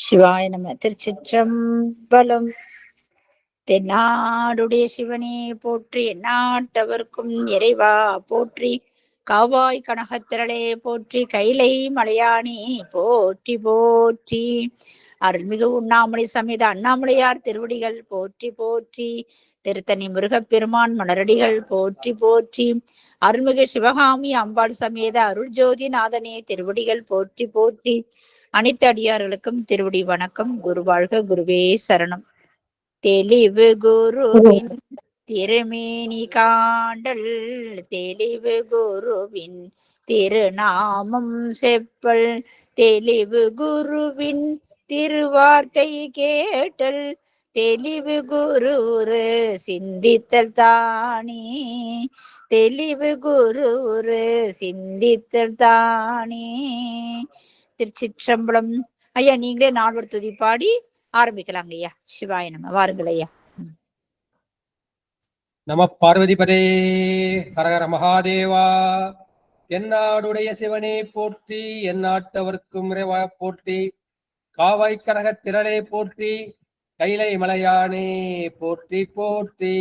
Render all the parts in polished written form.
சிவாய நம. திருச்சிற்றம்பலம். தென்னாடுடைய சிவனே போற்றி, எந்நாட்டவர்க்கும் இறைவா போற்றி, காவாய் கனகத்திரளே போற்றி, கைலை மலையானே போற்றி போற்றி, அருள்மிகு உண்ணாமலை சமேத அண்ணாமலையார் திருவடிகள் போற்றி போற்றி, திருத்தணி முருகப்பெருமான் மலரடிகள் போற்றி போற்றி, அருள்மிகு சிவகாமி அம்பாள் சமேத அருள் ஜோதி நாதனே திருவடிகள் போற்றி போற்றி, அனைத்து அடியார்களுக்கும் திருவடி வணக்கம். குரு வாழ்க, குருவே சரணம். தெளிவு குருவின் திருமேனி காண்டல், தெளிவு குருவின் திருநாமம் செப்பல், தெளிவு குருவின் திருவார்த்தை கேட்டல், தெளிவு குரு சிந்தித்தல் தானே, தெளிவு குரு சிந்தித்தல் தானே. திருச்சிற்றம்பலம். ஐயா, நீங்களே நால்வர் துதி பாடி ஆரம்பிக்கலாங்க ஐயா. சிவாய நம. வாருங்கள் ஐயா. நம பார்வதிபதே. ஹரஹர மகாதேவா. தென்னாடுடைய சிவனே போற்றி, எந்நாட்டவர்க்கும் இறைவா போற்றி, காவாய் கனக திரளே போற்றி, கைலை மலையானே போற்றி போற்றி,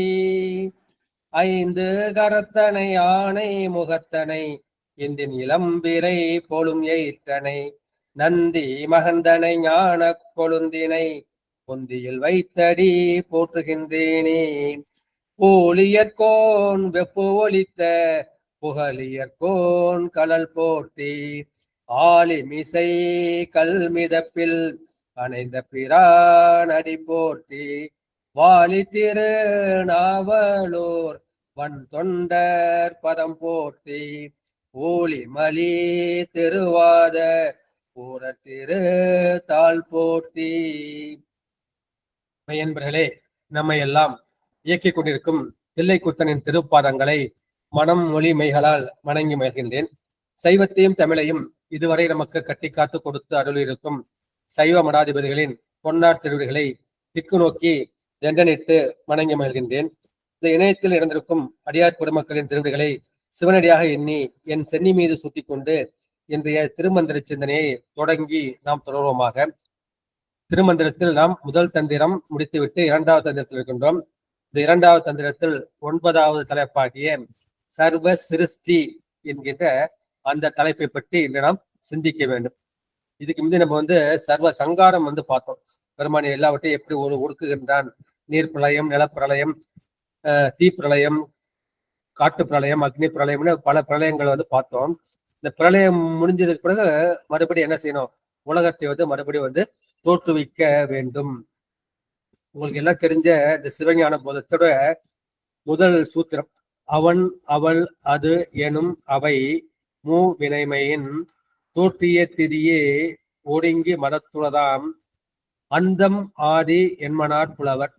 ஐந்து கரத்தனை ஆணை முகத்தனை, இந்தின் இளம்பிரை போலும் எயிற்றனை, நந்தி மகந்தனை ஞான கொழுந்தினை, பொந்தியில் வைத்தடி போற்றுகின்றேனே, போலியற்கோன் வெப்பு ஒலித்த புகழியற்கோன் கலல் போர்த்தி, ஆலிமிசை கல்மிதப்பில் அணைந்த பிரான் அடி போர்த்தி, வாலி திரு நாவலோர் வன் தொண்டர் பதம் போர்த்தி, ஊழி மலி திருவாத ஊரர் திரு தாள் போர்த்தி. மையன்பர்களே, நம்மை எல்லாம் இயக்கிக் கொண்டிருக்கும் தில்லைக்கூத்தனின் திருப்பாதங்களை மனம் மொழி மெய்களால் வணங்கி மகிழ்கின்றேன். சைவத்தையும் தமிழையும் இதுவரை நமக்கு கட்டி காத்து கொடுத்து அருளிருக்கும் சைவ மடாதிபதிகளின் பொன்னார் திருவிடிகளை திக்கு நோக்கி தண்டனிட்டு வணங்கி மகிழ்கின்றேன். இந்த இணையத்தில் இடந்திருக்கும் அடியார் பெருமக்களின் திருவிடிகளை சிவனடியாக எண்ணி என் சென்னி மீது சுட்டிக் கொண்டு இன்றைய திருமந்திர சிந்தனையை தொடங்கி நாம் தொடர்வோமாக. திருமந்திரத்தில் நாம் முதல் தந்திரம் முடித்துவிட்டு இரண்டாவது தந்திரத்தில் இருக்கின்றோம். இந்த இரண்டாவது தந்திரத்தில் 9வது தலைப்பாகிய சர்வ சிருஷ்டி என்கின்ற அந்த தலைப்பை பற்றி இன்று நாம் சிந்திக்க வேண்டும். இதுக்கு முந்தைய நம்ம சர்வ சங்காரம் பார்த்தோம். பெருமானி எல்லாவற்றையும் எப்படி ஒடுக்குகின்றான். நீர் பிரளயம், நிலப்பிரளயம், தீப்பிரளயம், காட்டு பிரளயம், அக்னி பிரளயம்னு பல பிரளயங்கள் பார்த்தோம். இந்த பிரளயம் முடிஞ்சதுக்கு பிறகு மறுபடியும் என்ன செய்யணும்? உலகத்தை மறுபடியும் தோற்றுவிக்க வேண்டும். உங்களுக்கு எல்லாம் தெரிஞ்ச இந்த சிவஞான போதத்தோட முதல் சூத்திரம், அவன் அவள் அது எனும் அவை மூ வினைமையின் தோற்றிய திரியே ஒடுங்கி மதத்துளதாம் அந்தம் ஆதி என்மனார் புலவர்.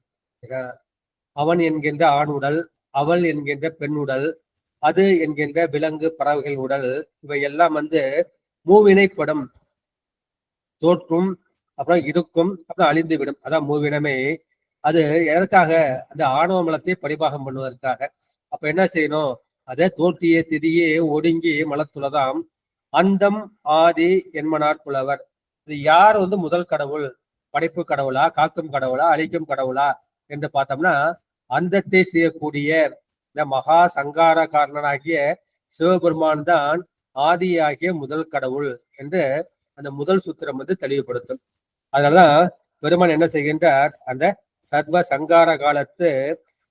அவன் என்கின்ற ஆணுடல், அவள் என்கின்ற பெண்ணுடல், அது என்கின்ற விலங்கு பறவைகள் உடல், இவை எல்லாம் மூவினைப்படும். தோற்றும், அப்புறம் இருக்கும், அப்புறம் அழிந்து விடும். அதான் மூவினமே. அது எதற்காக? அந்த ஆணவ மலத்தை பரிபாகம் பண்ணுவதற்காக. அப்ப என்ன செய்யணும்? அதை தோற்றிய திதியே ஒடுங்கி மலத்துளதாம் அந்தம் ஆதி என்மனார் புலவர். இது யார் முதல் கடவுள்? படைப்பு கடவுளா, காக்கும் கடவுளா, அழிக்கும் கடவுளா என்று பார்த்தோம்னா, அந்தத்தை செய்யக்கூடிய இந்த மகா சங்கார காரணனாகிய சிவபெருமான் தான் ஆதியாகிய முதல் கடவுள் என்று அந்த முதல் சூத்திரம் தெளிவுபடுத்தும். அதனாலதான் பெருமான் என்ன செய்கின்றார்? அந்த சர்வ சங்கார காலத்து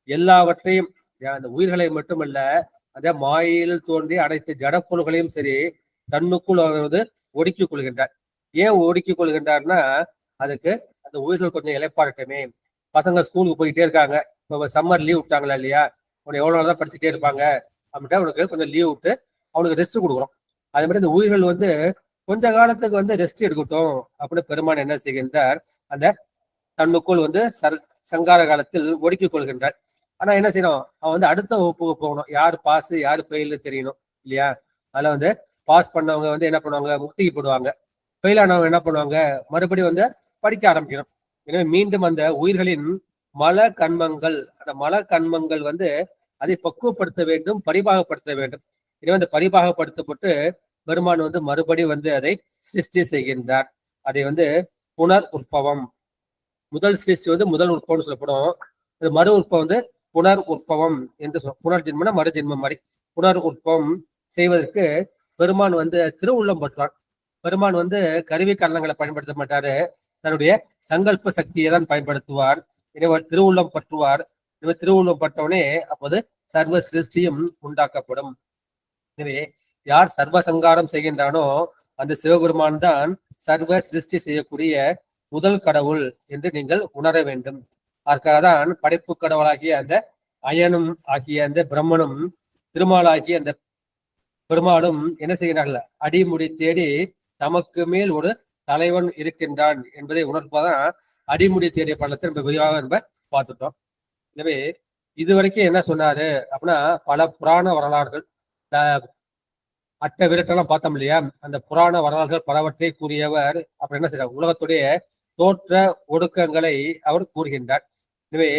எல்லாவற்றையும், அந்த உயிர்களை மட்டுமல்ல, அந்த மாயில் தோன்றி அனைத்து ஜடப்பொருள்களையும் சரி தன்னுக்குள் ஒடுக்கிக் கொள்கின்றார். ஏன் ஒடுக்கிக் கொள்கின்றார்னா, அதுக்கு அந்த உயிர்கள் கொஞ்சம் இலைப்பாடட்டுமே. பசங்க ஸ்கூலுக்கு போயிட்டே இருக்காங்க, இப்போ சம்மர் லீவ் விட்டாங்களா இல்லையா, அவனை எவ்வளவு நாள் தான் படிச்சுட்டே இருப்பாங்க அப்படின்ட்டு அவனுக்கு கொஞ்சம் லீவ் விட்டு அவனுக்கு ரெஸ்ட் கொடுக்குறோம். அதே மாதிரி இந்த உயிர்கள் கொஞ்ச காலத்துக்கு ரெஸ்ட் எடுக்கட்டும் அப்படின்னு பெருமான் என்ன செய்கின்றார்? அந்த தன்னுக்குள் சங்கார காலத்தில் ஒடுக்கிக் கொள்கின்றார். ஆனா என்ன செய்யணும்? அவன் அடுத்த வகுப்புக்கு போகணும். யார் பாஸ் யாரு ஃபெயில்னு தெரியணும் இல்லையா? அதுல பாஸ் பண்ணவங்க என்ன பண்ணுவாங்க? முக்திக்கு போடுவாங்க. ஃபெயில் ஆனவங்க என்ன பண்ணுவாங்க? மறுபடியும் படிக்க ஆரம்பிக்கணும். எனவே மீண்டும் அந்த உயிர்களின் மல கண்மங்கள், அந்த மல கண்மங்கள் அதை பக்குவப்படுத்த வேண்டும், பரிபாகப்படுத்த வேண்டும். எனவே அந்த பரிபாகப்படுத்தப்பட்டு பெருமான் மறுபடியும் அதை சிருஷ்டி செய்கின்றார். அதை புனர் உற்பவம். முதல் சிருஷ்டி வந்து முதல் உற்பவம்னு சொல்லப்படும். இது மறு உற்பவம் வந்து புனர் உற்பவம் என்று சொல்லும். புனர்ஜென்மனா மறு ஜென்மம் மாதிரி புனர் உற்பவம் செய்வதற்கு பெருமான் வந்து திருவுள்ளம் பற்றுவார். பெருமான் வந்து கருவி கரணங்களை பயன்படுத்த மாட்டாரு, தன்னுடைய சங்கல்ப சக்தியை தான் பயன்படுத்துவார். எனவே திருவுள்ளம் பற்றுவார். எனவே திருவுள்ளம் பட்டவுடனே அப்போது சர்வ சிருஷ்டியும் உண்டாக்கப்படும். எனவே யார் சர்வ சங்காரம் செய்கின்றானோ அந்த சிவபெருமான் தான் சர்வ சிருஷ்டி செய்யக்கூடிய முதல் கடவுள் என்று நீங்கள் உணர வேண்டும். அதற்காக தான் படைப்பு கடவுளாகிய அந்த அயனும் ஆகிய அந்த பிரம்மனும் திருமாலாகிய அந்த பெருமாளும் என்ன செய்கிறார்கள், அடிமுடி தேடி தமக்கு மேல் ஒரு தலைவன் இருக்கின்றான் என்பதை உணர்ப்பதான் அடிமுடி தேடிய பள்ளத்தை நம்ம விரிவாக நம்ம பார்த்துட்டோம். எனவே இதுவரைக்கும் என்ன சொன்னாரு அப்படின்னா, பல புராண வரலாறுகள் அட்ட விரட்டெல்லாம் பார்த்தோம் இல்லையா, அந்த புராண வரலாறுகள் பலவற்றை கூறியவர் அப்புறம் என்ன செய்யறார், உலகத்துடைய தோற்ற ஒடுக்கங்களை அவர் கூறுகின்றார். எனவே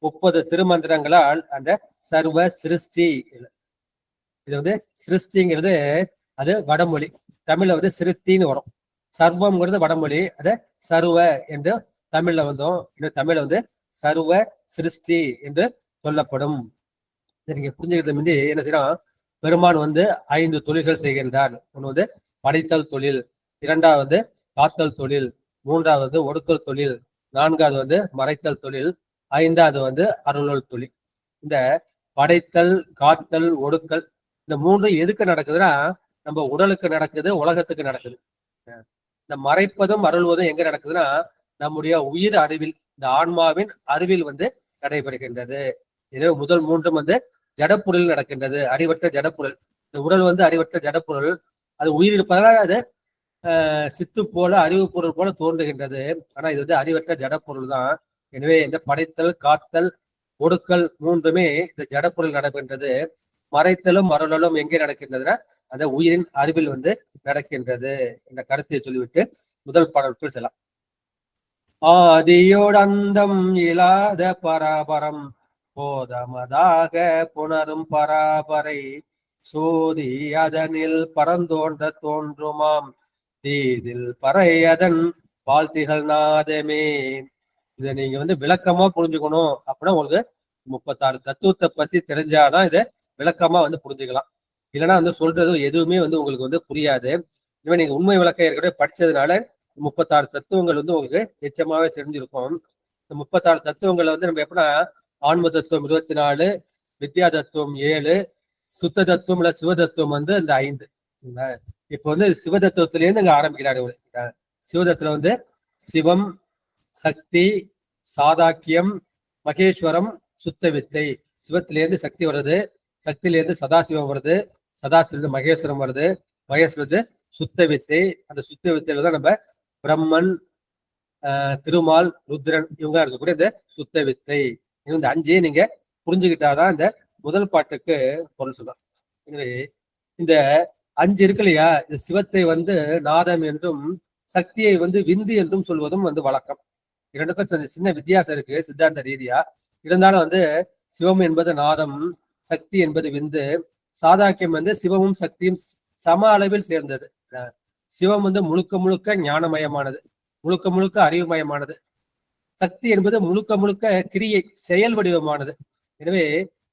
30 திருமந்திரங்களால் அந்த சர்வ சிருஷ்டி, இது வந்து சிருஷ்டிங்கிறது அது வடமொழி, தமிழ்ல வந்து சிருஷ்டின்னு வரும். சர்வம்ங்கிறது வடமொழி, அது சர்வ என்று தமிழ்ல வந்தோம். இந்த தமிழ்ல வந்து சர்வ சிருஷ்டி என்று சொல்லப்படும். நீங்க புரிஞ்சுக்கிறது வந்து என்ன செய்யறோம், பெருமான் வந்து 5 தொழில்கள் செய்கின்றார். ஒன்று வந்து படைத்தல் தொழில், இரண்டாவது காத்தல் தொழில், மூன்றாவது ஒடுத்தல் தொழில், நான்காவது வந்து மறைத்தல் தொழில், ஐந்தாவது வந்து அருளல் தொழில். இந்த படைத்தல், காத்தல், ஒடுக்கல் இந்த மூன்று எதுக்கு நடக்குதுன்னா நம்ம உடலுக்கு நடக்குது, உலகத்துக்கு நடக்குது. இந்த மறைப்பதும் அருள்வதும் எங்க நடக்குதுன்னா நம்முடைய உயிர் அறிவில், இந்த ஆன்மாவின் அறிவில் வந்து நடைபெறுகின்றது. எனவே முதல் மூன்றும் வந்து ஜடப்பொருள் நடக்கின்றது, அறிவற்ற ஜடப்பொருள். இந்த உடல் வந்து அறிவற்ற ஜடப்பொருள், அது உயிர் இருப்பதால் அது சித்து போல அறிவு பொருள் போல தோன்றுகின்றது. ஆனா இது வந்து அறிவற்ற ஜடப்பொருள் தான். எனவே இந்த படைத்தல், காத்தல், ஒடுக்கல் மூன்றுமே இந்த ஜடப்பொருள் நடைபெறுகின்றது. மறைத்தலும் அருளலும் எங்கே நடக்கின்றதுன்னா அந்த உயிரின் அறிவில் வந்து நடக்கின்றது. இந்த கருத்தை சொல்லிவிட்டு முதல் பாடலுக்குள் செல்லாம். ஆதியோடு அந்தம் இல்லாத பராபரம் போதமதாக புணரும் பராபரை சோதி அதனில் பரந்தோன்ற தோன்றுமாம் தீதில் பறை அதன் வாழ்த்திகள் நாதமே. இதை நீங்க வந்து விளக்கமா புரிஞ்சுக்கணும் அப்படின்னா உங்களுக்கு 36 தத்துவத்தை பத்தி தெரிஞ்சாதான் இதை விளக்கமா வந்து புரிஞ்சுக்கலாம். இல்லைன்னா வந்து சொல்றது எதுவுமே வந்து உங்களுக்கு வந்து புரியாது. இனிமே நீங்க உண்மை விளக்கம் ஏற்கனவே படிச்சதுனால 36 தத்துவங்கள் வந்து உங்களுக்கு நிச்சயமாவே தெரிஞ்சிருக்கும். இந்த 36 தத்துவங்களை வந்து நம்ம எப்படின்னா ஆன்ம தத்துவம் 24, வித்யா தத்துவம் 7, சுத்த தத்துவம் இல்ல சிவ தத்துவம் வந்து இந்த 5. இப்ப வந்து சிவ தத்துவத்திலேருந்து இங்க ஆரம்பிக்கிறாரு. சிவதத்துல வந்து சிவம், சக்தி, சாதாக்கியம், மகேஸ்வரம், சுத்த வித்தை. சிவத்திலேருந்து சக்தி வருது, சக்தியிலேருந்து சதாசிவம் வருது, சதாசிவம் மகேஸ்வரம் வருது, மகேஸ்வரது சுத்த வித்தை. அந்த சுத்த வித்தையில தான் நம்ம பிரம்மன், திருமால், ருத்ரன் இவங்க இருக்கக்கூடிய இந்த சுத்த வித்தை. இந்த 5 நீங்க புரிஞ்சுக்கிட்டாதான் இந்த முதல் பாட்டுக்கு பொருள் சொல்லலாம். எனவே இந்த 5 இருக்கு இல்லையா, இந்த சிவத்தை வந்து நாதம் என்றும் சக்தியை வந்து விந்து என்றும் சொல்வதும் வந்து வழக்கம். இரண்டுக்கும் சின்ன வித்தியாசம் இருக்கு சித்தாந்த ரீதியா. இருந்தாலும் வந்து சிவம் என்பது நாதம், சக்தி என்பது விந்து. சாதாக்கியம் வந்து சிவமும் சக்தியும் சம அளவில் சேர்ந்தது. சிவம் வந்து முழுக்க முழுக்க ஞானமயமானது, முழுக்க முழுக்க அறிவுமயமானது. சக்தி என்பது முழுக்க முழுக்க கிரியை, செயல் வடிவமானது. எனவே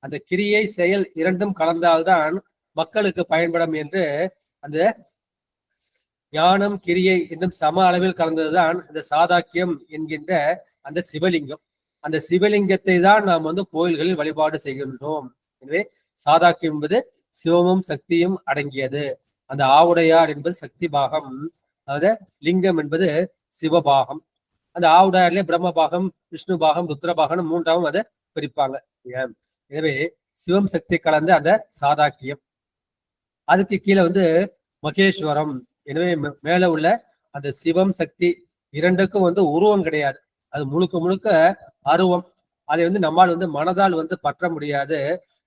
அந்த கிரியை செயல் இரண்டும் கலந்தால்தான் மக்களுக்கு பயன்படும் என்று அந்த ஞானம் கிரியை என்றும் சம அளவில் கலந்ததுதான் இந்த சாதாக்கியம் என்கின்ற அந்த சிவலிங்கம். அந்த சிவலிங்கத்தை தான் நாம் வந்து கோயில்களில் வழிபாடு செய்கின்றோம். எனவே சாதாக்கியம் என்பது சிவமும் சக்தியும் அடங்கியது. அந்த ஆவுடையார் என்பது சக்தி பாகம், அதாவது லிங்கம் என்பது சிவபாகம். அந்த ஆவுடையார்லயே பிரம்ம பாகம், விஷ்ணு பாகம், ருத்ர பாகம் மூன்றாவும் அதை பிரிப்பாங்க. எனவே சிவம் சக்தி கலந்த அந்த சாதாக்கியம். அதுக்கு கீழே வந்து மகேஸ்வரம். எனவே மேல உள்ள அந்த சிவம் சக்தி இரண்டுக்கும் வந்து உருவம் கிடையாது, அது முழுக்க முழுக்க அருவம். அதை வந்து நம்மால் வந்து மனதால் வந்து பற்ற முடியாது,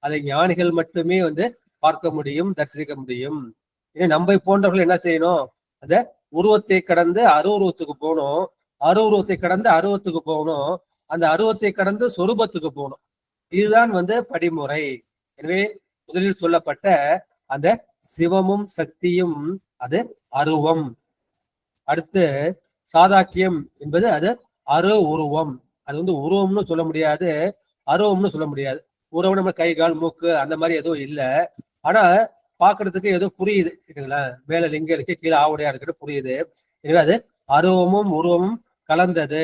அதை ஞானிகள் மட்டுமே வந்து பார்க்க முடியும், தரிசிக்க முடியும். ஏன்னா நம்ம போன்றவர்கள் என்ன செய்யணும், அந்த உருவத்தை கடந்து அருவுருவத்துக்கு போகணும், அருவுருவத்தை கடந்து அருவத்துக்கு போகணும், அந்த அருவத்தை கடந்து சொரூபத்துக்கு போகணும். இதுதான் வந்து படிமுறை. எனவே முதலில் சொல்லப்பட்ட அந்த சிவமும் சக்தியும் அது அருவம். அடுத்து சாதாக்கியம் என்பது அது அரு உருவம். அது வந்து உருவம்னு சொல்ல முடியாது, அருவம்னு சொல்ல முடியாது. உருவம் நம்ம கை கால் மூக்கு அந்த மாதிரி எதுவும் இல்லை. ஆனா பாக்குறதுக்கு ஏதோ புரியுது இல்லைங்களா? மேல லிங்கம் இருக்கு, கீழே ஆவுடையா இருக்குது புரியுது. எனவே அது அருவமும் உருவமும் கலந்தது.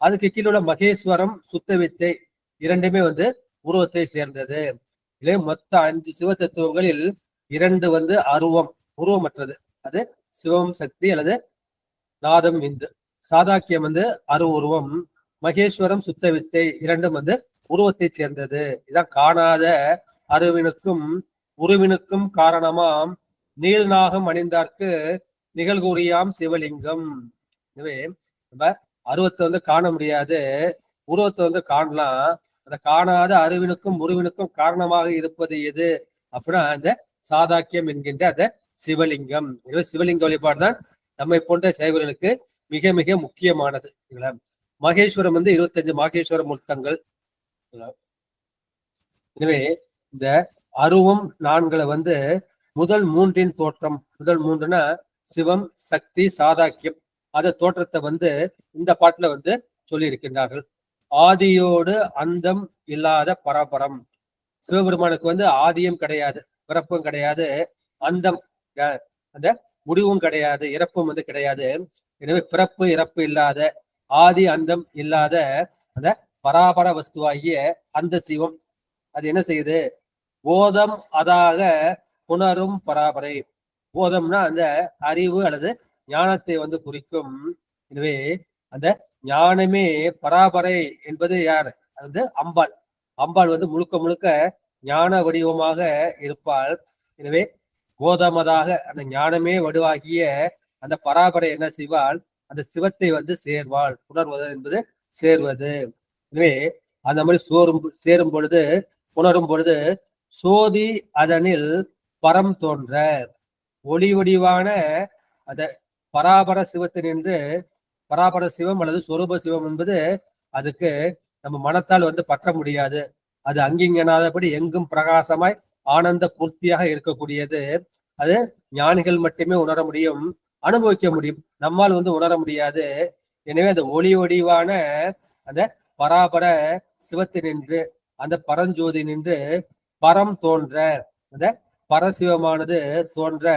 அதுக்கு கீழே உள்ள மகேஸ்வரம் சுத்த வித்தை இரண்டுமே வந்து உருவத்தை சேர்ந்தது. இல்லை மொத்த 5 சிவ தத்துவங்களில் 2 வந்து அருவம், உருவமற்றது. அது சிவம் சக்தி அல்லது நாதம் விந்து. சாதாக்கியம் வந்து அரு உருவம், மகேஸ்வரம் சுத்த வித்தை இரண்டும் வந்து உருவத்தை சேர்ந்தது. இதான் காணாத அருவினுக்கும் உருவினுக்கும் காரணமாம் நீள்நாகம் அணிந்தார்க்கு நிகழ்கூறியாம் சிவலிங்கம். எனவே நம்ம அருவத்தை வந்து காண முடியாது, உருவத்தை வந்து காணலாம். அந்த காணாத அருவினுக்கும் உருவினுக்கும் காரணமாக இருப்பது எது அப்படின்னா அந்த சாதாக்கியம் என்கின்ற அந்த சிவலிங்கம். எனவே சிவலிங்க வழிபாடுதான் நம்மை போன்ற சைவர்களுக்கு மிக மிக முக்கியமானது. மகேஸ்வரம் வந்து 25 மாகேஸ்வர மூர்த்தங்கள். எனவே இந்த அருவம் 4 வந்து முதல் 3 தோற்றம். முதல் 3னா சிவம் சக்தி சாதாக்கியம். அந்த தோற்றத்தை வந்து இந்த பாட்டுல வந்து சொல்லி இருக்கின்றார்கள். ஆதியோடு அந்தம் இல்லாத பரபரம். சிவபெருமானுக்கு வந்து ஆதியும் கிடையாது, பிறப்பும் கிடையாது, அந்தம் அந்த முடிவும் கிடையாது, இறப்பும் வந்து கிடையாது. எனவே பிறப்பு இறப்பு இல்லாத, ஆதி அந்தம் இல்லாத அந்த பராபர வஸ்துவாகிய அந்த சிவம் அது என்ன செய்யுது? போதம் அதாக புணரும் பராபரை. போதம்னா அந்த அறிவு அல்லது ஞானத்தை வந்து குறிக்கும். எனவே அந்த ஞானமே பராபரை என்பது யார்? அது வந்து அம்பாள். அம்பாள் வந்து முழுக்க முழுக்க ஞான வடிவமாக இருப்பாள். எனவே போதமதாக அந்த ஞானமே வடிவாகிய அந்த பராபரை என்ன செய்வாள்? அந்த சிவத்தை வந்து சேர்வாள். புணர்வது என்பது சேர்வது. எனவே அந்த மாதிரி சேரும் பொழுது புணரும் பொழுது சோதி அதனில் பரம் தோன்ற ஒளி வடிவான அந்த பராபர சிவத்தினின்று பராபர சிவம் அல்லது சொரூப சிவம் என்பது அதுக்கு நம்ம மனத்தால் வந்து பற்ற முடியாது. அது அங்கிங்கனாதபடி எங்கும் பிரகாசமாய் ஆனந்த பூர்த்தியாக இருக்கக்கூடியது. அது ஞானிகள் மட்டுமே உணர முடியும், அனுபவிக்க முடியும். நம்மால் வந்து உணர முடியாது. எனவே அந்த ஒளி வடிவான அந்த பராபர சிவத்தினின்று அந்த பரஞ்சோதி நின்று பரம் தோன்ற அந்த பரசிவமானது தோன்ற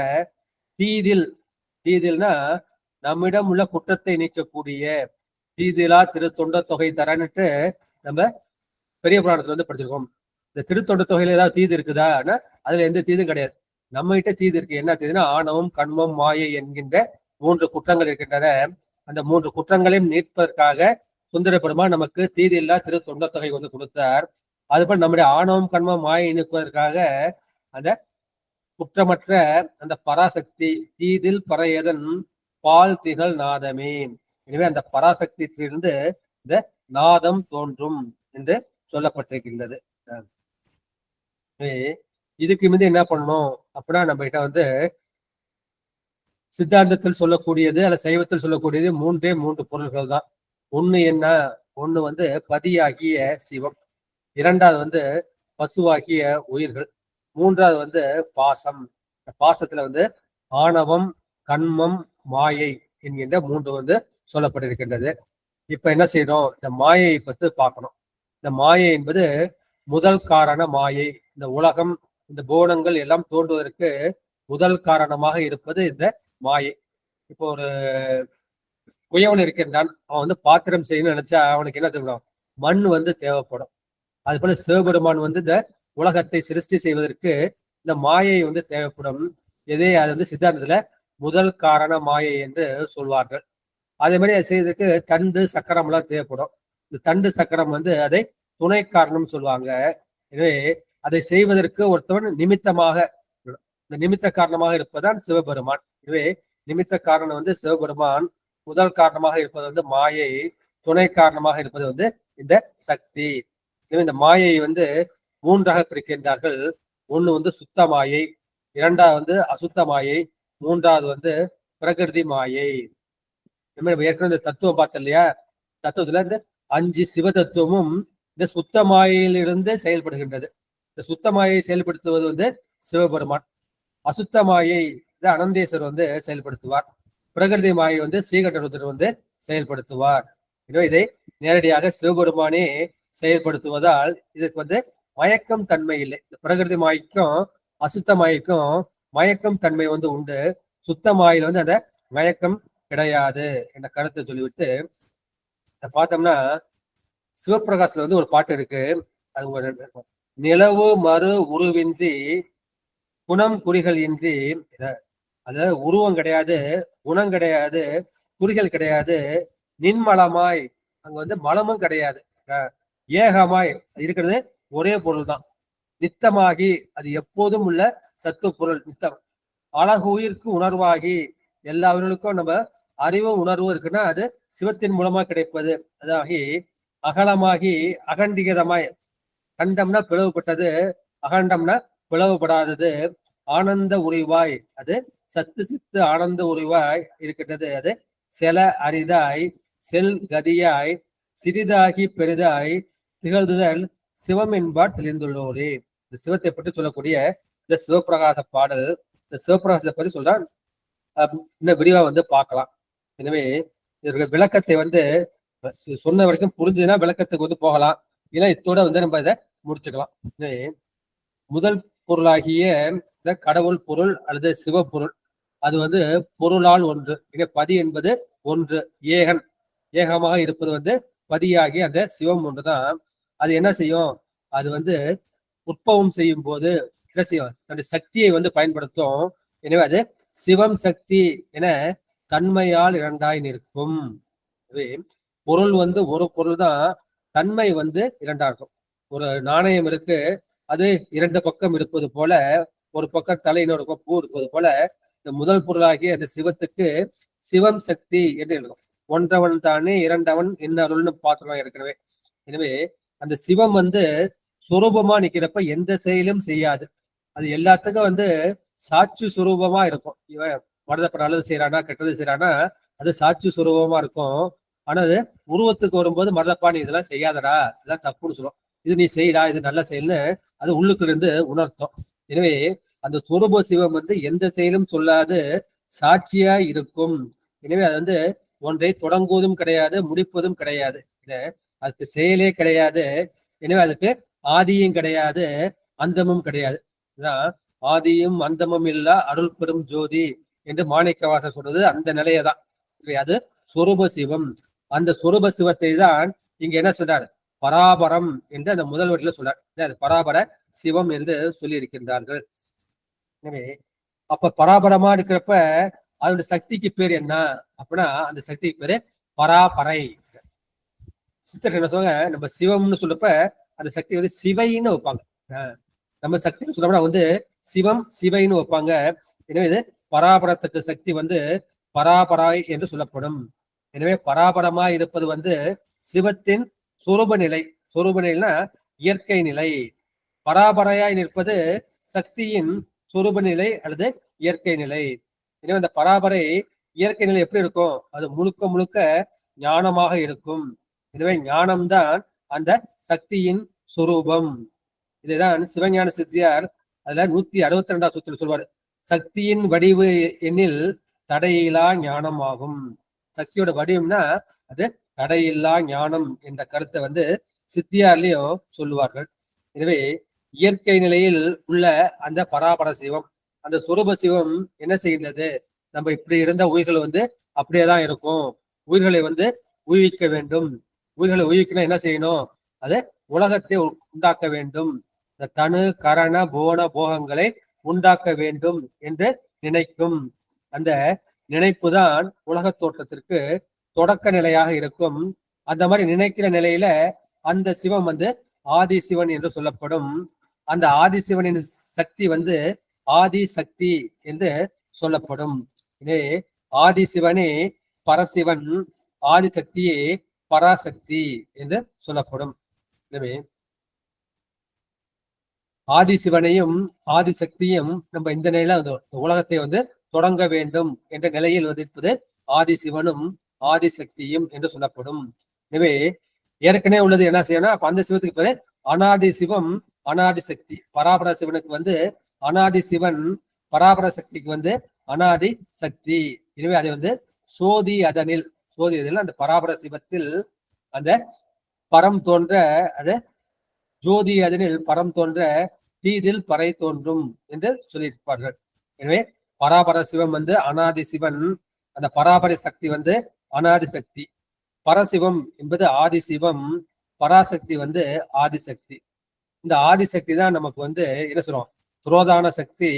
தீதில். தீதில்னா நம்மிடம் உள்ள குற்றத்தை நீக்கக்கூடிய தீதிலா திருத்தொண்ட தொகை தரன்னுட்டு நம்ம பெரிய புராணத்துல வந்து படிச்சிருக்கோம். இந்த திருத்தொண்ட தொகையில ஏதாவது தீது இருக்குதான்னா அதுல எந்த தீதும் கிடையாது. நம்ம கிட்ட தீது இருக்கு. என்ன தீதுன்னா ஆணவம் கண்மம் மாயை என்கின்ற 3 குற்றங்கள் இருக்கின்றன. அந்த 3 குற்றங்களையும் நீட்பதற்காக சுந்தர பெருமான் நமக்கு தீது இல்லா திருத்தொண்ட தொகை வந்து கொடுத்தார். அதுபோல் நம்முடைய ஆணவம் கண்மம் மாயை நீக்குவதற்காக அந்த குற்றமற்ற அந்த பராசக்தி தீதில் பறையதன் பால் திகழ் நாதமே. எனவே அந்த பராசக்தியிலிருந்து இந்த நாதம் தோன்றும் என்று சொல்லப்பட்டிருக்கின்றது. இதுக்கு முந்தைய என்ன பண்ணணும் அப்படின்னா நம்ம கிட்ட வந்து சித்தாந்தத்தில் சொல்லக்கூடியது அல்ல சைவத்தில் சொல்லக்கூடியது 3 பொருள்கள் தான். ஒண்ணு என்ன? ஒண்ணு வந்து பதியாகிய சிவம், 2வது வந்து பசுவாகிய உயிர்கள், 3வது வந்து பாசம். பாசத்துல வந்து ஆணவம் கண்மம் மாயை என்கின்ற 3 வந்து சொல்லப்பட்டிருக்கின்றது. இப்ப என்ன செய்யணும்? இந்த மாயையை பற்றி பார்க்கணும். இந்த மாயை என்பது முதல் காரண மாயை. இந்த உலகம் இந்த போனங்கள் எல்லாம் தோன்றுவதற்கு முதல் காரணமாக இருப்பது இந்த மாயை. இப்போ ஒரு குயவன் இருக்கின்றான், அவன் வந்து பாத்திரம் செய்யணும்னு நினைச்சா அவனுக்கு என்ன தேவைப்படும்? மண் வந்து தேவைப்படும். அது போல சிவபெருமான் வந்து இந்த உலகத்தை சிருஷ்டி செய்வதற்கு இந்த மாயை வந்து தேவைப்படும். அது வந்து சித்தாந்தத்துல முதல் காரண மாயை என்று சொல்வார்கள். அதே மாதிரி அதை செய்வதற்கு தண்டு சக்கரம் எல்லாம் தேவைப்படும். இந்த தண்டு சக்கரம் வந்து அதை துணை காரணம் சொல்லுவாங்க. எனவே அதை செய்வதற்கு ஒருத்தவன் நிமித்தமாக, இந்த நிமித்த காரணமாக இருப்பதுதான் சிவபெருமான். எனவே நிமித்த காரணம் வந்து சிவபெருமான், முதல் காரணமாக இருப்பது வந்து மாயை, துணை காரணமாக இருப்பது வந்து இந்த சக்தி. எனவே இந்த மாயை வந்து 3ஆக பிரிக்கின்றார்கள். ஒண்ணு வந்து சுத்த மாயை, 2வது வந்து அசுத்த மாயை, 3வது வந்து பிரகிருதி மாயை. ஏற்கனவே இந்த தத்துவம் பார்த்தோம் இல்லையா? தத்துவத்துல இந்த 5 சிவ தத்துவமும் இந்த சுத்த மாயையிலிருந்து செயல்படுகின்றது. இந்த சுத்த மாயை செயல்படுத்துவது வந்து சிவபெருமான். அசுத்த மாயை அனந்தேஸ்வரர் வந்து செயல்படுத்துவார். பிரகிருதி மாயை வந்து ஸ்ரீகண்டருத்தர் வந்து செயல்படுத்துவார். எனவே இதை நேரடியாக சிவபெருமானே செயல்படுத்துவதால் இதுக்கு வந்து மயக்கம் தன்மை இல்லை. இந்த பிரகிருதி மாய்க்கும் அசுத்த மாய்க்கும் மயக்கம் தன்மை வந்து உண்டு. சுத்த மாயில் வந்து அந்த மயக்கம் கிடையாது என்ற கருத்தை சொல்லிவிட்டு பார்த்தோம்னா சிவபிரகாசத்துல வந்து ஒரு பாட்டு இருக்கு. அது நிலவு மறு உருவின்றி குணம் குறிகள் இன்றி, அதாவது உருவம் கிடையாது, குணம் கிடையாது, குறிகள் கிடையாது, நின்மலமாய், அங்க வந்து மலமும் கிடையாது, ஏகமாய் இருக்கிறது ஒரே பொருள் தான், நித்தமாகி அது எப்போதும் உள்ள சத்து பொருள் நித்தம், அழகு உயிருக்கு உணர்வாகி, எல்லா உயிர்களுக்கும் நம்ம அறிவு உணர்வு இருக்குன்னா அது சிவத்தின் மூலமா கிடைப்பது. அதாகி அகலமாகி அகண்டிகரமாய், கண்டம்னா பிளவுபட்டது, அகண்டம்னா பிளவுபடாதது, ஆனந்த உரிவாய், அது சத்து சித்து ஆனந்த உரிவாய் இருக்கின்றது, அது செல அரிதாய் செல் கதியாய் சிறிதாகி பெரிதாய் திகழ்துதல் சிவம் என்பார் தெரிந்துள்ளோரே. இந்த சிவத்தை பற்றி சொல்லக்கூடிய இந்த சிவபிரகாச பாடல், இந்த சிவபிரகாசத்தை பற்றி சொல்ற இன்னும் விரிவா வந்து பார்க்கலாம். எனவே இதற்கு விளக்கத்தை வந்து சொன்ன வரைக்கும் புரிஞ்சுதுன்னா விளக்கத்துக்கு வந்து போகலாம், ஏன்னா இத்தோட வந்து நம்ம இதை முடிச்சுக்கலாம். எனவே முதல் பொருளாகிய கடவுள் பொருள் அல்லது சிவ பொருள், அது வந்து பொருளால் ஒன்று, பதி என்பது ஒன்று, ஏகன் ஏகமாக இருப்பது வந்து பதியாகி அந்த சிவம் ஒன்றுதான். அது என்ன செய்யும், அது வந்து உற்பவம் செய்யும் போது என்ன செய்யும், தன்னுடைய சக்தியை வந்து பயன்படுத்தும். எனவே அது சிவம் சக்தி என தன்மையால் இரண்டாய் நிற்கும். பொருள் வந்து ஒரு பொருள் தான், தன்மை வந்து இரண்டாகும். ஒரு நாணயம் இருக்கு, அது இரண்டு பக்கம் இருப்பது போல, ஒரு பக்கம் தலை இன்னொரு பக்கம் பூ இருப்பது போல, இந்த முதல் பொருளாகிய அந்த சிவத்துக்கு சிவம் சக்தி என்று எழுதும். ஒன்றவன் தானே இரண்டவன் என்ன அருள்னு பார்த்துக்கலாம் ஏற்கனவே. எனவே அந்த சிவம் வந்து சுரூபமா நிக்கிறப்ப எந்த செயலும் செய்யாது, அது எல்லாத்துக்கும் வந்து சாட்சி சுரூபமா இருக்கும். இவன் மனதப்ப நல்லது செய்யறானா கெட்டது செய்யறானா அது சாட்சி சுரூபமா இருக்கும். ஆனா அது உருவத்துக்கு வரும்போது மரதப்பா நீ இதெல்லாம் செய்யாதடா, இதெல்லாம் தப்புன்னு சொல்லும், இது நீ செய்யடா, இது நல்ல செயல்னு அது உள்ளுக்குள்ள இருந்து உணர்த்தும். எனவே அந்த சுரூப சிவம் வந்து எந்த செயலும் சொல்லாது சாட்சியா இருக்கும். எனவே அது வந்து ஒன்றை தொடங்குவதும் கிடையாது, முடிப்பதும் கிடையாது, அதுக்கு செயலே கிடையாது. எனவே அதுக்கு ஆதியும் கிடையாது, அந்தமும் கிடையாது. ஆதியும் அந்தமும் இல்லா அருள் பெரும் ஜோதி என்று மாணிக்கவாசர் சொல்றது அந்த நிலையதான். அது சொரூப சிவம். அந்த சொரூப சிவத்தை தான் இங்க என்ன சொல்றார், பராபரம் என்று அந்த முதல் வரியில சொல்றார். அது பராபர சிவம் என்று சொல்லி இருக்கின்றார்கள். எனவே அப்ப பராபரமா இருக்கிறப்ப அதோட சக்திக்கு பேர் என்ன அப்படின்னா, அந்த சக்திக்கு பேரு பராபரை. சித்தர் என்ன சொல்லுவாங்க, நம்ம சிவம்னு சொல்றப்ப அந்த சக்தி வந்து சிவைன்னு வைப்பாங்க. நம்ம சக்தின்னு சொல்றோம்னா வந்து சிவம் சிவைன்னு வைப்பாங்க. எனவே இது பராபரத்துக்கு சக்தி வந்து பராபராய் என்று சொல்லப்படும். எனவே பராபரமா இருப்பது வந்து சிவத்தின் சொரூப நிலை. சொரூப நிலைனா இயற்கை நிலை. பராபரையாய் நிற்பது சக்தியின் சொரூப நிலை அல்லது இயற்கை நிலை. எனவே அந்த பராபரை இயற்கை நிலை எப்படி இருக்கும், அது முழுக்க முழுக்க ஞானமாக இருக்கும். எனவே ஞானம்தான் அந்த சக்தியின் சொரூபம். இதுதான் சிவஞான சித்தியார் அதுல 162 சூத்திரம் சொல்வாரு, சக்தியின் வடிவு எண்ணில் தடையில்லா ஞானம் ஆகும். சக்தியோட வடிவம்னா அது தடையில்லா ஞானம் என்ற கருத்தை வந்து சித்தியார்லயும் சொல்லுவார்கள். எனவே இயற்கை நிலையில் உள்ள அந்த பராபர சிவம், அந்த சொரூப சிவம் என்ன செய்கின்றது, நம்ம இப்படி இருந்த உயிர்கள் வந்து அப்படியேதான் இருக்கும். உயிர்களை வந்து உயிர்விக்க வேண்டும். உயிர்களை உயிர்க்கணும் என்ன செய்யணும், அது உலகத்தை உண்டாக்க வேண்டும், இந்த தனு கரண போன போகங்களை உண்டாக்க வேண்டும் என்று நினைக்கும். அந்த நினைப்பு தான் உலக தோற்றத்திற்கு தொடக்க நிலையாக இருக்கும். அந்த மாதிரி நினைக்கிற நிலையில அந்த சிவம் வந்து ஆதி சிவன் என்று சொல்லப்படும். அந்த ஆதி சிவனின் சக்தி வந்து ஆதி சக்தி என்று சொல்லப்படும். எனவே ஆதி சிவனே பரசிவன், ஆதி சக்தியே பராசக்தி என்று சொல்லப்படும். எனவே ஆதி சிவனையும் ஆதி சக்தியும் நம்ம இந்த நிலையில உலகத்தை வந்து தொடங்க வேண்டும் என்ற நிலையில் வதிப்பது ஆதி சிவனும் ஆதி சக்தியும் என்று சொல்லப்படும். எனவே ஏற்கனவே உள்ளது என்ன செய்யணும், அப்ப அந்த சிவத்துக்கு பேரு அனாதி சிவம் அனாதி சக்தி. பராபர சிவனுக்கு வந்து அனாதி சிவன், பராபர சக்திக்கு வந்து அனாதி சக்தி. எனவே அதை வந்து சோதி அதனில் அந்த பராபர சிவத்தில் அந்த பரம் தோன்ற அது ஜோதி அதனில் பரம் தோன்ற தீதில் பறை தோன்றும் என்று சொல்லியிருப்பார்கள். எனவே பராபர சிவம் வந்து அனாதி சிவன், அந்த பராபர சக்தி வந்து அனாதி சக்தி, பரசிவம் என்பது ஆதி சிவம், பராசக்தி வந்து ஆதிசக்தி. இந்த ஆதிசக்தி தான் நமக்கு வந்து என்ன சொல்றோம், துரோதான சக்தி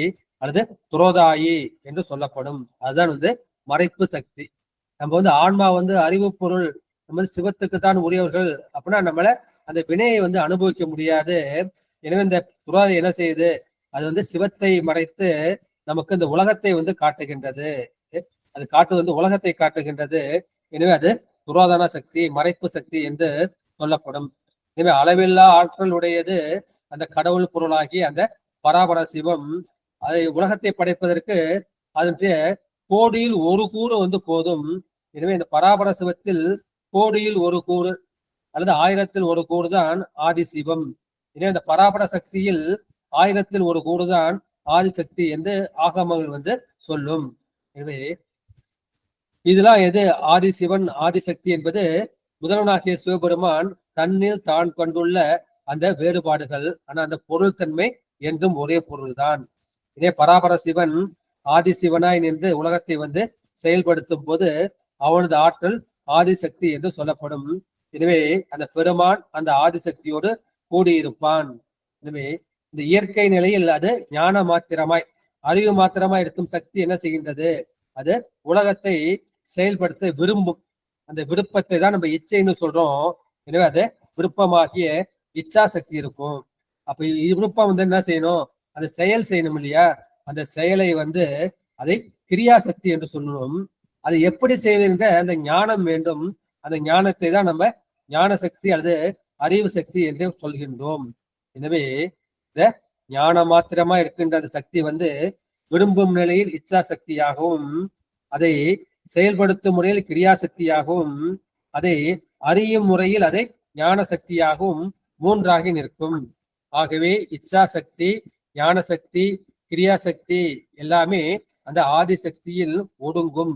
அல்லது துரோதாயி என்று சொல்லப்படும். அதுதான் வந்து மறைப்பு சக்தி. நம்ம வந்து ஆன்மா வந்து அறிவு பொருள், நம்ம வந்து சிவத்துக்கு தான் உரியவர்கள் அப்படின்னா நம்மள அந்த வினையை வந்து அனுபவிக்க முடியாது. எனவே இந்த துரோதை என்ன செய்யுது, அது வந்து சிவத்தை மறைத்து நமக்கு இந்த உலகத்தை வந்து காட்டுகின்றது. அது காட்டு வந்து உலகத்தை காட்டுகின்றது. எனவே அது துரோதான சக்தி, மறைப்பு சக்தி என்று சொல்லப்படும். எனவே அளவில்லா ஆற்றல் உடையது அந்த கடவுள் பொருளாகி அந்த பராபர சிவம். அதை உலகத்தை படைப்பதற்கு அதனுடைய கோடியில் ஒரு கூறு வந்து போதும். எனவே இந்த பராபர சிவத்தில் கோடியில் ஒரு கூறு அல்லது 1000ல் ஒரு கூறு தான் ஆதி சிவம். எனவே இந்த பராபர சக்தியில் 1000ல் ஒரு கூறு தான் ஆதிசக்தி என்று ஆகமங்கள் வந்து சொல்லும். எனவே இதெல்லாம் எது ஆதிசிவன் ஆதிசக்தி என்பது முதல்வனாகிய சிவபெருமான் தன்னில் தான் கொண்டுள்ள அந்த வேறுபாடுகள். ஆனா அந்த பொருள் தன்மை என்றும் ஒரே பொருள்தான். இதே பராபர சிவன் ஆதிசிவனாய் நின்று உலகத்தை வந்து செயல்படுத்தும் போது அவனது ஆற்றல் ஆதிசக்தி என்று சொல்லப்படும். எனவே அந்த பெருமான் அந்த ஆதிசக்தியோடு கூடியிருப்பான். எனவே இந்த இயற்கை நிலையில் அது ஞான மாத்திரமாய் அறிவு மாத்திரமாய் இருக்கும் சக்தி என்ன செய்கின்றது, அது உலகத்தை செயல்படுத்த விரும்பும். அந்த விருப்பத்தை தான் நம்ம இச்சைன்னு சொல்றோம். எனவே அது விருப்பமாகிய இச்சா சக்தி இருக்கும். அப்ப விருப்பம் வந்து என்ன செய்யணும், அந்த செயல் செய்யணும் இல்லையா, அந்த செயலை வந்து அதை கிரியாசக்தி என்று சொல்லணும். அதை எப்படி செய்வதென்ற அந்த ஞானம் வேண்டும். அந்த ஞானத்தை தான் நம்ம ஞான சக்தி அல்லது அறிவு சக்தி என்று சொல்கின்றோம். எனவே இந்த ஞான மாத்திரமா இருக்கின்ற அந்த சக்தி வந்து விரும்பும் நிலையில் இச்சா சக்தியாகவும், அதை செயல்படுத்தும் முறையில் கிரியாசக்தியாகவும், அதை அறியும் முறையில் அதை ஞான சக்தியாகவும் மூன்றாகி நிற்கும். ஆகவே இச்சா சக்தி, ஞான சக்தி, கிரியாசக்தி எல்லாமே அந்த ஆதிசக்தியில் ஒடுங்கும்.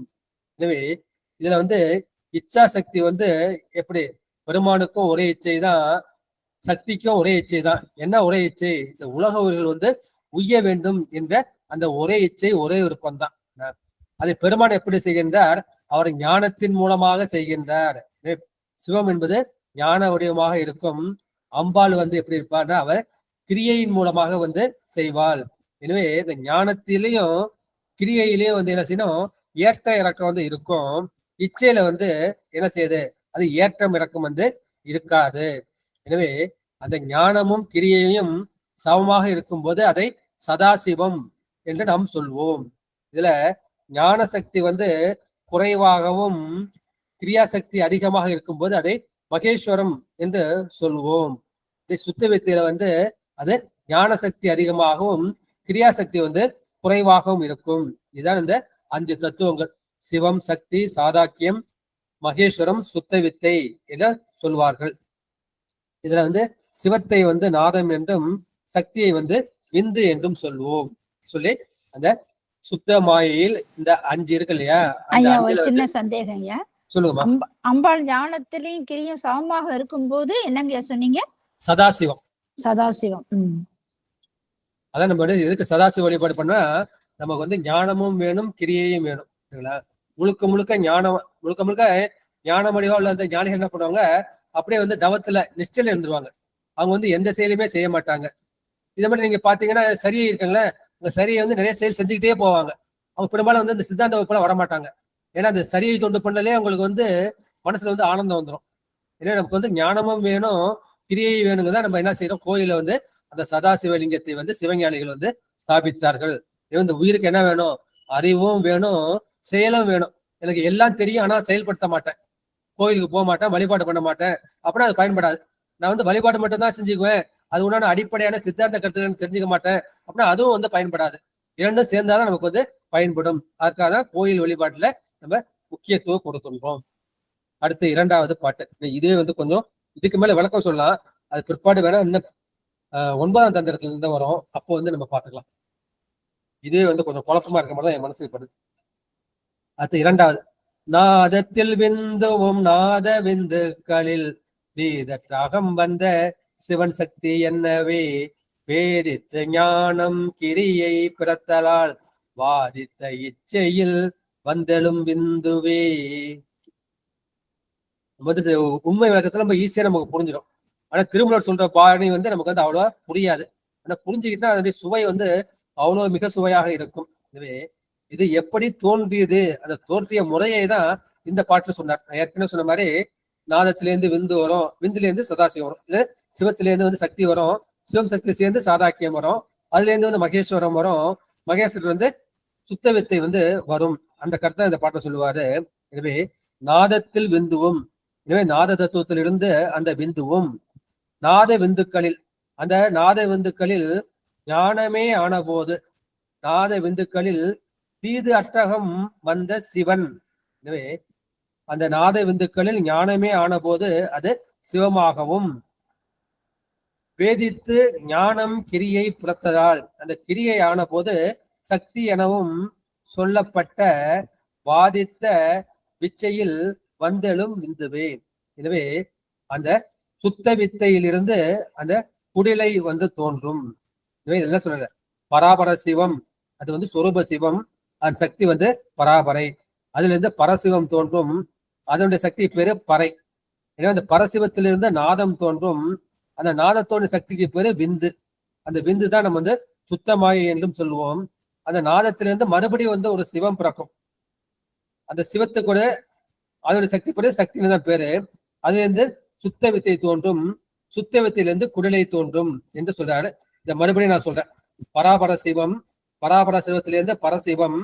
எனவே இதுல வந்து இச்சா சக்தி வந்து எப்படி, பெருமானுக்கும் ஒரே இச்சை தான், சக்திக்கும் ஒரே இச்சை தான். என்ன ஒரே இச்சை, இந்த உலக உயிர்கள் வந்து உய்ய வேண்டும் என்ற அந்த ஒரே இச்சை, ஒரே விருப்பம் தான். அதை பெருமான் எப்படி செய்கின்றார், அவர் ஞானத்தின் மூலமாக செய்கின்றார். சிவம் என்பது ஞான வடிவமாக இருக்கும். அம்பாள் வந்து எப்படி இருப்பார்னா அவர் கிரியையின் மூலமாக வந்து செய்வாள். எனவே இந்த ஞானத்திலையும் கிரியையிலையும் வந்து என்ன செய்யணும், ஏற்ற இறக்கம் வந்து இருக்கும். இச்சையில வந்து என்ன செய்யுது, அது ஏற்றம் இறக்கம் வந்து இருக்காது. எனவே அந்த ஞானமும் கிரியையும் சமமாக இருக்கும் போது அதை சதாசிவம் என்று நாம் சொல்வோம். இதுல ஞான சக்தி வந்து குறைவாகவும் கிரியாசக்தி அதிகமாக இருக்கும்போது அதை மகேஸ்வரம் என்று சொல்வோம். சுத்த வித்தையில வந்து அது ஞான சக்தி அதிகமாகவும் கிரியாசக்தி வந்து குறைவாகவும் இருக்கும். இதுதான் இந்த 5 தத்துவங்கள், சிவம், சக்தி, சாதாக்கியம், மகேஸ்வரம், சுத்த வித்தை என சொல்வார்கள். இதுல வந்து சிவத்தை வந்து நாதம் என்றும் சக்தியை வந்து விந்து என்றும் சொல்வோம். சொல்லி அந்த சுத்த மாயையில் இந்த 5 இருக்கு இல்லையா. ஐயா ஒரு சின்ன சந்தேகம் ஐயா, சொல்லுங்க. அம்பாள் ஞானத்திலையும் கிரியும் சமமாக இருக்கும் போது என்னங்க சொன்னீங்க, சதாசிவம். சதாசிவம். அதான் நம்ம எதுக்கு சதாசிவ வழிபாடு பண்ணா, நமக்கு வந்து ஞானமும் வேணும், கிரியையும் வேணும். முழுக்க முழுக்க ஞானம், முழுக்க முழுக்க ஞானம் வடிவா உள்ள அந்த ஞானிகள் என்ன பண்ணுவாங்க, அப்படியே வந்து தவத்துல நிஷ்டையில இருந்துருவாங்க. அவங்க வந்து எந்த செயலுமே செய்ய மாட்டாங்க. இதை மாதிரி நீங்க பாத்தீங்கன்னா சரியை இருக்குங்களே, அந்த சரியை வந்து நிறைய செயல் செஞ்சுக்கிட்டே போவாங்க. அவங்க பெரும்பாலும் வந்து இந்த சித்தாந்த வகுப்புல வரமாட்டாங்க. ஏன்னா அந்த சரியை தொண்டு பண்ணலே அவங்களுக்கு வந்து மனசுல வந்து ஆனந்தம் வந்துடும். ஏன்னா நமக்கு வந்து ஞானமும் வேணும், கிரியை வேணுங்க தான் நம்ம என்ன செய்யறோம், கோயில வந்து அந்த சதாசிவலிங்கத்தை வந்து சிவஞானிகள் வந்து ஸ்தாபித்தார்கள். இந்த உயிருக்கு என்ன வேணும், அறிவும் வேணும், செயலும் வேணும். எனக்கு எல்லாம் தெரியும் ஆனா செயல்படுத்த மாட்டேன், கோயிலுக்கு போக மாட்டேன், வழிபாடு பண்ண மாட்டேன் அப்படின்னா அது பயன்படாது. நான் வந்து வழிபாடு மட்டும் தான் செஞ்சுக்குவேன், அது உண்டான அடிப்படையான சித்தாந்த கருத்துக்கள் தெரிஞ்சுக்க மாட்டேன் அப்படின்னா அதுவும் வந்து பயன்படாது. இரண்டும் சேர்ந்தாதான் நமக்கு வந்து பயன்படும். அதுக்காக தான் கோயில் வழிபாட்டுல நம்ம முக்கியத்துவம் கொடுக்கின்றோம். அடுத்து 2வது பாட்டு. இதே வந்து கொஞ்சம் இதுக்கு மேல விளக்கம் சொல்லலாம், அது பிற்பாடு வேணா இன்னும் 9ஆம் தந்திரத்துல இருந்து வரும், அப்போ வந்து நம்ம பார்த்துக்கலாம். இதே வந்து கொஞ்சம் குழப்பமா இருக்க மாதிரி தான் என் மனசுக்கு படுது. அடுத்து 2வது, நாதத்தில் விந்துவும் நாத விந்துக்களில் தீதற்றாகம் வந்த சிவன் சக்தி என்னவே வேதித்து ஞானம் கிரியை பிறத்தலால் வாதித்த இச்சையில் வந்தெழும் விந்துவே. வந்து உண்மை விளக்கத்துல நம்ம ஈஸியா நமக்கு புரிஞ்சிடும். ஆனா திருமலர் சொல்ற பாணி வந்து நமக்கு வந்து அவ்வளவா புரியாது. ஆனா புரிஞ்சுக்கிட்டா அதனுடைய சுவை வந்து அவ்வளவு மிக சுவையாக இருக்கும். எனவே இது எப்படி தோன்றியது, அந்த தோன்றிய முறையை தான் இந்த பாட்டுல சொன்னார். நான் ஏற்கனவே சொன்ன மாதிரி நாதத்திலேருந்து விந்து வரும், விந்துல இருந்து சதாசிவம் வரும், இல்ல சிவத்திலேருந்து வந்து சக்தி வரும், சிவம் சக்தி சேர்ந்து சாதாக்கியம் வரும், அதுல இருந்து வந்து மகேஸ்வரம் வரும், மகேஸ்வரர் வந்து சுத்த வித்தை வந்து வரும். அந்த கருத்தை இந்த பாட்டை சொல்லுவாரு. எனவே நாதத்தில் விந்துவும், எனவே நாத தத்துவத்திலிருந்து அந்த விந்துவும் நாத விந்துக்களில், அந்த நாத விந்துக்களில் ஞானமே ஆன போது, நாத விந்துக்களில் தீது அட்டகம் வந்த சிவன். எனவே அந்த நாத விந்துக்களில் ஞானமே ஆன போது அது சிவமாகவும், வேதித்து ஞானம் கிரியை புறத்ததால், அந்த கிரியை ஆன போது சக்தி எனவும் சொல்லப்பட்ட வாதித்த விச்சையில் வந்தெழும் விந்துவே. எனவே அந்த சுத்த வித்தையிலிருந்து அந்த குடிலை வந்து தோன்றும். எனவே இதெல்லாம் சொல்லுங்க, பராபர சிவம் அது வந்து சொரூப சிவம், அந்த சக்தி வந்து பராபரை, அதுல இருந்து பரசிவம் தோன்றும், அதனுடைய சக்தி பேரு பறை. எனவே அந்த பரசிவத்திலிருந்து நாதம் தோன்றும், அந்த நாதத்தோட சக்திக்கு பேரு விந்து. அந்த விந்து தான் நம்ம வந்து சுத்தமாயை என்றும் சொல்லுவோம். அந்த நாதத்திலிருந்து மறுபடியும் வந்து ஒரு சிவம் பிறக்கும். அந்த சிவத்துக்கு கூட அதோட சக்தி பேரு சக்தின்னு தான் பேரு. அதுல இருந்து சுத்த வித்தை தோன்றும், சுத்த வித்தையிலிருந்து குடலை தோன்றும் என்று சொல்றாரு. இந்த மறுபடியும் நான் சொல்றேன், பராபர சிவம், பராபர சிவத்திலிருந்து பரசிவம்,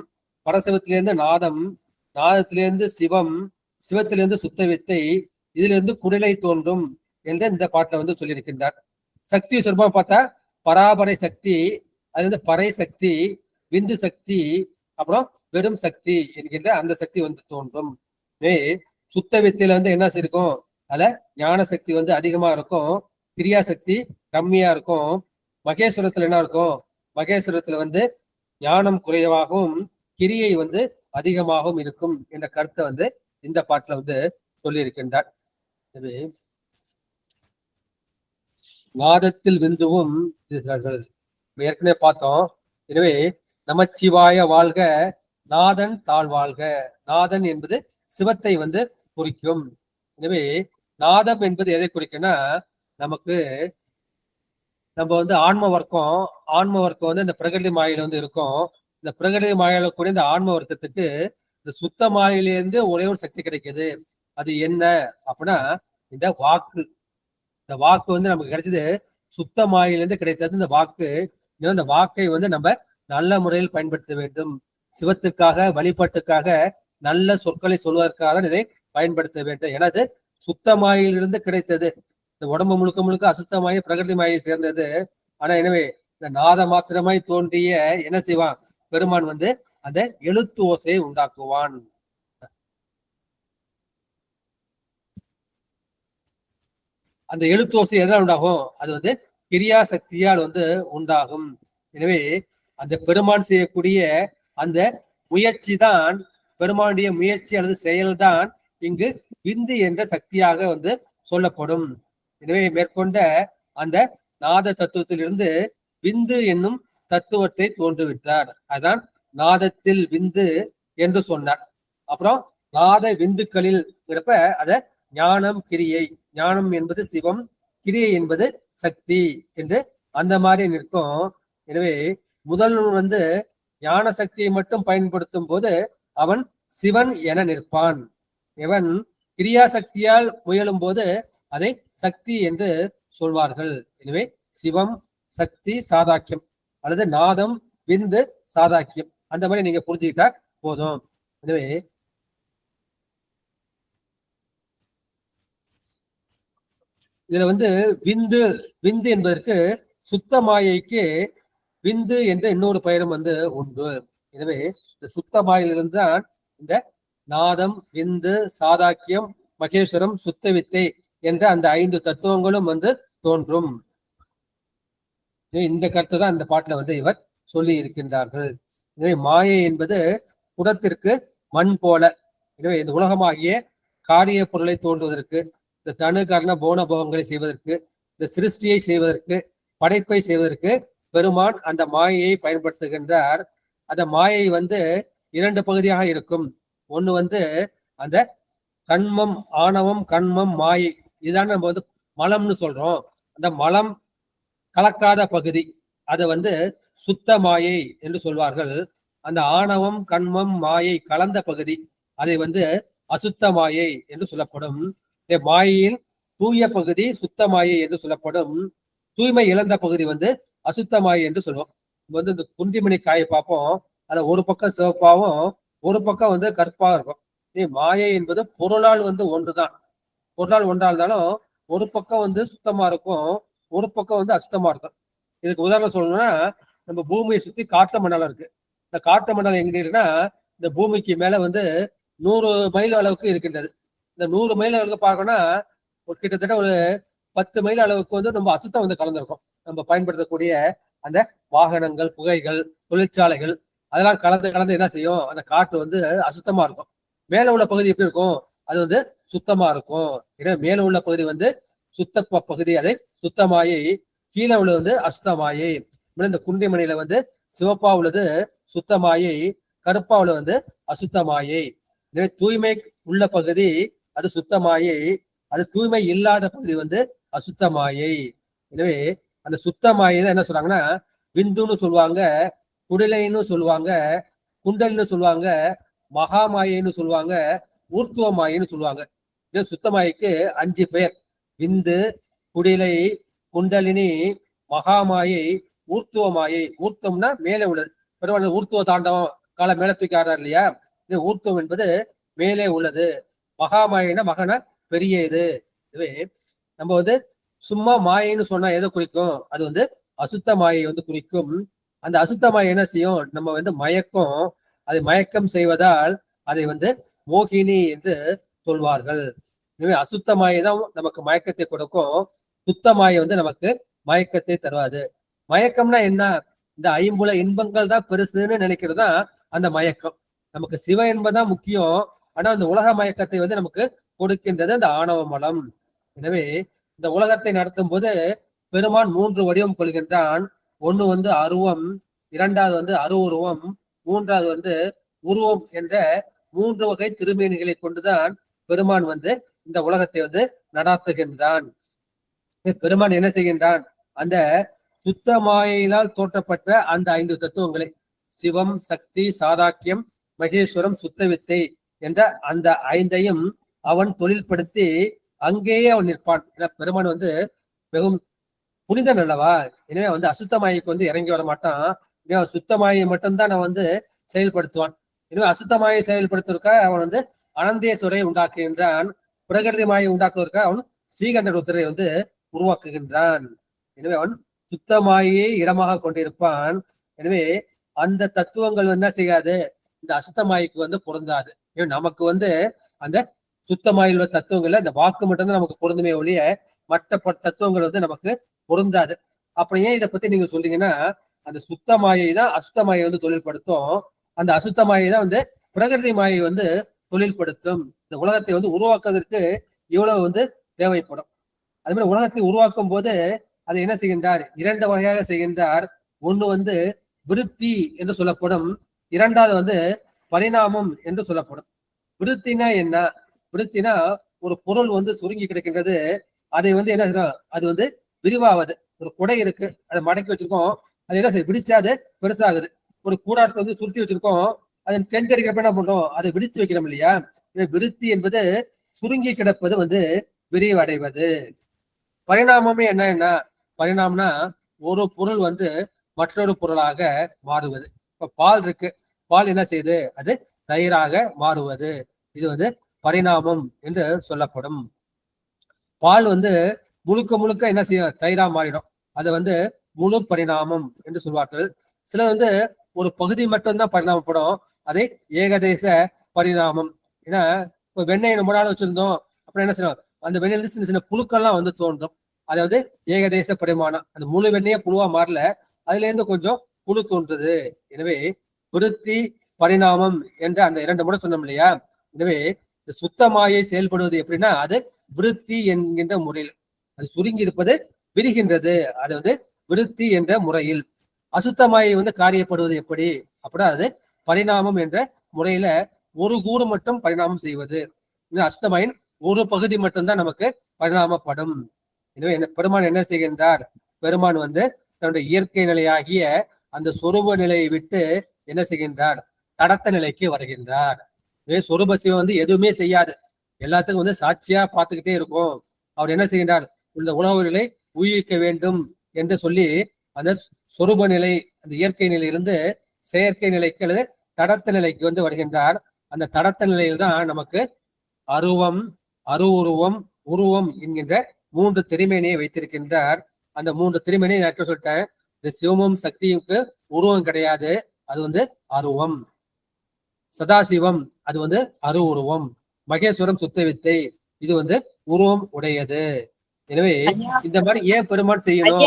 பரசிவத்திலிருந்து நாதம், நாதத்திலிருந்து சிவம், சிவத்திலிருந்து சுத்த வித்தை, இதிலிருந்து குடலை தோன்றும் என்று இந்த பாட்டுல வந்து சொல்லியிருக்கின்றார். சக்தி சொற்பமா பார்த்தா பராபரை சக்தி, அது வந்து பறை சக்தி, விந்து சக்தி, அப்புறம் வெறும் சக்தி என்கின்ற அந்த சக்தி வந்து தோன்றும். சுத்த வித்தையில வந்து என்ன இருக்கும், அதுல ஞான சக்தி வந்து அதிகமா இருக்கும், கிரியா சக்தி கம்மியா இருக்கும். மகேஸ்வரத்துல என்ன இருக்கும், மகேஸ்வரத்துல வந்து ஞானம் குறைவாகவும் கிரியை வந்து அதிகமாகவும் இருக்கும் என்ற கருத்தை வந்து இந்த பாட்டுல வந்து சொல்லி இருக்கின்றார். நாதத்தில் விந்துவும் ஏற்கனவே பார்த்தோம். எனவே நமச்சிவாய வாழ்க, நாதன் தாழ்வாழ்க. நாதன் என்பது சிவத்தை வந்து குறிக்கும். எனவே நாதம் என்பது எதை குறிக்கும்னா, நமக்கு நம்ம வந்து ஆன்ம வர்க்கம் வந்து இந்த பிரகிருதி மாயில வந்து இருக்கும். இந்த பிரகிருதி மாயில கூட இந்த ஆன்ம வர்க்கத்துக்கு இந்த சுத்த மாயிலிருந்து ஒரே ஒரு சக்தி கிடைக்குது. அது என்ன அப்படின்னா இந்த வாக்கு. இந்த வாக்கு வந்து நமக்கு கிடைச்சது சுத்த மாயிலிருந்து கிடைத்தது இந்த வாக்கு. இந்த வாக்கை வந்து நம்ம நல்ல முறையில் பயன்படுத்த வேண்டும். சிவத்துக்காக வழிபாட்டுக்காக நல்ல சொற்களை சொல்வதற்காக இதை பயன்படுத்த வேண்டும். ஏன்னா அது சுத்தமாயிலிருந்து கிடைத்தது. இந்த உடம்பு முழுக்க முழுக்க அசுத்தமாயி பிரகிருதி மாயை சேர்ந்தது. ஆனா எனவே இந்த நாத மாத்திரமாய் தோன்றிய என்ன செய்வான் பெருமான் வந்து அந்த எழுத்து ஓசையை உண்டாக்குவான். அந்த எழுத்து ஓசை எதனால் உண்டாகும், அது வந்து கிரியா சக்தியால் வந்து உண்டாகும். எனவே அந்த பெருமான் செய்யக்கூடிய அந்த முயற்சி தான், பெருமானுடைய முயற்சி அல்லது செயல்தான் இங்கு விந்து என்ற சக்தியாக வந்து சொல்லப்படும். எனவே மேற்கொண்ட அந்த நாத தத்துவத்திலிருந்து விந்து என்னும் தத்துவத்தை தோன்றுவிட்டார். அதான் நாதத்தில் விந்து என்று சொன்னார். அப்புறம் நாத விந்துக்களில் அத ஞானம் கிரியை, ஞானம் என்பது சிவம், கிரியை என்பது சக்தி என்று அந்த மாதிரி நிற்கும். எனவே முதல் வந்து ஞான சக்தியை மட்டும் பயன்படுத்தும் போது அவன் சிவன் என நிற்பான். இவன் கிரியா சக்தியால் முயலும் போது அதை சக்தி என்று சொல்வார்கள். எனவே சிவம் சக்தி சாதாக்கியம் அல்லது நாதம் விந்து சாதாக்கியம், அந்த மாதிரி நீங்க புரிஞ்சுக்கிட்டா போதும். எனவே இதுல வந்து விந்து, விந்து என்பதற்கு சுத்த மாயைக்கு விந்து என்ற இன்னொரு பெயரும் வந்து உண்டு. எனவே இந்த சுத்த மாயிலிருந்து தான் இந்த நாதம் விந்து சாதாக்கியம் மகேஸ்வரம் சுத்த வித்தை என்ற அந்த 5 தத்துவங்களும் வந்து தோன்றும். இந்த கருத்தை தான் இந்த பாட்டுல வந்து இவர் சொல்லி இருக்கின்றார்கள். எனவே மாயை என்பது குடத்திற்கு மண் போல, எனவே இந்த உலகமாகிய காரிய பொருளை தோன்றுவதற்கு, இந்த தனு கர்ண போன போகங்களை செய்வதற்கு, இந்த சிருஷ்டியை செய்வதற்கு, படைப்பை செய்வதற்கு பெருமான் அந்த மாயையை பயன்படுத்துகின்றார். அந்த மாயை இரண்டு பகுதியாக இருக்கும். ஒண்ணு அந்த கண்மம், ஆணவம், கண்மம், மாயை, இதுதான் நம்ம மலம்னு சொல்றோம். அந்த மலம் கலக்காத பகுதி அதை சுத்த மாயை என்று சொல்வார்கள். அந்த ஆணவம், கண்மம், மாயை கலந்த பகுதி அதை அசுத்த மாயை என்று சொல்லப்படும். மாயையில் தூய பகுதி சுத்த மாயை என்று சொல்லப்படும். தூய்மை இழந்த பகுதி அசுத்த மாயை என்று சொல்லுவோம். இந்த குன்றிமணி காயை பார்ப்போம். அதுல ஒரு பக்கம் சிவப்பாவும் ஒரு பக்கம் கருப்பா இருக்கும். மாயை என்பது பொருளால் ஒன்றுதான். பொருளால் ஒன்றா இருந்தாலும் ஒரு பக்கம் சுத்தமா இருக்கும், ஒரு பக்கம் அசுத்தமா இருக்கும். இதுக்கு உதாரணம் சொல்லணும்னா, நம்ம பூமியை சுத்தி காற்று மண்டலம் இருக்கு. இந்த காற்று மண்டலம் எங்க இருக்குன்னா, இந்த பூமிக்கு மேல 100 மைல் அளவுக்கு இருக்கின்றது. இந்த 100 மைல் அளவுக்கு பார்க்கணும்னா ஒரு கிட்டத்தட்ட ஒரு 10 மைல் அளவுக்கு நம்ம அசுத்தம் கலந்துருக்கும். நம்ம பயன்படுத்தக்கூடிய அந்த வாகனங்கள், புகைகள், தொழிற்சாலைகள் அதெல்லாம் கலந்து என்ன செய்யும், அந்த காற்று அசுத்தமா இருக்கும். மேல உள்ள பகுதி எப்படி இருக்கும், அது சுத்தமா இருக்கும். ஏன்னா மேல உள்ள பகுதி சுத்த பகுதி, அதை சுத்தமாயை, கீழே உள்ளது அசுத்தமாயை. இந்த குன்றிமணியில சிவப்பா உள்ளது சுத்தமாயை, கருப்பா உள்ளது அசுத்தமாயை. எனவே தூய்மை உள்ள பகுதி அது சுத்தமாயை, அது தூய்மை இல்லாத பகுதி அசுத்தமாயை. எனவே அந்த சுத்தமாயில என்ன சொல்றாங்கன்னா, விந்துன்னு சொல்லுவாங்க, குடிலைன்னு சொல்லுவாங்க, குண்டல்னு சொல்லுவாங்க, மகாமாயின்னு சொல்லுவாங்க, ஊர்த்துவமாயின்னு சொல்லுவாங்க. சுத்தமாய்க்கு 5 பெயர்: விந்து, குடிலை, குண்டலினி, மகாமாயை, ஊர்த்துவமாயை. ஊர்த்தம்னா மேலே உள்ளது. பெருமாள் ஊர்த்துவ தாண்டவம் கால மேல தூக்கி ஆடுறாரு இல்லையா, இது ஊர்த்துவம் என்பது மேலே உள்ளது. மகாமாயினா மகன பெரிய இது. இதுவே நம்ம சும்மா மாயைன்னு சொன்னா எதை குறிக்கும், அது அசுத்த மாயை குறிக்கும். அந்த அசுத்த மாயை என்ன செய்யும், நம்ம மயக்கம், அதை மயக்கம் செய்வதால் அதை மோகினி என்று சொல்வார்கள். எனவே அசுத்த மாயை தான் நமக்கு மயக்கத்தை கொடுக்கும், சுத்த மாயை நமக்கு மயக்கத்தை தருவாது. மயக்கம்னா என்ன, இந்த ஐம்புல இன்பங்கள் தான் பெருசுன்னு நினைக்கிறது தான் அந்த மயக்கம். நமக்கு சிவ என்பதுதான் முக்கியம். ஆனா அந்த உலக மயக்கத்தை நமக்கு கொடுக்கின்றது அந்த ஆணவ மலம். எனவே இந்த உலகத்தை நடத்தும் போது பெருமான் 3 வடிவம் கொள்கின்றான். ஒண்ணு அருவம், இரண்டாவது அருவுருவம், மூன்றாவது உருவம் என்ற 3 வகை திருமேனிகளை கொண்டுதான் பெருமான் இந்த உலகத்தை நடாத்துகின்றான். பெருமான் என்ன செய்கின்றான், அந்த சுத்த மாயினால் தோற்றப்பட்ட அந்த 5 தத்துவங்களை, சிவம், சக்தி, சாதாக்கியம், மகேஸ்வரம், சுத்தவித்தை என்ற அந்த 5ஐயும் அவன் தொழில்படுத்தி அங்கேயே அவன் நிற்பான். ஏன்னா பெருமான் மிகவும் புனிதன் அல்லவா. எனவே அசுத்தமாய்க்கு இறங்கி வர மாட்டான். சுத்தமாயை மட்டும்தான் அவன் செயல்படுத்துவான். எனவே அசுத்தமாயை செயல்படுத்துவதற்க அவன் அனந்தேஸ்வரை உண்டாக்குகின்றான். பிரகிருதி மாயை உண்டாக்குவதற்க அவன் ஸ்ரீகண்ட ருத்ரை உருவாக்குகின்றான். எனவே அவன் சுத்தமாயை இடமாக கொண்டிருப்பான். எனவே அந்த தத்துவங்கள் என்ன செய்யாது, இந்த அசுத்தமாய்க்கு பொருந்தாது. நமக்கு அந்த சுத்தமாயில் உள்ள தத்துவங்கள்ல இந்த வாக்கு மட்டும்தான் நமக்கு பொருந்துமே ஒழிய மற்ற தத்துவங்கள் நமக்கு பொருந்தாது. அப்புறம் ஏன் இதை பத்தி நீங்க சொல்றீங்கன்னா, அந்த சுத்தமாயை தான் அசுத்தமாயை தொழில்படுத்தும், அந்த அசுத்தமாயை தான் பிரகிருதி மாயை தொழில்படுத்தும். இந்த உலகத்தை உருவாக்குவதற்கு இவ்வளவு தேவைப்படும். அது மாதிரி உலகத்தை உருவாக்கும் போது அதை என்ன செய்கின்றார், 2 வகையாக செய்கின்றார். ஒண்ணு விருத்தி என்று சொல்லப்படும், இரண்டாவது பரிணாமம் என்று சொல்லப்படும். விருத்தினா என்ன, விருத்தினா ஒரு பொருள் சுருங்கி கிடக்கின்றது, அதை என்ன, அது விரிவாவது. ஒரு குடை இருக்கு, அதை மடக்கி வச்சிருக்கோம், அது என்ன செய்ய, விடிச்சா அது பெருசாகுது. ஒரு கூடாரத்தை சுருட்டி வச்சிருக்கோம், அது டென்ட் அடிக்கிறப்ப என்ன பண்றோம், அதை விடிச்சு வைக்கிறோம் இல்லையா. விருத்தி என்பது சுருங்கி கிடப்பது விரிவடைவது. பரிணாமமே என்ன, பரிணாமம்னா ஒரு பொருள் மற்றொரு பொருளாக மாறுவது. இப்ப பால் இருக்கு, பால் என்ன செய்யுது, அது தயிராக மாறுவது. இது பரிணாமம் என்று சொல்லப்படும். பால் முழுக்க முழுக்க என்ன செய்யும், தயிரா மாறிடும். அதை முழு பரிணாமம் என்று சொல்வார்கள். சில ஒரு பகுதி மட்டும்தான் பரிணாமப்படும், அதை ஏகதேச பரிணாமம். ஏன்னா இப்ப வெண்ணெய் ரொம்ப நாள் வச்சிருந்தோம், அப்புறம் என்ன செய்யணும், அந்த வெண்ணெயில சின்ன சின்ன புழுக்கள்லாம் தோன்றும். அதாவது ஏகதேச பரிமாணம். அந்த முழு வெண்ணையே புழுவா மாறல, அதுல இருந்து கொஞ்சம் புழு தோன்றுது. எனவே விருத்தி பரிணாமம் என்ற அந்த 2 முறை சொன்னோம் இல்லையா. எனவே இந்த சுத்தமாயை செயல்படுவது எப்படின்னா அது விருத்தி என்கின்ற முறையில், அது சுருங்கி இருப்பது விரிகின்றது, அது வந்து விருத்தி என்ற முறையில். அசுத்தமாயை வந்து காரியப்படுவது எப்படி அப்படின்னா அது பரிணாமம் என்ற முறையில ஒரு கூறு மட்டும் பரிணாமம் செய்வது. அசுத்தமாயின் ஒரு பகுதி மட்டும்தான் நமக்கு பரிணாமப்படும். எனவே பெருமான் என்ன செய்கின்றார்? பெருமான் வந்து தன்னுடைய இயற்கை நிலையாகிய அந்த சொரூப நிலையை விட்டு என்ன செய்கின்றார்? தடத்த நிலைக்கு வருகின்றார். சொரூப சிவம் வந்து எதுவுமே செய்யாது, எல்லாத்துக்கும் வந்து சாட்சியா பார்த்துக்கிட்டே இருக்கும். அவர் என்ன செய்கின்றார்? இந்த உணவு நிலை உயிர்க்க வேண்டும் என்று சொல்லி அந்த சொரூப நிலை, அந்த இயற்கை நிலையிலிருந்து செயற்கை நிலைக்கு அல்லது தடத்த நிலைக்கு வந்து வருகின்றார். அந்த தடத்த நிலையில் தான் நமக்கு அருவம், அருவுருவம், உருவம் என்கின்ற 3 திருமேனியை வைத்திருக்கின்றார். அந்த 3 திருமேனியை நான் சொல்லிட்டேன். இந்த சிவமும் சக்தியுக்கு உருவம் கிடையாது, அது வந்து அருவம். சதாசிவம் அது வந்து அரு உருவம். மகேஸ்வரம் சுத்த வித்தை இது வந்து உருவம் உடையது. எனவே இந்த மாதிரி ஏன் பெருமான் செய்யணும்?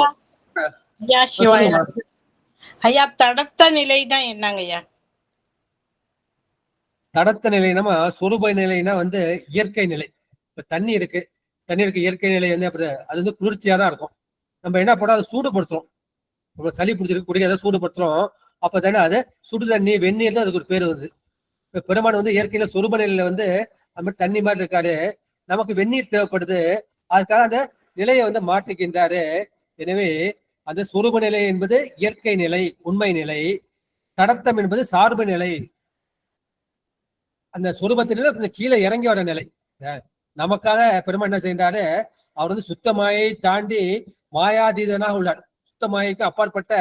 ஐயா தடத்த நிலைனா என்னங்க ஐயா? தடத்த நிலைனா சொரூப நிலைனா வந்து இயற்கை நிலை. இப்ப தண்ணி இருக்கு, இயற்கை நிலை வந்து அப்படி அது வந்து குளிர்ச்சியா தான் இருக்கும். நம்ம என்ன பண்ணோம்? அதை சூடுபடுத்துறோம். நம்ம சளி பிடிச்சிருக்கு குடிக்க அதை சூடுபடுத்துறோம். அப்ப தானே அது சுடு தண்ணி, வெந்நீர் தான் அதுக்கு ஒரு பேர் வருது. இப்ப பெருமான் வந்து இயற்கையில சொரூப நிலையில வந்து நம்ம தண்ணி மாதிரி இருக்காரு, நமக்கு வெந்நீர் தேவைப்படுது, அதுக்காக அந்த நிலையை வந்து மாற்றிக்கின்றாரு. எனவே அந்த சொரூப நிலை என்பது இயற்கை நிலை, உண்மை நிலை. தடத்தம் என்பது சார்பு நிலை, அந்த சொரூபத்தில கொஞ்சம் கீழே இறங்கி வர நிலை. நமக்காக பெருமான் என்ன செய்தாரு? அவர் வந்து சுத்தமாயை தாண்டி மாயாதீதனாக உள்ளார். சுத்தமாய்க்கு அப்பாற்பட்ட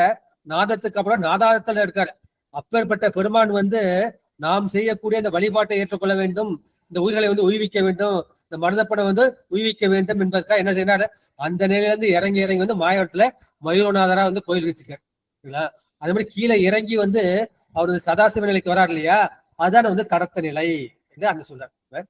நாதத்துக்கு அப்புறம் நாதாதத்துல இருக்காரு. அப்பேற்பட்ட பெருமான் வந்து நாம் செய்யக்கூடிய இந்த வழிபாட்டை ஏற்றுக்கொள்ள வேண்டும், இந்த உயிர்களை வந்து உய்விக்க வேண்டும், இந்த மருதப்படை வந்து உய்விக்க வேண்டும் என்பதற்காக என்ன செய்யறாரு? அந்த நிலையில இருந்து இறங்கி வந்து மாயவரத்துல மயூரநாதரா வந்து கோயில் வச்சுக்காரு. அதே மாதிரி கீழே இறங்கி வந்து அவர் சதாசிவ நிலைக்கு வராரு இல்லையா? அதுதான் வந்து தடத்த நிலை என்று அந்த சொல்றாரு.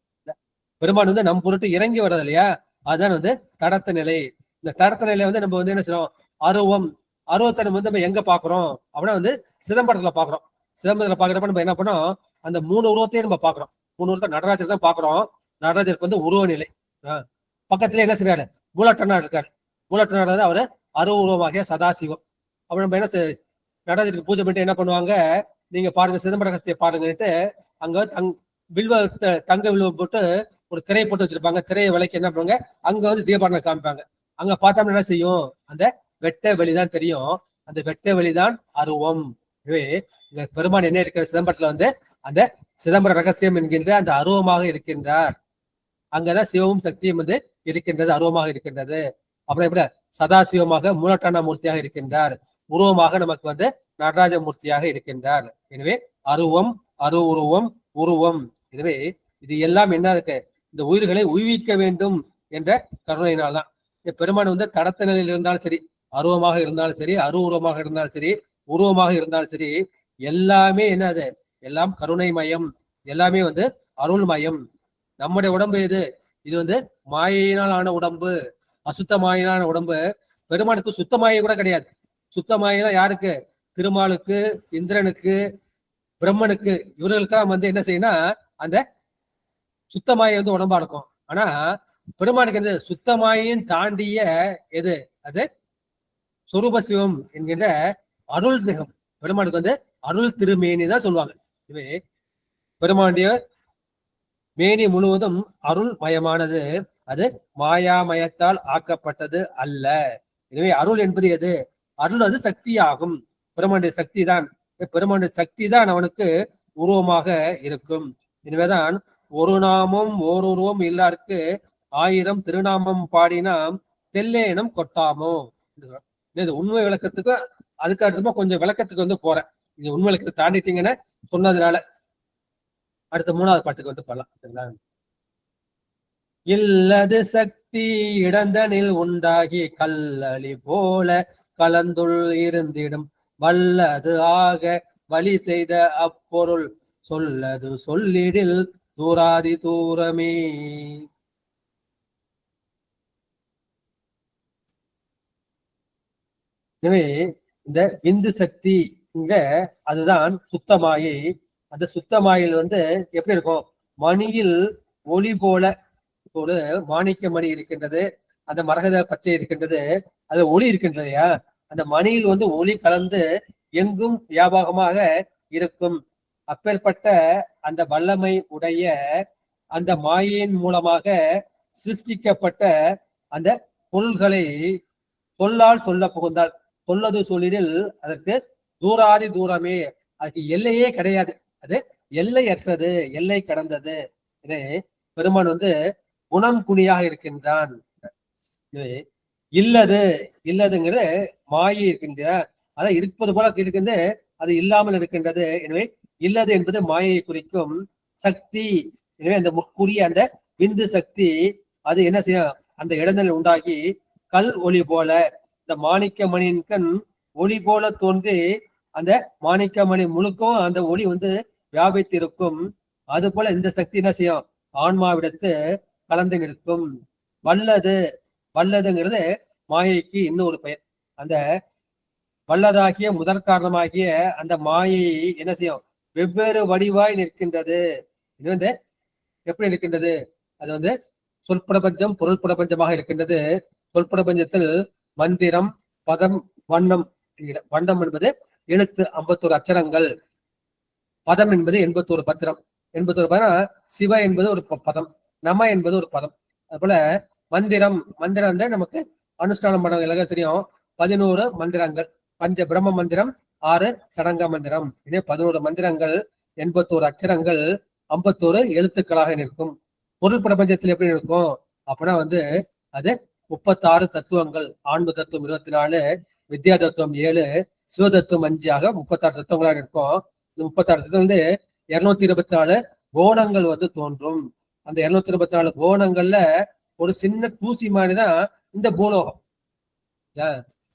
பெருமான் வந்து நம் பொருட்டு இறங்கி வர்றது இல்லையா? அதுதான் வந்து தடத்த நிலை. இந்த தடத்த நிலையை வந்து நம்ம வந்து என்ன செய்யறோம்? அருவம், அருவத்தை நம்ம வந்து நம்ம எங்க பாக்குறோம் அப்படின்னா வந்து சிதம்பரத்துல பாக்குறோம். சிதம்பரத்துல பாக்குறப்ப நம்ம என்ன பண்ணோம்? அந்த 3 உருவத்தையும் நம்ம பாக்குறோம். 3 உருவத்தை நடராஜர் தான் பாக்குறோம். நடராஜருக்கு வந்து உருவ நிலை. பக்கத்துல என்ன செய்யறாரு? மூலட்டனார் இருக்காரு. மூலட்டனார் அவரு அருவ உருவமாகிய சதாசிவம். அப்ப நம்ம என்ன நடராஜருக்கு பூஜை பண்ணிட்டு என்ன பண்ணுவாங்க? நீங்க பாருங்க சிதம்பர ரகசியத்தை பாருங்கன்னுட்டு அங்க தங்க வில்வ போட்டு ஒரு திரையை போட்டு வச்சிருப்பாங்க. திரையை விலைக்கு என்ன பண்ணுவாங்க? அங்க வந்து தீபாரணம் காமிப்பாங்க. அங்க பார்த்தோம்னா என்ன செய்யும்? அந்த வெட்ட வெளிதான் தெரியும். அந்த வெட்ட வெளிதான் அருவம். இந்த பெருமான் என்ன இருக்கிற சிதம்பரத்துல வந்து அந்த சிதம்பர ரகசியம் என்கின்ற அந்த அருவமாக இருக்கின்றார். அங்கதான் சிவமும் சக்தியும் வந்து இருக்கின்றது, அருவமாக இருக்கின்றது. அப்புறம் எப்படி சதாசிவமாக மூலட்டான மூர்த்தியாக இருக்கின்றார், உருவமாக நமக்கு வந்து நடராஜ மூர்த்தியாக இருக்கின்றார். எனவே அருவம், அரு உருவம், உருவம். எனவே இது எல்லாம் என்ன இருக்கு? இந்த உயிர்களை உய்விக்க வேண்டும் என்ற கருணையினால்தான். பெருமான் வந்து தடத்த நிலையில் இருந்தாலும் சரி, அருவமாக இருந்தாலும் சரி, அரு உருவமாக இருந்தாலும் சரி, உருவமாக இருந்தாலும் சரி, எல்லாமே என்னது? எல்லாம் கருணை மயம், எல்லாமே வந்து அருள்மயம். நம்முடைய உடம்பு எது? இது வந்து மாயினால் ஆன உடம்பு, அசுத்த மாயினான உடம்பு. பெருமானுக்கு சுத்தமாயை கூட கிடையாது. சுத்தமாயினா யாருக்கு? திருமாலுக்கு, இந்திரனுக்கு, பிரம்மனுக்கு, இவர்களுக்கெல்லாம் வந்து என்ன செய்யணும்? அந்த சுத்தமாயை வந்து உடம்பா இருக்கும். ஆனா பெருமானுக்கு எது? சுத்தமாயின் தாண்டிய எது? அது சொரூப சிவம் என்கின்ற அருள் திகம். பெருமானுக்கு வந்து அருள் திருமேனி தான் சொல்லுவாங்க. இதுவே பெருமானுடைய மேனி முழுவதும் அருள் மயமானது, அது மாயாமயத்தால் ஆக்கப்பட்டது அல்ல. எனவே அருள் என்பது எது? அருள் அது சக்தியாகும். பெருமானுடைய சக்தி தான். பெருமானுடைய சக்தி தான் அவனுக்கு உருவமாக இருக்கும். எனவேதான் ஒரு நாமம் ஓருருவம் எல்லாருக்கு 1000 திருநாமம் பாடினாம் தெல்லேனம் கொட்டாமோ. இது உண்மை விளக்கத்துக்கு அதுக்கு அடுத்தமா கொஞ்சம் விளக்கத்துக்கு வந்து போறேன். நீங்க உண்மை விளக்கத்தை தாண்டிட்டீங்கன்னு சொன்னதுனால அடுத்த 3வது பாட்டுக்கு வந்து போகலாம். இல்லது சக்தி இடந்தனில் உண்டாகி கல்லளி போல கலந்துள் இருந்திடும் வல்லது ஆக வழி செய்த அப்பொருள் சொல்லது சொல்லிடில் தூராதி தூரமே. எனவே இந்த விந்து சக்தி அதுதான் சுத்தமாயை. அந்த சுத்தமாயில் வந்து எப்படி இருக்கும்? மணியில் ஒளி போல ஒரு மாணிக்க மணி இருக்கின்றது, அந்த மரகத பச்சை இருக்கின்றது, அது ஒளி இருக்கின்றது இல்லையா? அந்த மணியில் வந்து ஒளி கலந்து எங்கும் வியாபகமாக இருக்கும். அப்பேற்பட்ட அந்த வல்லமை உடைய அந்த மாயையின் மூலமாக சிருஷ்டிக்கப்பட்ட அந்த பொருள்களை சொல்லால் சொல்ல புகுந்தால், சொல்லது சொல்லிடில் அதற்கு தூராதி தூரமே, அதுக்கு எல்லையே கிடையாது, அது எல்லையற்றது, எல்லை கடந்தது. இதை பெருமான் வந்து குணம் குணியாக இருக்கின்றான். இல்லது இல்லதுங்கிறது மாயை இருக்கின்ற, அதான் இருப்பது போல இருக்கின்ற, அது இல்லாமல் இருக்கின்றது. எனவே இல்லது என்பது மாயையை குறிக்கும். சக்தி, எனவே அந்த முற்குரிய அந்த விந்து சக்தி அது என்ன செய்யும், அந்த இடங்களில் உண்டாகி கல் ஒளி போல இந்த மாணிக்க மணியின் கண் ஒளி போல தோன்றி அந்த மாணிக்க மணி முழுக்கும் அந்த ஒளி வந்து வியாபித்திருக்கும். அது போல இந்த சக்தி என்ன செய்யும், ஆன்மாவிடத்து கலந்து நிற்கும். வல்லது, வல்லதுங்கிறது மாயைக்கு இன்னொரு பெயர். அந்த வல்லதாகிய முதற் காரணமாகிய அந்த மாயை என்ன செய்யும், வெவ்வேறு வடிவாய் நிற்கின்றது. இது வந்து எப்படி இருக்கின்றது, அது வந்து சொற்பிரபஞ்சம் பொருள் பிரபஞ்சமாக இருக்கின்றது. சொற்பிரபஞ்சத்தில் மந்திரம், பதம், வண்ணம். வண்ணம் என்பது எழுத்து 51 அச்சரங்கள், பதம் என்பது 81 பத்திரம். 81 பதம். சிவ என்பது ஒரு பதம், நம என்பது ஒரு பதம். அது போல மந்திரம், மந்திரம் வந்து நமக்கு அனுஷ்டானம் பண்ண எல்லாருக்கும் தெரியும். 11 மந்திரங்கள், பஞ்ச பிரம்ம மந்திரம், 6 சடங்க மந்திரம். இதே 11 மந்திரங்கள், 81 அச்சரங்கள், 51 எழுத்துக்களாக நிற்கும். பொருள் பிரபஞ்சத்தில் எப்படி இருக்கும் அப்படின்னா வந்து அது 36 தத்துவங்கள். ஆன்ம தத்துவம் 24, வித்யா தத்துவம் 7, சிவதத்துவம் 5 ஆக 36 தத்துவங்களாக இருக்கும். இந்த 36 தத்துவம் வந்து 224 கோணங்கள் வந்து தோன்றும். அந்த 224 கோணங்கள்ல ஒரு சின்ன தூசி மாதிரிதான் இந்த பூலோகம்.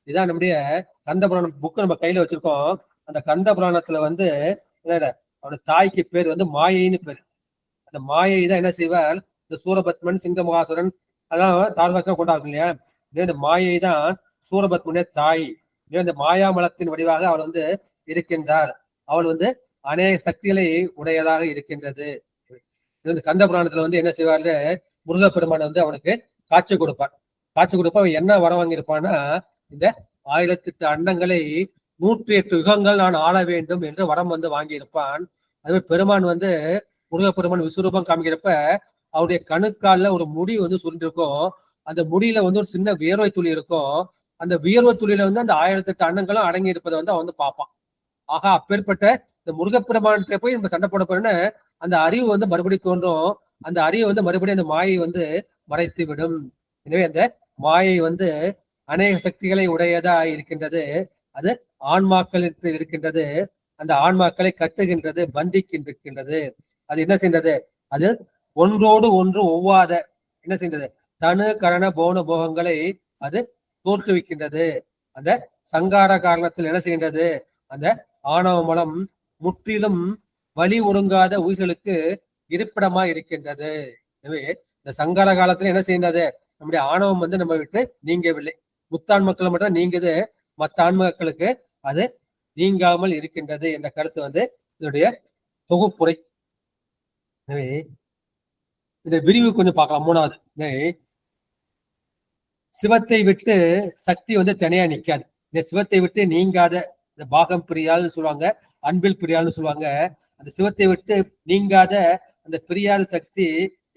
இதான் நம்முடைய கந்த புராணம் புக்கு நம்ம கையில வச்சிருக்கோம். அந்த கந்த புராணத்துல வந்து அவனோட தாய்க்கு பேர் வந்து மாயைன்னு பேரு. அந்த மாயை தான் என்ன செய்வார், இந்த சூரபத்மன், சிங்கமகாசுரன் அதெல்லாம் தாரகாசுரம் கொண்டாகும் இல்லையா? இந்த மாயை தான் சூரபத்மனுடைய தாய். இந்த மாயாமலத்தின் வடிவாக அவள் வந்து இருக்கின்றார். அவள் வந்து அநேக சக்திகளை உடையதாக இருக்கின்றது. இந்த கந்த புராணத்துல வந்து என்ன செய்வாரு, முருகப்பெருமான் வந்து அவனுக்கு காட்சி கொடுப்பார். காட்சி கொடுப்ப அவன் என்ன வரம் வாங்கியிருப்பான்னா, இந்த 1008 அண்டங்களை 108 யுகங்கள் நான் ஆள வேண்டும் என்று வரம் வந்து வாங்கியிருப்பான். அதுவே பெருமான் வந்து முருகப்பெருமான் விஸ்வரூபம் காமிக்கிறப்ப அவருடைய கணுக்கால ஒரு முடி வந்து சுருண்டிருக்கும். அந்த முடியில வந்து ஒரு சின்ன வியர்வை துளி இருக்கும். அந்த வியர்வை துளியில வந்து அந்த 1008 அண்டங்களும் அடங்கி இருப்பதை வந்து அவன் வந்து பார்ப்பான். ஆகா, அப்பேற்பட்ட இந்த முருகப்பெருமான்கிட்ட போய் நம்ம சண்டை போட போறேன்னு அந்த அறிவு வந்து மறுபடியும் தோன்றும். அந்த அறிவு வந்து மறுபடியும் அந்த மாயை வந்து மறைத்து விடும். எனவே அந்த மாயை வந்து அநேக சக்திகளை உடையதா இருக்கின்றது. அது ஆன்மாக்களுக்கு இருக்கின்றது. அந்த ஆன்மாக்களை கட்டுகின்றது, பந்திக்கின்றது. அது என்ன செய்கின்றது, அது ஒன்றோடு ஒன்று ஒவ்வாத என்ன செய்கின்றது, தனு கரண போன போகங்களை அது தோற்றுவிக்கின்றது. அந்த சங்கார காரணத்தில் என்ன செய்கின்றது, அந்த ஆணவ மலம் முற்றிலும் வழி ஒருங்காத உயிர்களுக்கு இருப்பிடமா இருக்கின்றது. எனவே இந்த சங்கார காலத்துல என்ன செய்கின்றது, நம்முடைய ஆணவம் வந்து நம்ம விட்டு நீங்கவில்லை. முத்தான் மக்கள் மட்டும் நீங்குது, மற்ற ஆன்மக்களுக்கு அது நீங்காமல் இருக்கின்றது என்ற கருத்து வந்து இதனுடைய தொகுப்புரை. எனவே இந்த விரிவு கொஞ்சம் பார்க்கலாம். மூணாவது, சிவத்தை விட்டு சக்தி வந்து தனியா நிக்காது. இந்த சிவத்தை விட்டு நீங்காத இந்த பாகம் பிரியாதுன்னு சொல்லுவாங்க, அன்பில் பிரியாதுன்னு சொல்லுவாங்க. அந்த சிவத்தை விட்டு நீங்காத அந்த பிரியாத சக்தி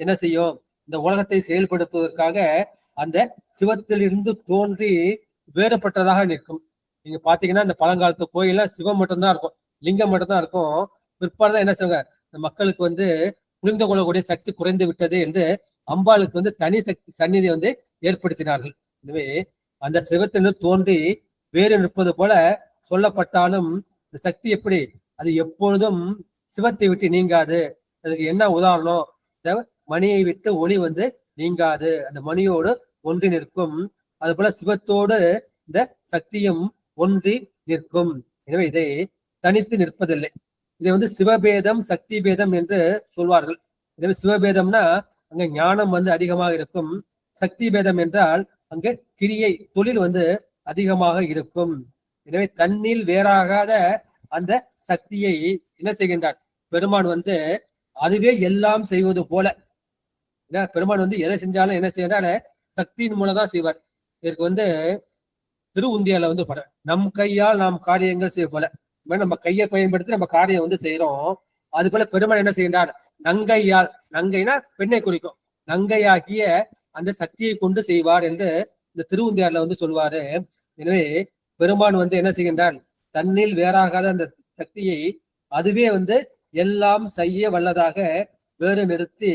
என்ன செய்யும், இந்த உலகத்தை செயல்படுத்துவதற்காக அந்த சிவத்திலிருந்து தோன்றி வேறுபட்டதாக நிற்கும். நீங்க பாத்தீங்கன்னா இந்த பழங்காலத்து கோயில்ல சிவம் மட்டும்தான் இருக்கும், லிங்கம் மட்டும்தான் இருக்கும். பிற்பாடுதான் என்ன செய்வாங்க, இந்த மக்களுக்கு வந்து புரிந்து கொள்ளக்கூடிய சக்தி குறைந்து விட்டது என்று அம்பாளுக்கு வந்து தனி சக்தி சந்நிதி வந்து ஏற்படுத்தினார்கள். எனவே அந்த சிவத்திலிருந்து தோன்றி வேறு நிற்பது போல சொல்லப்பட்டாலும் இந்த சக்தி எப்படி, அது எப்பொழுதும் சிவத்தை விட்டு நீங்காது. அதுக்கு என்ன உதாரணம், இந்த மணியை விட்டு ஒளி வந்து நீங்காது, அந்த மணியோடு ஒன்றி நிற்கும். அது போல சிவத்தோடு இந்த சக்தியும் ஒன்றி நிற்கும். எனவே இதை தனித்து நிற்பதில்லை. இதை வந்து சிவபேதம் சக்தி பேதம் என்று சொல்வார்கள். எனவே சிவபேதம்னா அங்க ஞானம் வந்து அதிகமாக இருக்கும், சக்தி பேதம் என்றால் அங்க கிரியை தொழில் வந்து அதிகமாக இருக்கும். எனவே தன்னில் வேறாகாத அந்த சக்தியை என்ன செய்கின்றார் பெருமான் வந்து அதுவே எல்லாம் செய்வது போல. பெருமான் வந்து எதை செஞ்சாலும் என்ன செய்யறாரு, சக்தியின் மூலம் தான் செய்வார். இதற்கு வந்து திருவுந்தியால வந்து படம், நம் கையால் நாம் காரியங்கள் செய்ய போல. நம்ம கையை பயன்படுத்தி நம்ம காரியம் வந்து செய்யறோம். அது போல பெருமான் என்ன செய்கின்றார், நங்கையால், நங்கைனா பெண்ணை குறிக்கும், நங்கையாகிய அந்த சக்தியை கொண்டு செய்வார் என்று இந்த திருவுந்தியார்ல வந்து சொல்வாரு. எனவே பெருமான் வந்து என்ன செய்கின்றார், தன்னில் வேறாகாத அந்த சக்தியை அதுவே வந்து எல்லாம் செய்ய வல்லதாக வேறு நிறுத்தி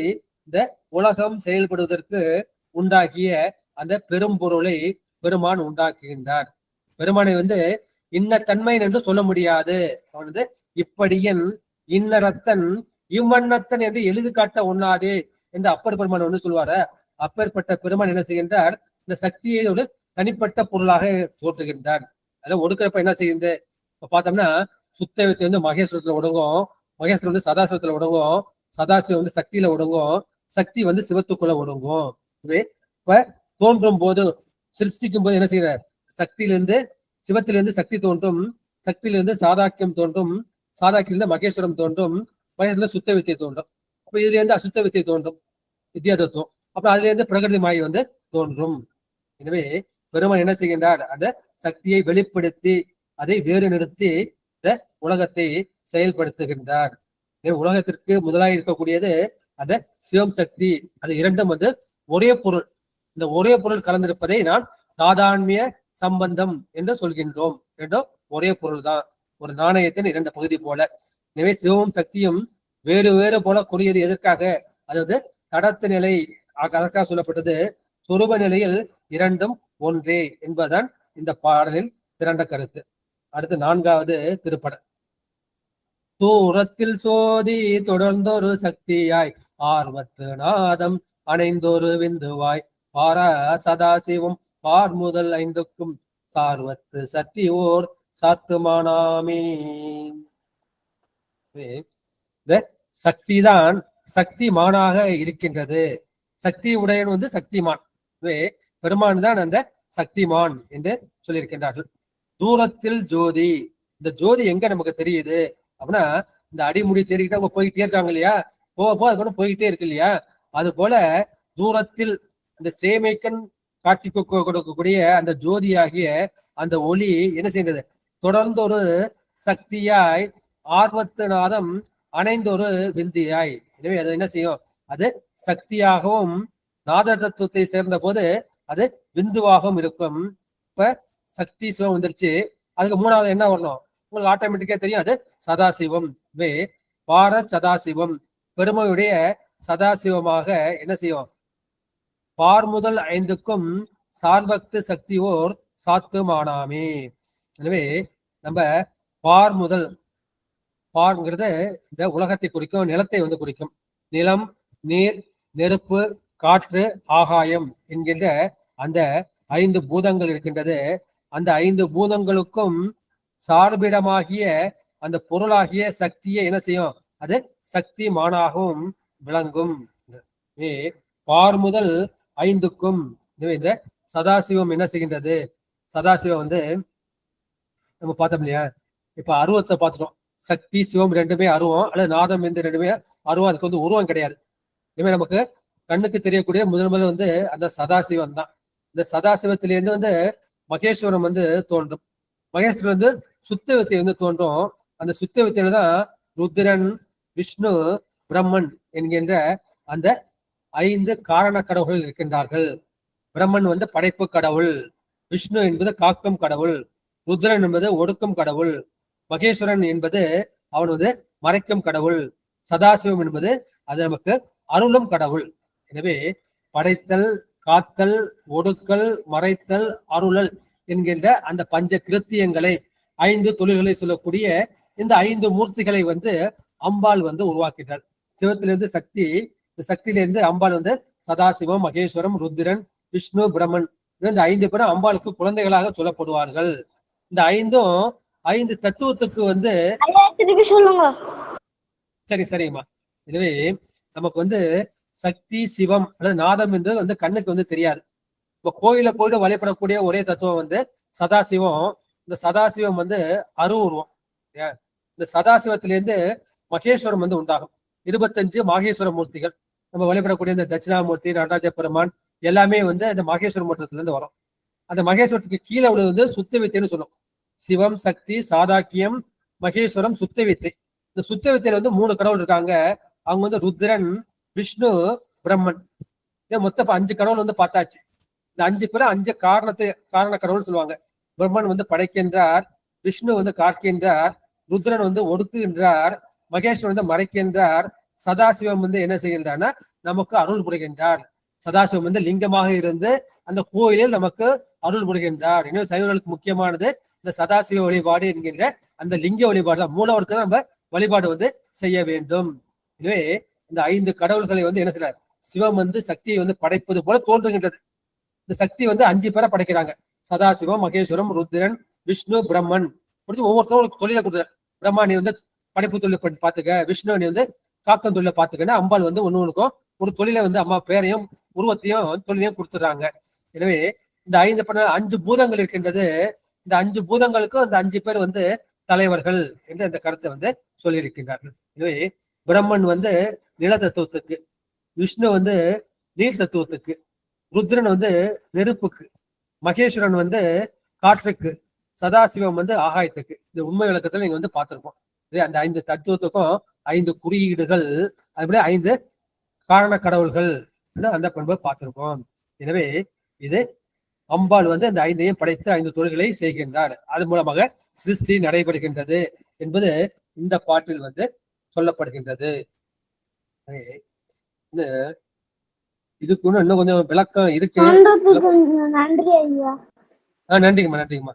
இந்த உலகம் செயல்படுவதற்கு உண்டாகிய அந்த பெரும்பொருளை பெருமான் உண்டாக்குகின்றார். பெருமானை வந்து இன்ன தன்மை என்று சொல்ல முடியாது. அவன் வந்து இப்படியன் இன்னரத்தன் இவ்வண்ணத்தன் என்று எழுதி காட்ட ஒண்ணாதே என்று அப்பர் பெருமான் வந்து சொல்வார. அப்பேற்பட்ட பெருமான் என்ன செய்கின்றார், இந்த சக்தியை ஒரு தனிப்பட்ட பொருளாக தோற்றுகின்றார். அதாவது ஒடுக்கிறப்ப என்ன செய்யுது, இப்ப பார்த்தோம்னா சுத்தவித்தை வந்து மகேஸ்வரத்துல ஒடுங்கும், மகேஸ்வரர் வந்து சதாசிவத்துல ஒடுங்கும், சதாசிவம் வந்து சக்தியில ஒடுங்கும், சக்தி வந்து சிவத்துக்குள்ள ஒடுங்கும். இப்ப தோன்றும் போது சிருஷ்டிக்கும் போது என்ன செய்யற, சக்தியிலிருந்து சிவத்திலிருந்து சக்தி தோன்றும், சக்தியிலிருந்து சாதாக்கியம் தோன்றும், சாதாக்கியிலிருந்து மகேஸ்வரம் தோன்றும், மகேஸ்வரத்துல சுத்த வித்தை தோன்றும். அப்ப இதுல இருந்து அசுத்த வித்தை தோன்றும், வித்யா தத்துவம். அப்புறம் அதுல இருந்து பிரகிருதி மாயை வந்து தோன்றும். எனவே பெருமான் என்ன செய்கின்றார், அந்த சக்தியை வெளிப்படுத்தி அதை வேறு நிறுத்தி இந்த உலகத்தை செயல்படுத்துகின்றார். உலகத்திற்கு முதலாக இருக்கக்கூடியது அந்த சிவம் சக்தி, அது இரண்டும் வந்து ஒரே பொருள். இந்த ஒரே பொருள் கலந்திருப்பதை நான் தாதான்மிய சம்பந்தம் என்று சொல்கின்றோம். இரண்டும் ஒரே பொருள் தான், ஒரு நாணயத்தின் இரண்டு பகுதி போல. எனவே சிவமும் சக்தியும் வேறு வேறு போல கூறியது எதற்காக, அதாவது தடத்து நிலை அதற்காக சொல்லப்பட்டது. சொரூப நிலையில் இரண்டும் ஒன்றே என்பதுதான் இந்த பாடலில் திரண்ட கருத்து. அடுத்து 4வது திருப்படல். தூரத்தில் சோதி தொடர்ந்தொரு சக்தியாய் ஆர்வத்து நாதம் அணைந்தொரு விந்துவாய் பார சதாசிவம் பார் முதல் 5க்கும் சார்வத்து சக்தி ஓர் சாத்துமானாமே. இந்த சக்திதான் சக்திமானாக இருக்கின்றது. சக்தி உடையன் வந்து சக்திமான், பெருமான் தான் அந்த சக்திமான் என்று சொல்லியிருக்கின்றார்கள். தூரத்தில் ஜோதி, இந்த ஜோதி எங்க நமக்கு தெரியுது அப்படின்னா, இந்த அடிமுடி தேடிக்கிட்டு அவங்க போயிட்டே இருக்காங்க இல்லையா, போக அது கூட போயிட்டே இருக்கு இல்லையா, அது போல தூரத்தில் இந்த சேமைக்கன் காட்சி கொடுக்கக்கூடிய அந்த ஜோதியாகிய அந்த ஒளி என்ன செய்கிறது, தொடர்ந்து ஒரு சக்தியாய் ஆர்வத்து நாதம் அணைந்தொரு விந்தியாய். எனவே அது என்ன செய்யும், அது சக்தியாகவும் நாத தத்துவத்தை சேர்ந்த போது அது விந்துவாகவும் இருக்கும். இப்ப சக்தி சிவம் வந்துருச்சு, அதுக்கு 3வது என்ன வரணும் உங்களுக்கு ஆட்டோமேட்டிக்கா தெரியும், அது சதாசிவம். பார சதாசிவம், பெருமையுடைய சதாசிவமாக என்ன செய்யும், பார் முதல் 5க்கும் சார்பக்து சக்தி ஓர் சாத்துமானாமே. எனவே நம்ம பார் முதல், பார்ங்கிறது இந்த உலகத்தை குறிக்கும், நிலத்தை வந்து குறிக்கும். நிலம், நீர், நெருப்பு, காற்று, ஆகாயம் என்கின்ற அந்த 5 பூதங்கள் இருக்கின்றது. அந்த 5 பூதங்களுக்கும் சார்பிடமாகிய அந்த பொருளாகிய சக்தியை என்ன செய்யும், அது சக்தி மானாகவும் விளங்கும். பார் முதல் 5க்கும் இந்த சதாசிவம் என்ன செய்கின்றது, சதாசிவம் வந்து நம்ம பார்த்தோம் இல்லையா, இப்ப அருவத்தை பார்த்துட்டோம். சக்தி சிவம் ரெண்டுமே அருவம், அல்லது நாதம் இந்த ரெண்டுமே அருவம், அதுக்கு வந்து உருவம் கிடையாது. இனிமே நமக்கு கண்ணுக்கு தெரியக்கூடிய முதல் வந்து அந்த சதாசிவம் தான். இந்த சதாசிவத்திலிருந்து வந்து மகேஸ்வரம் வந்து தோன்றும். மகேஸ்வரன் வந்து சுத்த வித்தை வந்து தோன்றும். அந்த சுத்த வித்தையில தான் ருத்ரன், விஷ்ணு, பிரம்மன் என்கின்ற அந்த 5 காரண கடவுள்கள் இருக்கின்றார்கள். பிரம்மன் வந்து படைப்பு கடவுள், விஷ்ணு என்பது காக்கும் கடவுள், ருத்ரன் என்பது ஒடுக்கும் கடவுள், மகேஸ்வரன் என்பது அவன் வந்து மறைக்கும் கடவுள், சதாசிவம் என்பது அது நமக்கு அருளும் கடவுள். எனவே படைத்தல், காத்தல், ஒடுக்கல், மறைத்தல், அருளல் என்கின்ற அந்த பஞ்ச கிருத்தியங்களை 5 தொழில்களை சொல்லக்கூடிய இந்த 5 மூர்த்திகளை வந்து அம்பாள் வந்து உருவாக்கிட்டாள். சிவத்திலிருந்து சக்தி, இந்த சக்தியிலிருந்து அம்பாள் வந்து சதாசிவம், மகேஸ்வரம், ருத்ரன், விஷ்ணு, பிரம்மன், இந்த 5 பேரும் அம்பாளுக்கு குழந்தைகளாக சொல்லப்படுவார்கள். இந்த 5ம் 5 தத்துவத்துக்கு வந்து சொல்லுங்க. சரிம்மா. எனவே நமக்கு வந்து சக்தி, சிவம் அல்லது நாதம் என்று வந்து கண்ணுக்கு வந்து தெரியாது. இப்ப கோயில போயிட்டு வழிபடக்கூடிய ஒரே தத்துவம் வந்து சதாசிவம். இந்த சதாசிவம் வந்து அருவுருவம். இந்த சதாசிவத்திலிருந்து மகேஸ்வரம் வந்து உண்டாகும். 25 மாகேஸ்வர மூர்த்திகள். நம்ம வழிபடக்கூடிய இந்த தட்சிணாமூர்த்தி, நடராஜ பெருமான் எல்லாமே வந்து அந்த மாகேஸ்வர மூர்த்தத்துல இருந்து வரும். அந்த மகேஸ்வரத்துக்கு கீழே உள்ளது வந்து சுத்த வித்தைன்னு சொல்லும். சிவம், சக்தி, சாதாக்கியம், மகேஸ்வரம், சுத்த வித்தை. இந்த சுத்த வித்தையில வந்து 3 கடவுள் இருக்காங்க. அவங்க வந்து ருத்ரன், விஷ்ணு, பிரம்மன். மொத்தம் 5 கடவுள் வந்து பார்த்தாச்சு. இந்த 5 பேரும் 5 காரண கடவுள் சொல்லுவாங்க. பிரம்மன் வந்து படைக்கின்றார், விஷ்ணு வந்து காக்கின்றார், ருத்ரன் வந்து ஒடுக்குகின்றார், மகேஸ்வரன் வந்து மறைக்கின்றார், சதாசிவம் வந்து என்ன செய்கின்றார்னா நமக்கு அருள் புரிகின்றார். சதாசிவம் வந்து லிங்கமாக இருந்து அந்த கோயிலில் நமக்கு அருள் புரிகின்றார். இன்னும் சைவர்களுக்கு முக்கியமானது இந்த சதாசிவ வழிபாடு என்கின்ற அந்த லிங்க வழிபாடு தான். மூலவருக்கு தான் நம்ம வழிபாடு வந்து செய்ய வேண்டும். எனவே இந்த 5 கடவுள்களை வந்து என்ன செய்யறார், சிவம் வந்து சக்தியை வந்து படைப்பது போல தோன்றுகின்றது. இந்த சக்தி வந்து 5 பேரை படைக்கிறாங்க. சதாசிவம், மகேஸ்வரம், ருத்ரன், விஷ்ணு, பிரம்மன். ஒவ்வொருத்தரும் தொழிலை கொடுத்தார். பிரம்மா நீ வந்து படைப்பு தொழில் பார்த்துக்க, விஷ்ணு நீ வந்து காக்கம் தொழிலை பார்த்துக்கன்னா, அம்பாள் வந்து ஒண்ணுக்கும் ஒரு தொழிலை வந்து அம்மா பேரையும் உருவத்தையும் தொழிலையும் கொடுத்துறாங்க. எனவே இந்த 5 பூதங்கள் இருக்கின்றது. இந்த 5 பூதங்களுக்கும் அந்த 5 பேர் வந்து தலைவர்கள் என்று அந்த கருத்தை வந்து சொல்லியிருக்கின்றார்கள். எனவே பிரம்மன் வந்து நில தத்துவத்துக்கு, விஷ்ணு வந்து நீர் தத்துவத்துக்கு, ருத்ரன் வந்து நெருப்புக்கு, மகேஸ்வரன் வந்து காற்றுக்கு, சதாசிவம் வந்து ஆகாயத்துக்கு. இது உண்மை விளக்கத்துல நீங்க வந்து பார்த்திருப்போம். இது அந்த 5 தத்துவத்துக்கும் 5 குறியீடுகள், அதுபடி 5 காரண கடவுள்கள் அந்த பண்பை பார்த்திருக்கோம். எனவே இது அம்பாள் வந்து அந்த 5ஐயும் படைத்து 5 தொழில்களை செய்கின்றார். அது மூலமாக சிருஷ்டி நடைபெறுகின்றது என்பது இந்த பாட்டில் வந்து சொல்லப்படுகின்றது. இதுக்கு இன்னும் கொஞ்சம் விளக்கம் இருக்கு. நன்றிங்கம்மா.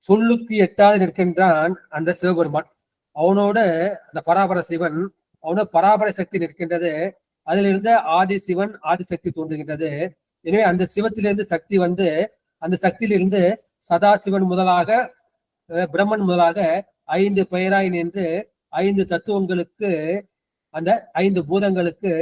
சொல்லுக்கு எட்டாது நிற்கின்றான் அந்த சிவபெருமான். அவனோட அந்த பராபர சிவன், அவனோட பராபர சக்தி நிற்கின்றது. அதிலிருந்து ஆதி சிவன், ஆதிசக்தி தோன்றுகின்றது. எனவே அந்த சிவத்திலிருந்து சக்தி வந்து அந்த சக்தியிலிருந்து சதாசிவன் முதலாக, பிரம்மன் முதலாக 5 பெயராய் நின்று 5 தத்துவங்களுக்கு, அந்த 5 பூதங்களுக்கு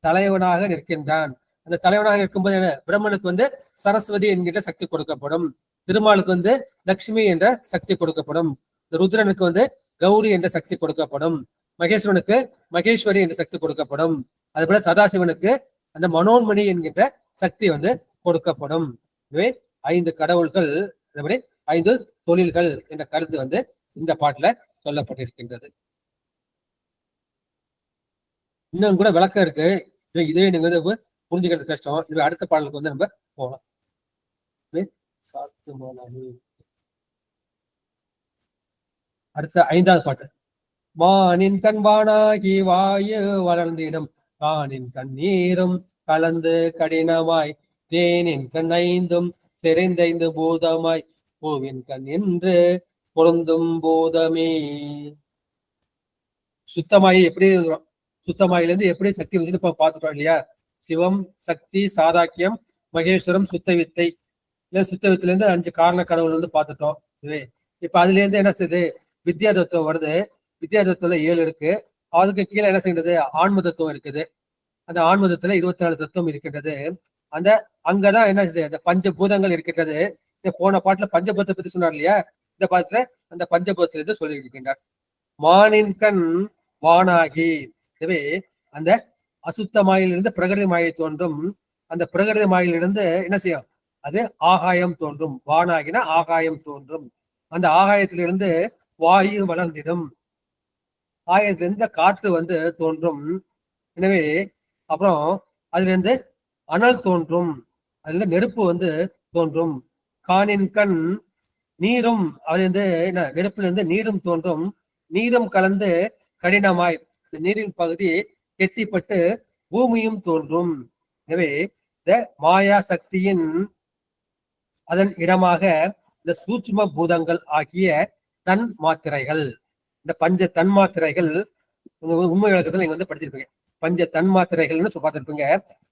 தலைவனாக நிற்கின்றான். அந்த தலைவனாக நிற்கும்போது என்ன, பிரம்மனுக்கு வந்து சரஸ்வதி என்கின்ற சக்தி கொடுக்கப்படும், திருமாலுக்கு வந்து லட்சுமி என்ற சக்தி கொடுக்கப்படும், ருத்ரனுக்கு வந்து கௌரி என்ற சக்தி கொடுக்கப்படும், மகேஸ்வரனுக்கு மகேஸ்வரி என்ற சக்தி கொடுக்கப்படும், அதுபோல சதாசிவனுக்கு அந்த மனோன்மணி என்கின்ற சக்தி வந்து கொடுக்கப்படும். எனவே 5 கடவுள்கள், அதே 5 தொழில்கள் என்ற கருத்து வந்து இந்த பாட்டுல சொல்லப்பட்டிருக்கின்றது. இன்னும் கூட விளக்கம் இருக்கு. இதுவே நீங்க வந்து புரிஞ்சுக்கிறது கஷ்டம். இது அடுத்த பாடலுக்கு வந்து நம்ம போகலாம். அடுத்த 5வது பாட்டு. வானின் கண்பானாகி வாயு வளர்ந்திடும், கானின் கண்ணீரும் கலந்து கடினமாய், தேனின் கண் 5ம் செறிந்தைந்து பூதமாய், பூவின் கண் என்று பொருந்தும் பூதமே. சுத்தமாயி எப்படி சுத்தமாயிலிருந்து எப்படி சக்தி வந்து இப்ப பார்த்துட்டோம் இல்லையா? சிவம், சக்தி, சாதாக்கியம், மகேஸ்வரம், சுத்த வித்தை. சுத்த வித்தில இருந்து 5 காரண கடவுள் வந்து பார்த்துட்டோம். இப்ப அதுல இருந்து என்ன செய்யுது, வித்யா தத்துவம் வருது. வித்யா தத்துவத்துல 7 இருக்கு. அதுக்கு கீழே என்ன செய்யறது, ஆன்ம தத்துவம் இருக்குது. அந்த ஆன்ம தத்துவத்துல 24 தத்துவம் இருக்கின்றது. அந்த அங்கதான் என்ன செய்யுது, அந்த பஞ்சபூதங்கள் இருக்கின்றது. போன பாட்டுல பஞ்சபூதத்தை பத்தி சொன்னார் இல்லையா? இந்த பாட்டுல அந்த பஞ்சபூதத்திலிருந்து சொல்லி இருக்கின்றார். மானின் கண் வானாகி. எனவே அந்த அசுத்த மாயிலிருந்து பிரகிருதி மாயை தோன்றும். அந்த பிரகிருதி மாயிலிருந்து என்ன செய்யும், அது ஆகாயம் தோன்றும். வானாகினா ஆகாயம் தோன்றும். அந்த ஆகாயத்திலிருந்து வாயு வளர்ந்திடும். ஆகாயத்திலிருந்து காற்று வந்து தோன்றும். எனவே அப்புறம் அதுல இருந்து அனல் தோன்றும். அதுல இருந்து நெருப்பு வந்து தோன்றும். கானின் கண் நீரும், அதுல இருந்து என்ன, நெருப்புல இருந்து நீரும் தோன்றும். நீரும் கலந்து கடினமாய், நீரின் பகுதி கெட்டிப்பட்டு பூமியும் தோன்றும். எனவே இந்த மாயா சக்தியின் அதன் இடமாக இந்த சூட்சும பூதங்கள் ஆகிய தன் மாத்திரைகள், இந்த பஞ்ச தன்மாத்திரைகள் உண்மை விளக்கத்துல நீங்க வந்து படிச்சிருப்பீங்க. பஞ்ச தன்மாத்திரைகள்னு பார்த்திருப்பீங்க.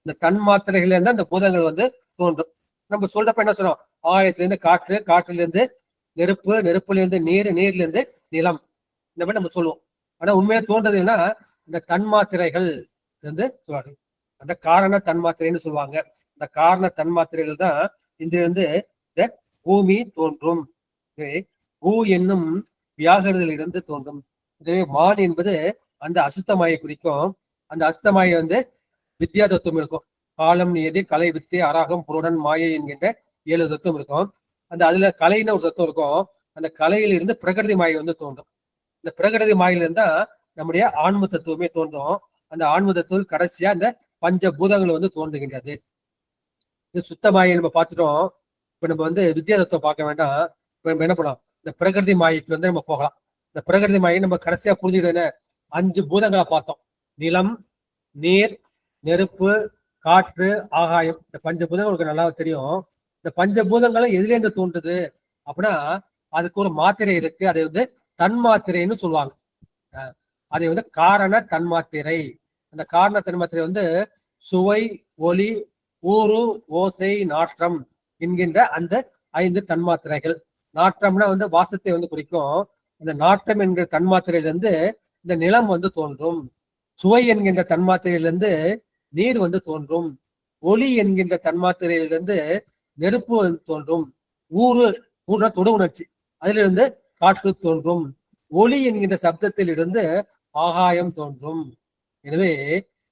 இந்த தன்மாத்திரைகள்ல இருந்து அந்த பூதங்கள் வந்து தோன்றும். நம்ம சொல்றப்ப என்ன சொல்றோம், ஆகாயத்துல இருந்து காற்று, காற்றுல இருந்து நெருப்பு, நெருப்புல இருந்து நீர், நீர்ல இருந்து நிலம், இந்த மாதிரி நம்ம சொல்லுவோம். ஆனா உண்மையா தோன்றதுன்னா இந்த தன்மாத்திரைகள் வந்து சொல்றாங்க. அந்த காரண தன்மாத்திரைன்னு சொல்லுவாங்க. இந்த காரண தன்மாத்திரைகள் தான் இதிலிருந்து இந்த பூமி தோன்றும். பூ என்னும் வியாகரத்திலிருந்து தோன்றும். எனவே மான் என்பது அந்த அசுத்தமாயை குறிக்கும். அந்த அசுத்தமாயை வந்து வித்யா தத்துவம் இருக்கும். காலம், நியதி, கலை, வித்தை, அராகம், புருடன், மாயை என்கின்ற 7 தத்துவம் இருக்கும். அதுல கலைன்னு ஒரு தத்துவம் இருக்கும். அந்த கலையில இருந்து பிரகிருதி மாயை வந்து தோன்றும். இந்த பிரகிருதி மாயில இருந்தா நம்முடைய ஆன்ம தத்துவமே தோன்றும். அந்த ஆன்ம தத்துவம் கடைசியா அந்த பஞ்ச பூதங்கள் வந்து தோன்றுகின்றது. இது சுத்த மாயை நம்ம பார்த்துட்டோம். இப்ப நம்ம வந்து வித்யா தத்துவம் பார்க்க வேண்டாம். இப்ப நம்ம என்ன பண்ணலாம், இந்த பிரகிருதி மாயைக்கு வந்து நம்ம போகலாம். இந்த பிரகிருதி மாயை நம்ம கடைசியா புரிஞ்சுக்கிட்டு 5 பூதங்களை பார்த்தோம். நிலம், நீர், நெருப்பு, காற்று, ஆகாயம். இந்த பஞ்சபூதங்கள் உங்களுக்கு நல்லா தெரியும். இந்த பஞ்சபூதங்களும் எதுல இருந்து தோன்றுது அப்படின்னா அதுக்கு ஒரு மாத்திரை இருக்கு. அதை வந்து தன்மாத்திரைன்னு சொல்லுவாங்க. அதை வந்து காரண தன்மாத்திரை. அந்த காரண தன்மாத்திரை வந்து சுவை, ஒலி, ஊறு, ஓசை, நாற்றம் என்கின்ற அந்த 5 தன்மாத்திரைகள். நாற்றம்னா வந்து வாசத்தை வந்து குறிக்கும். இந்த நாற்றம் என்கிற தன்மாத்திரையிலிருந்து இந்த நிலம் வந்து தோன்றும். சுவை என்கின்ற தன்மாத்திரையிலிருந்து நீர் வந்து தோன்றும். ஒளி என்கின்ற தன்மாத்திரையிலிருந்து நெருப்பு வந்து தோன்றும். ஊறுனா தொடு உணர்ச்சி, அதிலிருந்து காற்று தோன்றும். ஒளி என்கின்ற சப்தத்தில் இருந்து ஆகாயம் தோன்றும். எனவே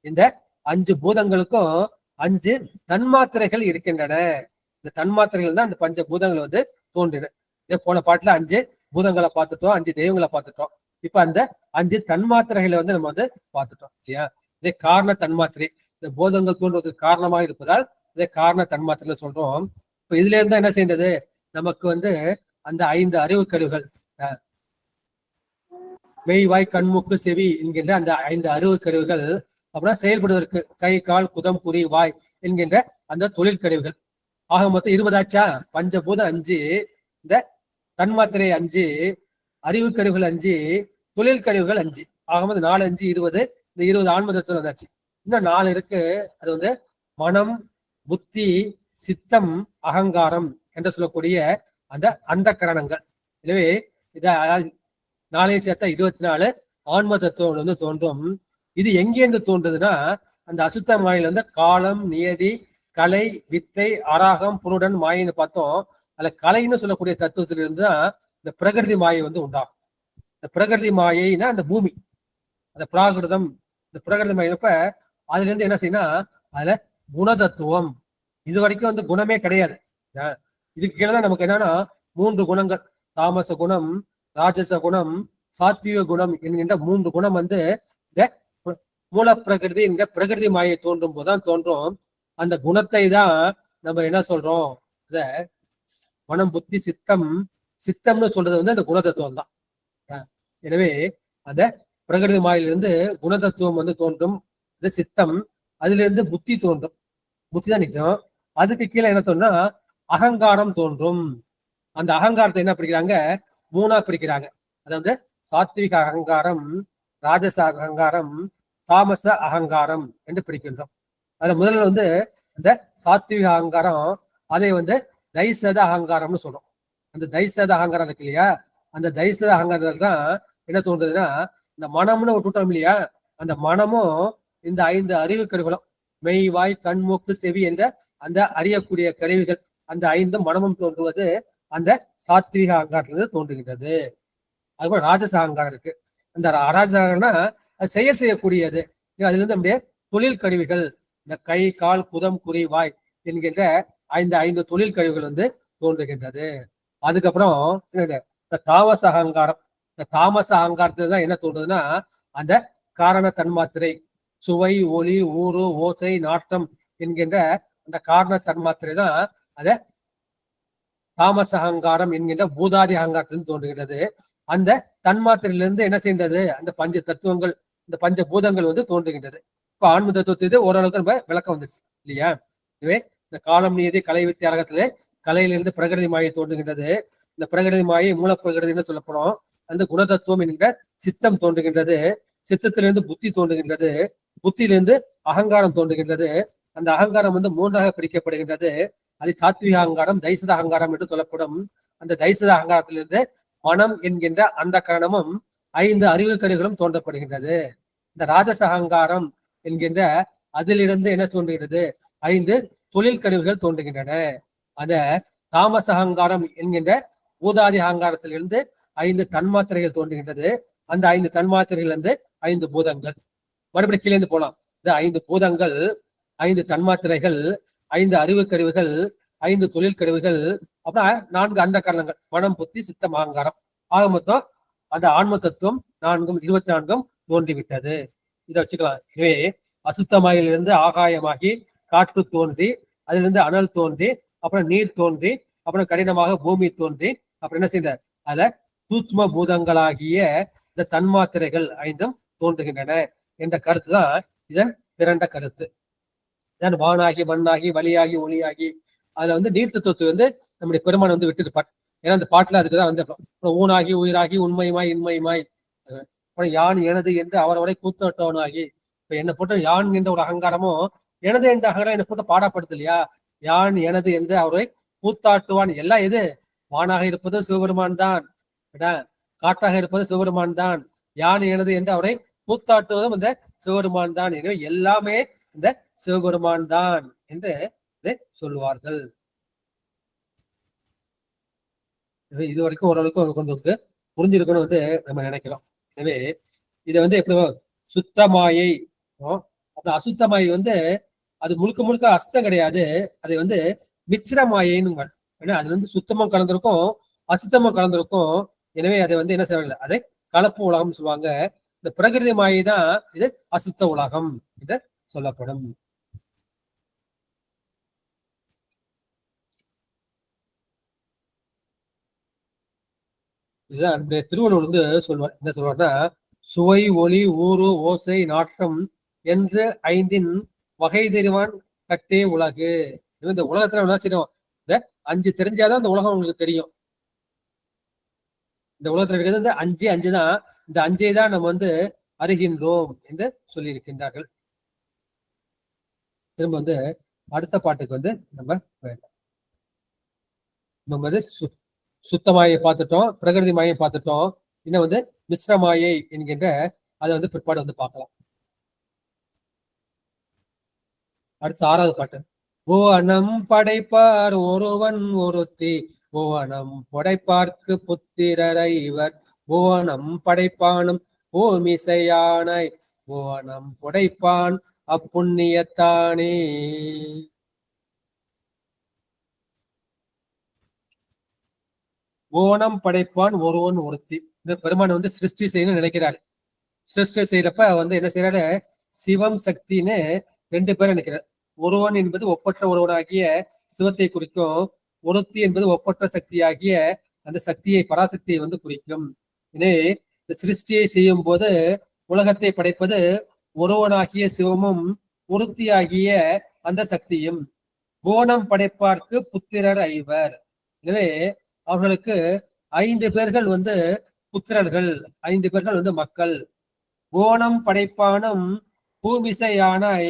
இந்த 5 பூதங்களுக்கும் 5 தன்மாத்திரைகள் இருக்கின்றன. இந்த தன்மாத்திரைகள் தான் அந்த பஞ்ச பூதங்கள் வந்து தோன்றின. போன பாட்டுல 5 பூதங்களை பார்த்துட்டோம், 5 தெய்வங்களை பார்த்துட்டோம். இப்ப அந்த 5 தன்மாத்திரைகளை வந்து நம்ம வந்து பார்த்துட்டோம் இல்லையா. இதே காரண தன்மாத்திரை, இந்த பூதங்கள் தோன்றுவதற்கு காரணமாக இருப்பதால் இதை காரண தன்மாத்திரை சொல்றோம். இப்ப இதுல இருந்தா என்ன செய்யறது, நமக்கு வந்து அந்த 5 அறிவு கருவிகள், மெய், வாய், கண்மூக்கு, செவி என்கின்ற அந்த 5 அறிவு கருவிகள் அப்படின்னா செயல்படுவதற்கு கை, கால், குதம், குறி, வாய் என்கின்ற அந்த தொழில் கருவிகள். ஆக மொத்தம் 20 ஆச்சா. பஞ்சபூதம் 5, இந்த தன்மாத்திரை 5, அறிவு கருவிகள் 5, தொழில் கருவிகள் 5. ஆக மொத்தம் 4, 5, 20. இந்த 20 ஆன்ம தத்துவம் வந்தாச்சு. இன்னும் 4 இருக்கு. அது வந்து மனம், புத்தி, சித்தம், அகங்காரம் என்று சொல்லக்கூடிய அந்த கரணங்கள். எனவே இத 4 சேர்த்தா 24 ஆன்ம தத்துவம் வந்து தோன்றும். இது எங்கேருந்து தோன்றுதுன்னா அந்த அசுத்த மாயில இருந்து காலம், நியதி, கலை, வித்தை, அராகம், புருடன், மாயின்னு பார்த்தோம். அதுல கலைன்னு சொல்லக்கூடிய தத்துவத்திலிருந்து தான் இந்த பிரகிருதி மாயை வந்து உண்டாகும். இந்த பிரகிருதி மாயைனா அந்த பூமி, அந்த பிராகிருதம். இந்த பிரகிருதி மாயினப்ப அதுல இருந்து என்ன செய்யணும், அதுல குணதத்துவம். இது வரைக்கும் வந்து குணமே கிடையாது. இதுக்கு கீழே நமக்கு என்னன்னா 3 குணங்கள், தாமச குணம், ராஜச குணம், சாத்விக குணம் என்கின்ற 3 குணம் வந்து இந்த மூல பிரகிருதி என்கிற பிரகிருதி மாயை தோன்றும் போதுதான் தோன்றும். அந்த குணத்தை தான் நம்ம என்ன சொல்றோம், அத மனம், புத்தி, சித்தம். சித்தம்னு சொல்றது வந்து அந்த குணதத்துவம் தான். எனவே அந்த பிரகிருதி மாயிலிருந்து குணதத்துவம் வந்து தோன்றும், அது சித்தம். அதுல இருந்து புத்தி தோன்றும், புத்தி தான் நிஜம். அதுக்கு கீழே என்ன தோணும்னா அகங்காரம் தோன்றும். அந்த அகங்காரத்தை என்ன பிரிக்கிறாங்க, 3ஆ பிரிக்கிறாங்க. அதாவது சாத்விக அகங்காரம், ராஜச அகங்காரம், தாமச அகங்காரம் என்று பிரிக்கின்றோம். அதுல முதல்ல வந்து இந்த சாத்விக அகங்காரம், அதை வந்து தைசத அகங்காரம்னு சொல்றோம். அந்த தைசத அகங்காரம் இருக்கு இல்லையா, அந்த தைசத அகங்காரத்துல தான் என்ன தோன்றுதுன்னா இந்த மனம்னு விட்டுட்டோம் இல்லையா, அந்த மனமும் இந்த 5 அறிவு கருவிகளும் மெய், வாய், கண், மூக்கு, செவி என்ற அந்த அறியக்கூடிய கருவிகள், அந்த 5 மனமும் தோன்றுவது அந்த சாத்விக அகங்காரத்திலிருந்து தோன்றுகின்றது. அதுபோல ராஜச அகங்காரம் இருக்கு. அந்த ராஜச அகங்காரம்னா அது செயல் செய்யக்கூடியது. அதுல இருந்து நம்முடைய தொழில் கருவிகள், இந்த கை, கால், குதம், குறி, வாய் என்கின்ற 5 தொழில் கருவிகள் வந்து தோன்றுகின்றது. அதுக்கப்புறம் இந்த தாமச அகங்காரம். இந்த தாமச அகங்காரத்துல தான் என்ன தோன்றுதுன்னா அந்த காரண தன்மாத்திரை, சுவை, ஒளி, ஊறு, ஓசை, நாட்டம் என்கின்ற அந்த காரண தன்மாத்திரை தான் அத தாமச அகங்காரம் என்கின்ற பூதாதி அகங்காரத்திலிருந்து தோன்றுகின்றது. அந்த தன்மாத்திரையிலிருந்து என்ன செய்கின்றது, அந்த பஞ்ச தத்துவங்கள், இந்த பஞ்ச பூதங்கள் வந்து தோன்றுகின்றது. இப்ப ஆன்ம தத்துவத்துக்கு ஓரளவுக்கு நம்ம விளக்கம் வந்துருச்சு இல்லையா. எனவே இந்த காலம், நீதி, கலை, வித்தை, அரகத்திலே கலையிலிருந்து பிரகிருதி மாயை தோன்றுகின்றது. இந்த பிரகிருதி மாயை மூல பிரகிருதினு சொல்லப்படும். அந்த குணதத்துவம் என்கிற சித்தம் தோன்றுகின்றது. சித்தத்திலிருந்து புத்தி தோன்றுகின்றது. புத்தியிலிருந்து அகங்காரம் தோன்றுகின்றது. அந்த அகங்காரம் வந்து 3ஆக பிரிக்கப்படுகின்றது. அது சாத்விக அகங்காரம், தைசத அகங்காரம் என்று சொல்லப்படும். அந்த தைசத அகங்காரத்திலிருந்து மனம் என்கின்ற அந்த கரணமும் 5 அறிவு கருவிகளும் தோன்றப்படுகின்றது. இந்த ராஜச அகங்காரம் என்கின்ற அதிலிருந்து என்ன தோன்றுகிறது, 5 தொழில் கருவிகள் தோன்றுகின்றன. அந்த தாமச அகங்காரம் என்கின்ற பூதாதி அகங்காரத்திலிருந்து 5 தன்மாத்திரைகள் தோன்றுகின்றது. அந்த 5 தன்மாத்திரைகள் வந்து 5 பூதங்கள். மறுபடியும் கீழே இருந்து போலாம். இந்த 5 பூதங்கள், 5 தன்மாத்திரைகள், 5 அறிவு கருவிகள், 5 தொழில் கருவிகள், அப்புறம் 4 அந்த கரணங்கள், மனம், புத்தி, சித்தம், அகங்காரம். ஆக மொத்தம் அந்த ஆன்ம தத்துவம் 24 தோன்றிவிட்டது. இதை வச்சுக்கலாம். எனவே அசுத்தமாயிலிருந்து ஆகாயமாகி காற்று தோன்றி, அதிலிருந்து அனல் தோன்றி, அப்புறம் நீர் தோன்றி, அப்புறம் கடினமாக பூமி தோன்றி, அப்புறம் என்ன செய்த அதுல சூட்சும பூதங்களாகிய இந்த தன்மாத்திரைகள் 5 தோன்றுகின்றன என்ற கருத்து தான் இதன் திரண்ட கருத்து. இதன் வானாகி மண்ணாகி வழியாகி ஒளியாகி அதுல வந்து நீர் தத்துவத்தை வந்து நம்முடைய பெருமான் வந்து விட்டுருப்பார். ஏன்னா அந்த பாட்டுல அதுக்குதான் வந்து ஊனாகி உயிராகி உண்மையுமாய் இன்மையுமாய், அப்புறம் யான் எனது என்று அவரவரை கூத்தட்டவனாகி. இப்ப என்னை போட்டு யான் என்ற ஒரு அகங்காரமும் எனது என்ற அகங்காரம் என்னை போட்டு பாடப்படுது இல்லையா? யான் எனது என்று அவரை கூத்தாட்டுவான். எல்லாம் எது? வானாக இருப்பது சிவபெருமான் தான், காற்றாக இருப்பது சிவபெருமான் தான், யான் எனது என்று அவரை கூத்தாட்டுவதும் இந்த சிவபெருமான் தான். எனவே எல்லாமே இந்த சிவபெருமான் தான் என்று சொல்லுவார்கள். இது வரைக்கும் ஓரளவுக்கு கொண்டு வந்து புரிஞ்சிருக்கணும் வந்து நம்ம நினைக்கிறோம். எனவே இதை வந்து எப்படி சுத்தமாயை, அந்த அசுத்தமாயை வந்து அது முழுக்க முழுக்க அசுத்தம் கிடையாது, அதை வந்து மிச்சிரமாயைன்னு. ஏன்னா அது வந்து சுத்தமும் கலந்திருக்கும் அசுத்தமும் கலந்திருக்கும். எனவே அதை வந்து என்ன செய்வாங்க, அதை கலப்பு உலகம் சொல்லுவாங்க. இந்த பிரகிருதி மாயை தான் இது அசுத்த உலகம் என்று சொல்லப்படும். இதுதான் திருவள்ளுவர் வந்து சொல்வார். என்ன சொல்வார்னா, சுவை ஒளி ஊறு ஓசை நாட்டம் என்று 5 வகை தெரிவான் கட்டே உலகு. இந்த உலகத்துல என்ன செய்யணும், இந்த 5 தெரிஞ்சாதான் இந்த உலகம் உங்களுக்கு தெரியும். இந்த உலகத்துல இருக்கிறது இந்த 5 தான். இந்த 5 தான் நம்ம வந்து அறிகின்றோம் என்று சொல்லியிருக்கின்றார்கள். திரும்ப வந்து அடுத்த பாட்டுக்கு வந்து நம்ம வந்து சுத்தமாயை பார்த்துட்டோம், பிரகிருதி மாயை பார்த்துட்டோம். இன்னும் வந்து மிஸ்ரமாயை என்கின்ற அதை வந்து பிற்பாடு வந்து பார்க்கலாம். அடுத்த 6வது பாட்டு. புவனம் படைப்பார் ஒருவன் ஒருத்தி, புவனம் படைப்பார்க்கு புத்திரரை இவர், புவனம் படைப்பானும் பூமிசையானை, புவனம் படைப்பான் அப்புண்ணியத்தானே. புவனம் படைப்பான் ஒருவன் ஒருத்தி. இந்த பெருமான் வந்து சிருஷ்டி செய்யணும்னு நினைக்கிறாரு. சிருஷ்டி செய்யறப்ப வந்து என்ன செய்யறாரு, சிவம் சக்தின்னு 2 பேரை நினைக்கிறார். ஒருவன் என்பது ஒப்பற்ற ஒருவனாகிய சிவத்தை குறிக்கும், ஒருத்தி என்பது ஒப்பற்ற சக்தியாகிய அந்த சக்தியை, பராசக்தியை வந்து குறிக்கும். எனவே இந்த சிருஷ்டியை செய்யும் போது உலகத்தை படைப்பது ஒருவனாகிய சிவமும் ஒருத்தியாகிய அந்த சக்தியும். புவனம் படைப்பார்க்கு புத்திரர் 5. எனவே அவர்களுக்கு 5 பேர்கள் வந்து புத்திரர்கள், 5 பேர்கள் வந்து மக்கள். புவனம் படைப்பானும் பூமிசையானை,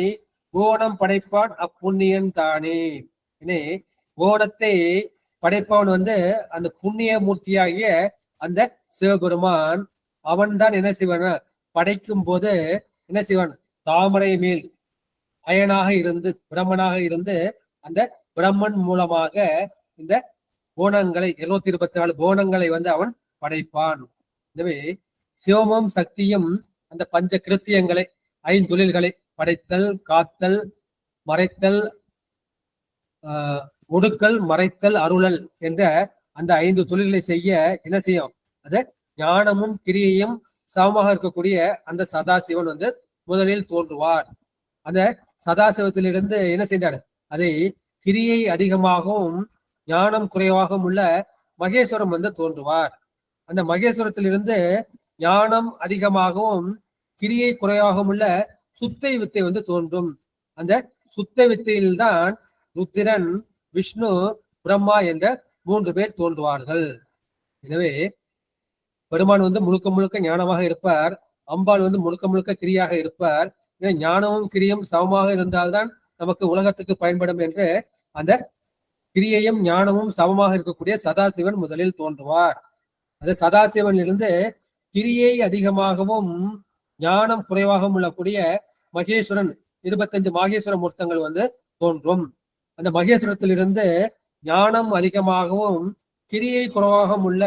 புவனம் படைப்பான் அப்புண்ணியன் தானே. இனி புவனத்தை படைப்பவன் வந்து அந்த புண்ணிய மூர்த்தியாகிய அந்த சிவபெருமான். அவன் தான் என்ன செய்வான், படைக்கும் போது என்ன செய்வான், தாமரை மேல் அயனாக இருந்து பிரம்மனாக இருந்து அந்த பிரம்மன் மூலமாக இந்த புவனங்களை 224 புவனங்களை வந்து அவன் படைப்பான். எனவே சிவமும் சக்தியும் அந்த பஞ்ச கிருத்தியங்களை 5 தொழில்களை படைத்தல், காத்தல், மறைத்தல், ஒடுக்கல், மறைத்தல், அருளல் என்ற அந்த 5 தொழில்களை செய்ய என்ன செய்யும், அது ஞானமும் கிரியையும் சமமாக இருக்கக்கூடிய அந்த சதாசிவன் வந்து முதலில் தோன்றுவார். அந்த சதாசிவத்திலிருந்து என்ன செய்தார், அதை கிரியை அதிகமாகவும் ஞானம் குறைவாகவும் உள்ள மகேஸ்வரம் வந்து தோன்றுவார். அந்த மகேஸ்வரத்திலிருந்து ஞானம் அதிகமாகவும் கிரியை குறைவாகவும் உள்ள சுத்தை வித்தை வந்து தோன்றும். அந்த சுத்த வித்தையில்தான் ருத்திரன், விஷ்ணு, பிரம்மா என்ற 3 பேர் தோன்றுவார்கள். எனவே பெருமான் வந்து முழுக்க முழுக்க ஞானமாக இருப்பார், அம்பாள் வந்து முழுக்க முழுக்க கிரியாக இருப்பார். ஞானமும் கிரியும் சமமாக இருந்தால்தான் நமக்கு உலகத்துக்கு பயன்படும் என்று அந்த கிரியையும் ஞானமும் சமமாக இருக்கக்கூடிய சதாசிவன் முதலில் தோன்றுவார். அந்த சதாசிவனிலிருந்து கிரியை அதிகமாகவும் ஞானம் குறைவாகவும் உள்ளக்கூடிய மகேஸ்வரன் 25 மகேஸ்வர மூர்த்தங்கள் வந்து தோன்றும். அந்த மகேஸ்வரத்திலிருந்து ஞானம் அதிகமாகவும் கிரியை குறைவாகவும் உள்ள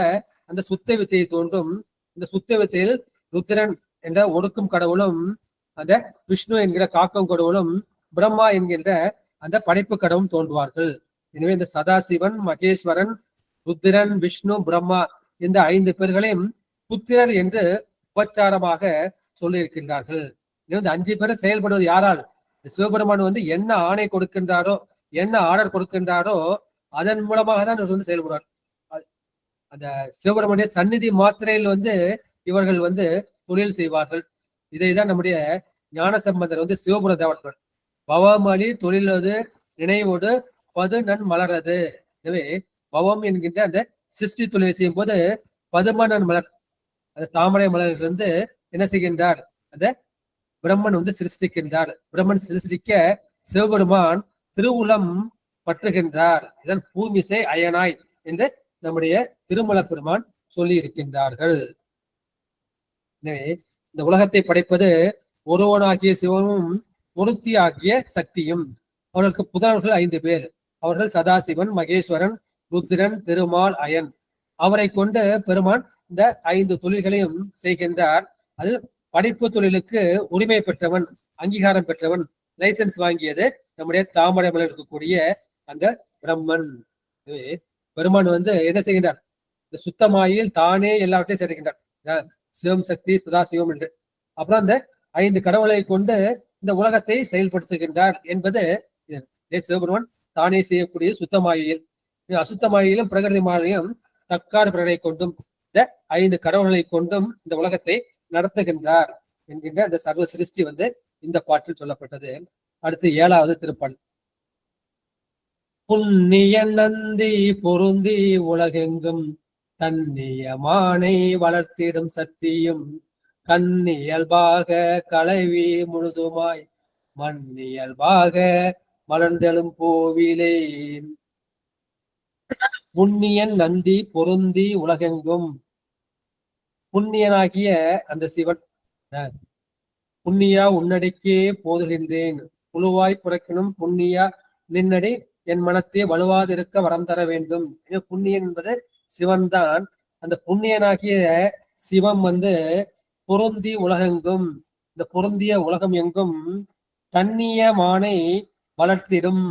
அந்த சுத்த வித்தையை தோன்றும். இந்த சுத்த வித்தையில் ருத்ரன் என்ற ஒடுக்கும் கடவுளும் அந்த விஷ்ணு என்கிற காக்கும் கடவுளும் பிரம்மா என்கின்ற அந்த படைப்பு கடவுளும் தோன்றுவார்கள். எனவே இந்த சதாசிவன், மகேஸ்வரன், ருத்திரன், விஷ்ணு, பிரம்மா இந்த 5 பேர்களையும் புத்திரர் என்று உபச்சாரமாக சொல்லியிருக்கின்றார்கள். இந்த 5 பேரும் செயல்படுவது யாரால்? சிவபெருமான் வந்து என்ன ஆணை கொடுக்கின்றாரோ, என்ன ஆர்டர் கொடுக்கின்றாரோ அதன் மூலமாக தான் இவர் வந்து செயல்படுவார். அந்த சிவபெருமானுடைய சந்நிதி மாத்திரையில் வந்து இவர்கள் வந்து தொழில் செய்வார்கள். இதைதான் நம்முடைய ஞானசம்பந்தர் வந்து சிவபுர தேவர்கள் பவமளி தொழிலது நினைவோடு பது நன் மலரது. எனவே பவம் என்கின்ற அந்த சிருஷ்டி தொழிலை செய்யும் போது பதுமனன் மலர், அந்த தாமரை மலர் வந்து என்ன செய்கின்றார்? அந்த பிரம்மன் வந்து சிருஷ்டிக்கின்றார். பிரம்மன் சிருஷ்டிக்க சிவபெருமான் திருவுளம் பற்றுகின்றார். இதன் பூமிசை அயனாய் என்று நம்முடைய திருமல பெருமான் சொல்லி இருக்கின்றார்கள். எனவே இந்த உலகத்தை படைப்பது ஒருவனாகிய சிவனும் ஒருத்தி ஆகிய சக்தியும். அவர்களுக்கு புதல்வர்கள் 5 பேர். அவர்கள் சதாசிவன், மகேஸ்வரன், ருத்ரன், திருமால், அயன். அவரை கொண்டு பெருமான் இந்த 5 தொழில்களையும் செய்கின்றார். அதில் படைப்பு தொழிலுக்கு உரிமை பெற்றவன், அங்கீகாரம் பெற்றவன், லைசன்ஸ் வாங்கியது நம்முடைய தாமரை மலர் இருக்கக்கூடிய அந்த பிரம்மன். பெருமான் வந்து என்ன செய்கின்றார்? இந்த சுத்தமாயில் தானே எல்லாவற்றையும் சேர்க்கின்றார். சிவம், சக்தி, சதாசிவம் என்று. அப்புறம் அந்த 5 கடவுளை கொண்டு இந்த உலகத்தை செயல்படுத்துகின்றார் என்பது சிவபெருமான் தானே செய்யக்கூடிய சுத்தமாயில். அசுத்தமாயிலும் பிரகிருதி மாயையும் தக்கார் பிறரை கொண்டும் இந்த 5 கடவுள்களை கொண்டும் இந்த உலகத்தை நடத்துகின்றார் என்கின்ற அந்த சர்வ சிருஷ்டி வந்து இந்த பாட்டில் சொல்லப்பட்டது. அடுத்து 7வது திருப்பாடல். புண்ணிய நந்தி பொருந்தி உலகெங்கும் தன்னியமானை வளர்த்திடும் சக்தியும் கண்ணியல்பாக களைவி முழுதுமாய் மண்ணியல்பாக மலர்ந்தெழும் கோவிலே. புண்ணியன் நந்தி பொருந்தி உலகெங்கும். புண்ணியனாகிய அந்த சிவன், புண்ணியா உன்னடிக்கே போதுகின்றேன், புழுவாய் புறக்கணும் புண்ணியா நின்னடி என் மனத்தை வலுவாதிருக்க வரம் தர வேண்டும். புண்ணியன் என்பது சிவன் தான். அந்த புண்ணியனாகிய சிவம் வந்து பொருந்தி உலகெங்கும், இந்த பொருந்திய உலகம் எங்கும் தன்னியமானை வளர்த்திடும்,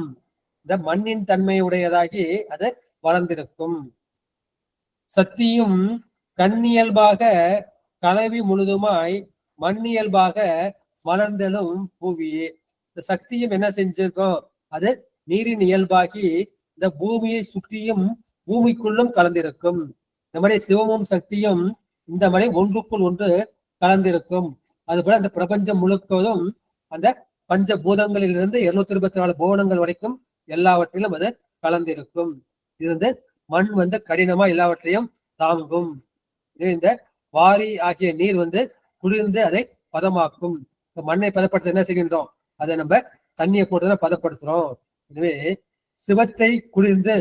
இந்த மண்ணின் தன்மை உடையதாகி அது வளர்ந்திருக்கும். சக்தியும் கண்ணியல்பாக கலவி முழுதுமாய் மண்ணியல்பாக மலர்ந்தெழும் பூவியே. இந்த சக்தியும் என்ன செஞ்சிருக்கோம்? அது நீரின் இயல்பாகி இந்த பூமியை சுற்றியும் பூமிக்குள்ளும் கலந்திருக்கும். இந்த மாதிரி சிவமும் சக்தியும் இந்த மாதிரி ஒன்றுக்குள் ஒன்று கலந்திருக்கும். அதுபோல அந்த பிரபஞ்சம் முழுக்கதும் அந்த பஞ்ச பூதங்களிலிருந்து 224 புவனங்கள் வரைக்கும் எல்லாவற்றிலும் அது கலந்திருக்கும். இது வந்து மண் வந்து கடினமா எல்லாவற்றையும் தாங்கும். இந்த வாரி ஆகிய நீர் வந்து குளிர்ந்து அதை பதமாக்கும். மண்ணை பதப்படுத்த என்ன செய்கின்றோம்? அதை நம்ம தண்ணியை போட்டுதான் பதப்படுத்துறோம். எனவே சிவத்தை குளிர்ந்து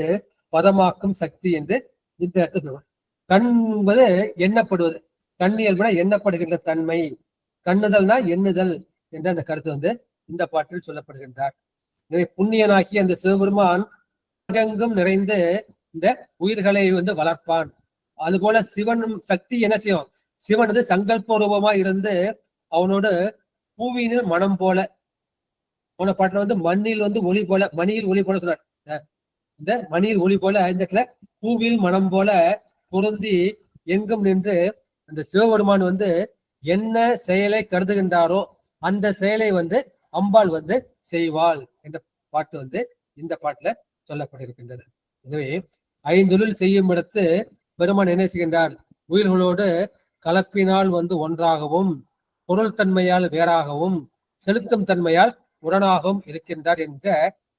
பதமாக்கும் சக்தி என்று இந்த இடத்துல சொல்லுவோம். கண் என்பது எண்ணப்படுவது, கண்ணியல்பட எண்ணப்படுகின்ற தன்மை, கண்ணுதல்னா எண்ணுதல் என்ற அந்த கருத்து வந்து இந்த பாட்டில் சொல்லப்படுகின்றார். எனவே புண்ணியனாகி அந்த சிவபெருமான் உலகெங்கும் நிறைந்து இந்த உயிர்களை வந்து வளர்ப்பான். அதுபோல சிவனும் சக்தி என்ன செய்யும்? சிவன் வந்து சங்கல்ப ரூபமா இருந்து அவனோடு பூவினில் மனம் போல, போன பாட்டுல வந்து மண்ணில் வந்து ஒளி போல, மணியில் ஒளி போல சொல்றார். இந்த மணியில் ஒளி போல இந்த இடத்துல பூவில் மனம் போல பொருந்தி எங்கும் நின்று அந்த சிவபெருமான் வந்து என்ன செயலை கருதுகின்றாரோ அந்த செயலை வந்து அம்பாள் வந்து செய்வாள் என்ற பாட்டு வந்து இந்த பாட்டுல சொல்லப்பட்டிருக்கின்றது. எனவே 5 செய்யும் இடத்து பெருமான் என்ன செய்கின்றார்? உயிர்களோடு கலப்பினால் வந்து ஒன்றாகவும் பொருள் தன்மையால் வேறாகவும் செலுத்தும் தன்மையால் உடனாகவும் இருக்கின்றார் என்ற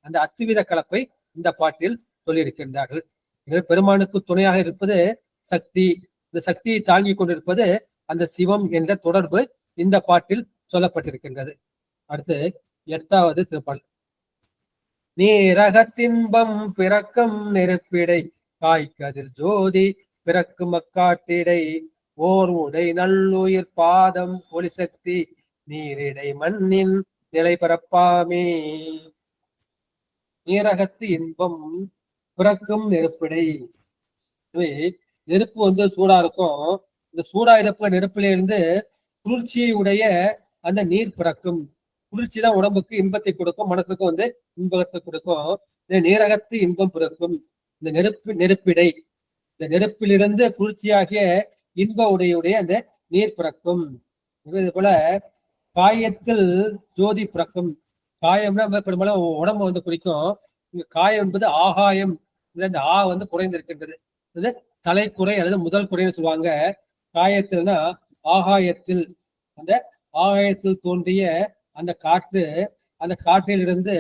அந்த அத்துவித கலப்பை இந்த பாட்டில் சொல்லியிருக்கின்றார்கள். எனவே பெருமானுக்கு துணையாக இருப்பது சக்தி, இந்த சக்தியை தாங்கி கொண்டிருப்பது அந்த சிவம் என்ற தொடர்பு இந்த பாட்டில் சொல்லப்பட்டிருக்கின்றது. அடுத்து 8வது திருப்பாடல். நீரகத்தின்பம் பிறக்கும் நெருப்பிடை காய்கதிர் ஜோதி பிறக்கும் அக்காட்டிடை ஓர் உடை நல்லுயிர் பாதம் ஒளி சக்தி நீரிடை மண்ணின் நிலை பரப்பாமே. நீரகத்து இன்பம் பிறக்கும் நெருப்பிடை. நெருப்பு வந்து சூடா இருக்கும், இந்த சூடா இருப்ப நெருப்பிலிருந்து குளிர்ச்சியை உடைய அந்த நீர் பிறக்கும். குளிர்ச்சி தான் உடம்புக்கு இன்பத்தை கொடுக்கும், மனசுக்கும் வந்து இன்பத்தை கொடுக்கும். இந்த நீரகத்து இன்பம் பிறக்கும். இந்த நெருப்பிடை, இந்த நெருப்பிலிருந்து குளிர்ச்சியாகிய இன்ப உடைய அந்த நீர் பிறக்கும். இது போல காயத்தில் ஜோதி பிறக்கும். காயம்னா பெரும்பாலும் உடம்பு வந்து குறிக்கும். இங்க காயம் என்பது ஆகாயம், இந்த ஆ வந்து குறைந்திருக்கின்றது. இது தலைக்குறை அல்லது முதல் குறைன்னு சொல்லுவாங்க. காயத்தில்னா ஆகாயத்தில், அந்த ஆகாயத்தில் தோன்றிய அந்த காற்று, அந்த காற்றிலிருந்து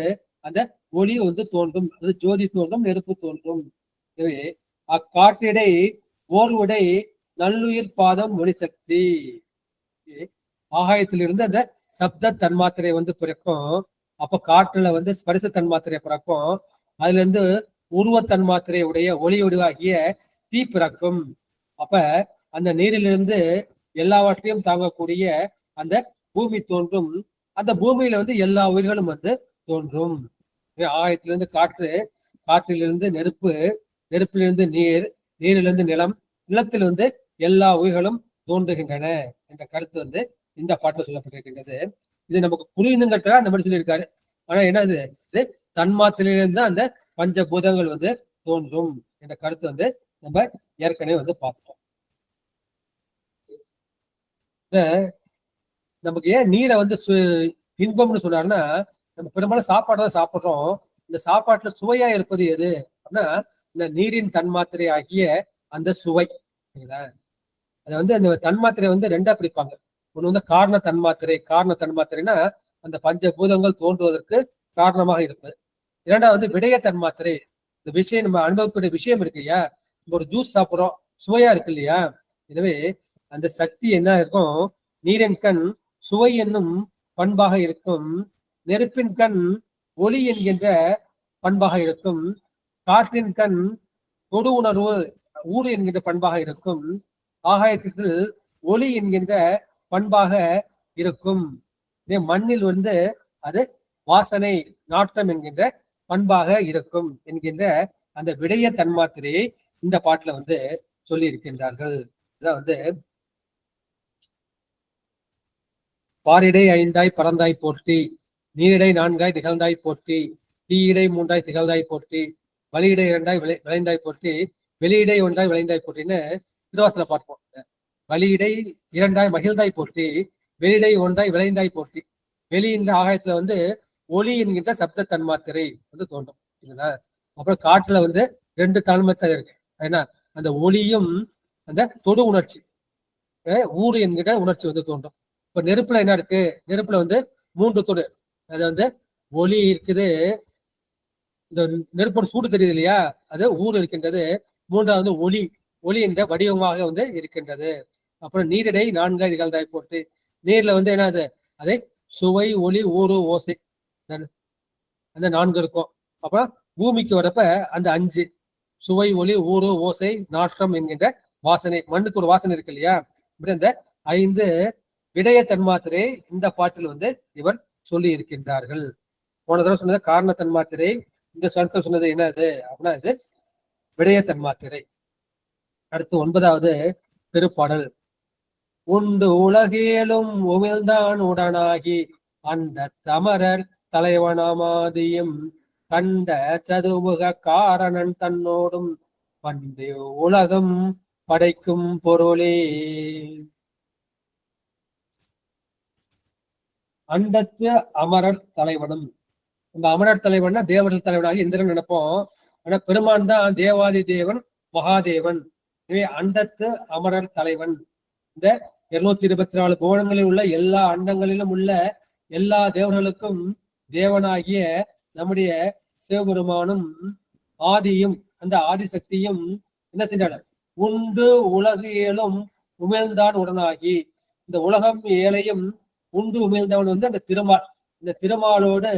அந்த ஒளி வந்து தோன்றும், அது ஜோதி தோன்றும், நெருப்பு தோன்றும். எனவே அக்காற்றிடை ஓர்வுடை நல்லுயிர் பாதம் ஒளி சக்தி. ஆகாயத்திலிருந்து அந்த சப்த தன்மாத்திரை வந்து பிறக்கும். அப்ப காற்றுல வந்து ஸ்பரிச தன்மாத்திரை பிறக்கும். அதுல இருந்து உருவ தன்மாத்திரை உடைய ஒளி ஒளிவாகிய தீ பிறக்கும். அப்ப அந்த நீரிலிருந்து எல்லாவற்றையும் தாங்கக்கூடிய அந்த பூமி தோன்றும். அந்த பூமியில வந்து எல்லா உயிர்களும் வந்து தோன்றும். ஆகாயத்திலிருந்து காற்று, காற்றிலிருந்து நெருப்பு, நெருப்பிலிருந்து நீர், நீரிலிருந்து நிலம், நிலத்திலிருந்து எல்லா உயிர்களும் தோன்றுகின்றன என்ற கருத்து வந்து இந்த பாட்டில் சொல்லப்பட்டிருக்கின்றது. இது நமக்கு புரியணுங்கிறதுக்காக அந்த மாதிரி சொல்லியிருக்காரு. ஆனா என்னது, இது தன்மாத்திரையிலிருந்து அந்த பஞ்சபூதங்கள் வந்து தோன்றும் என்ற கருத்து வந்து நம்ம ஏற்கனவே வந்து பார்த்துட்டோம். நமக்கு ஏன் நீரை வந்து இன்பம்னு சொன்னாருன்னா, நம்ம பெரும்பாலும் சாப்பாடு தான் சாப்பிட்றோம். இந்த சாப்பாட்டுல சுவையா இருப்பது எது அப்படின்னா, இந்த நீரின் தன்மாத்திரை ஆகிய அந்த சுவை. அதை வந்து அந்த தன்மாத்திரை வந்து ரெண்டா பிரிப்பாங்க. ஒண்ணு வந்து காரண தன்மாத்திரை. காரண தன்மாத்திரைனா அந்த பஞ்சபூதங்கள் தோன்றுவதற்கு காரணமாக இருப்பது. இரண்டாவது விடய தன்மாத்திரை. இந்த விஷயம் நம்ம அனுபவக்கூடிய விஷயம் இருக்கு இல்லையா, ஒரு ஜூஸ் சாப்பிட்றோம், சுவையா இருக்கு இல்லையா. எனவே அந்த சக்தி என்ன இருக்கும், நீரின் கண் சுவை என்னும் பண்பாக இருக்கும், நெருப்பின் கண் ஒளி என்கின்ற பண்பாக இருக்கும், காற்றின் கண் தொடு உணர்வு ஊறு என்கின்ற பண்பாக இருக்கும், ஆகாயத்தில் ஒளி என்கின்ற பண்பாக இருக்கும், மண்ணில் வந்து அது வாசனை நாட்டம் என்கின்ற பண்பாக இருக்கும் என்கின்ற அந்த விடய தன்மாத்திரையை இந்த பாட்டுல வந்து சொல்லி இருக்கின்றார்கள். இதான் வந்து பாரிடை ஐந்தாய் பறந்தாய் போற்றி, நீரிடை நான்காய் நிகழ்ந்தாய் போற்றி, தீயிடை மூன்றாய் திகழ்ந்தாய் போற்றி, வலியிடை இரண்டாய் விளைந்தாய் போற்றி, வெளியிடை ஒன்றாய் விளைந்தாய் போற்றின்னு திருவாசல பார்ப்போம். வலியிடை இரண்டாய் மகிழ்ந்தாய் போற்றி, வெளியிடை ஒன்றாய் விளைந்தாய் போற்றி. வெளியின்ற ஆகாயத்துல வந்து ஒளி என்கின்ற சப்த தன்மாத்திரை வந்து தோன்றும் இல்லைன்னா. அப்புறம் காற்றுல வந்து ரெண்டு தன்மத்தை இருக்கு. ஏன்னா அந்த ஒளியும் அந்த தொடு உணர்ச்சி, ஊறு என்கின்ற உணர்ச்சி வந்து தோன்றும். இப்ப நெருப்புல என்ன இருக்கு, நெருப்புல வந்து மூன்று தொடு. அது வந்து ஒளி இருக்குது, இந்த நெருப்போட சூடு தெரியுது இல்லையா, அது ஊறு இருக்கின்றது. மூன்றாவது ஒளி, ஒளி என்ற வடிவமாக வந்து இருக்கின்றது. அப்புறம் நீரிடை நான்காய் நிகழ்ந்தாய் போட்டு, நீர்ல வந்து என்னது, அதை சுவை ஒளி ஊறு ஓசை அந்த நான்கு இருக்கும். அப்புறம் பூமிக்கு வரப்ப அந்த அஞ்சு, சுவை ஒளி ஊறு ஓசை நாற்றம் என்கின்ற வாசனை, மண்ணுக்கு ஒரு வாசனை இருக்கு இல்லையா. இப்படி அந்த ஐந்து விடய தன்மாத்திரை இந்த பாட்டில் வந்து இவர் சொல்லி இருக்கின்றார்கள். போன தடவை சொன்னது காரண தன்மாத்திரை, இந்த சனத்தில் சொன்னது என்னது அப்படின்னா இது விடய தன்மாத்திரை. அடுத்து 9வது திருப்பாடல். உண்டு உலகேலும் உமிழ்ந்தான் உடனாகி அந்த தமரர் தலைவனாமாதியும் கண்ட சதுமுக காரணன் தன்னோடும் பண்டு உலகம் படைக்கும் பொருளே. அண்டத்து அமரர் தலைவனும், இந்த அமரர் தலைவன்னா தேவர்கள் தலைவனாக இந்திரன் நினைப்போம். ஆனா பெருமான் தான் தேவாதி தேவன், மகாதேவன். எனவே அண்டத்து அமரர் தலைவன், இந்த 224 கோணங்களில் உள்ள எல்லா அண்டங்களிலும் உள்ள எல்லா தேவர்களுக்கும் தேவனாகிய நம்முடைய சிவபெருமானும் ஆதியும் அந்த ஆதிசக்தியும் என்ன செஞ்சாரு, உண்டு உலகு ஏழும் உமிழ்ந்தான் உடனாகி, இந்த உலகம் ஏழையும் உண்டு உமிழ்ந்தவன் வந்து அந்த திருமால். இந்த திருமாலோடு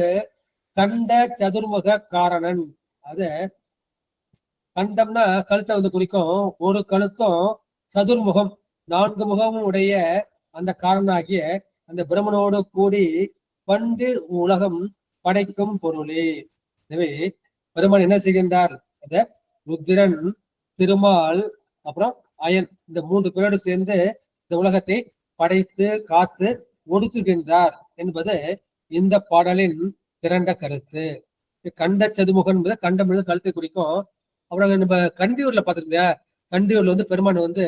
கண்ட சதுர்முக காரணன். அத கண்டம்னா கழுத்தை வந்து குறிக்கும். ஒரு கழுத்தும் சதுர்முகம் 4 முகமும் உடைய அந்த காரணாகிய அந்த பிரம்மனோடு கூடி பண்டு உலகம் படைக்கும் பொருளே. எனவே பெருமான் என்ன செய்கின்றார், அந்த ருத்திரன், திருமால், அப்புறம் அயன், இந்த 3 பேரோடு சேர்ந்து இந்த உலகத்தை படைத்து காத்து ஒடுக்குகின்றார் என்பது இந்த பாடலின் திரண்ட கருத்து. கண்ட சதுமுகன் என்பது கண்டம் என்பது கழுத்தை குறிக்கும். அப்புறம் நம்ம கண்டியூர்ல பார்த்துருக்கோம். கண்டியூர்ல வந்து பெருமான் வந்து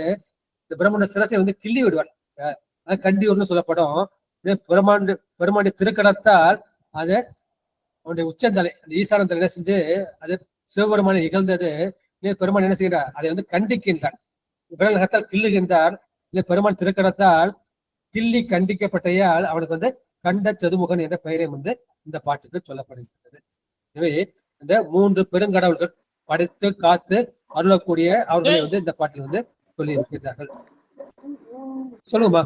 இந்த பிரம்மனோட சிரசை வந்து கிள்ளி விடுவார். கண்டியூர்னு சொல்லப்படும். பெருமானுடைய திருக்கடத்தால் அதை அவனுடைய உச்சந்தலை அந்த ஈசானந்தலை என்ன செஞ்சு அது சிவபெருமானை இகழ்ந்தது. பெருமான் என்ன செய்கிறார்? அதை வந்து கண்டிக்கின்றார். விரலகத்தால் கிள்ளுகின்றார். பெருமான் திருக்கடத்தால் கிள்ளி கண்டிக்கப்பட்டையால் அவனுக்கு வந்து கண்ட சதுமுகன் என்ற பெயரை வந்து இந்த பாட்டுக்கு சொல்லப்படுகின்றது. எனவே இந்த 3 பெருங்கடவுள்கள் படைத்து காத்து அருளக்கூடிய அவர்களை வந்து இந்த பாட்டில் வந்து சொல்லி இருக்கின்றார்கள். சொல்லுங்கம்மா.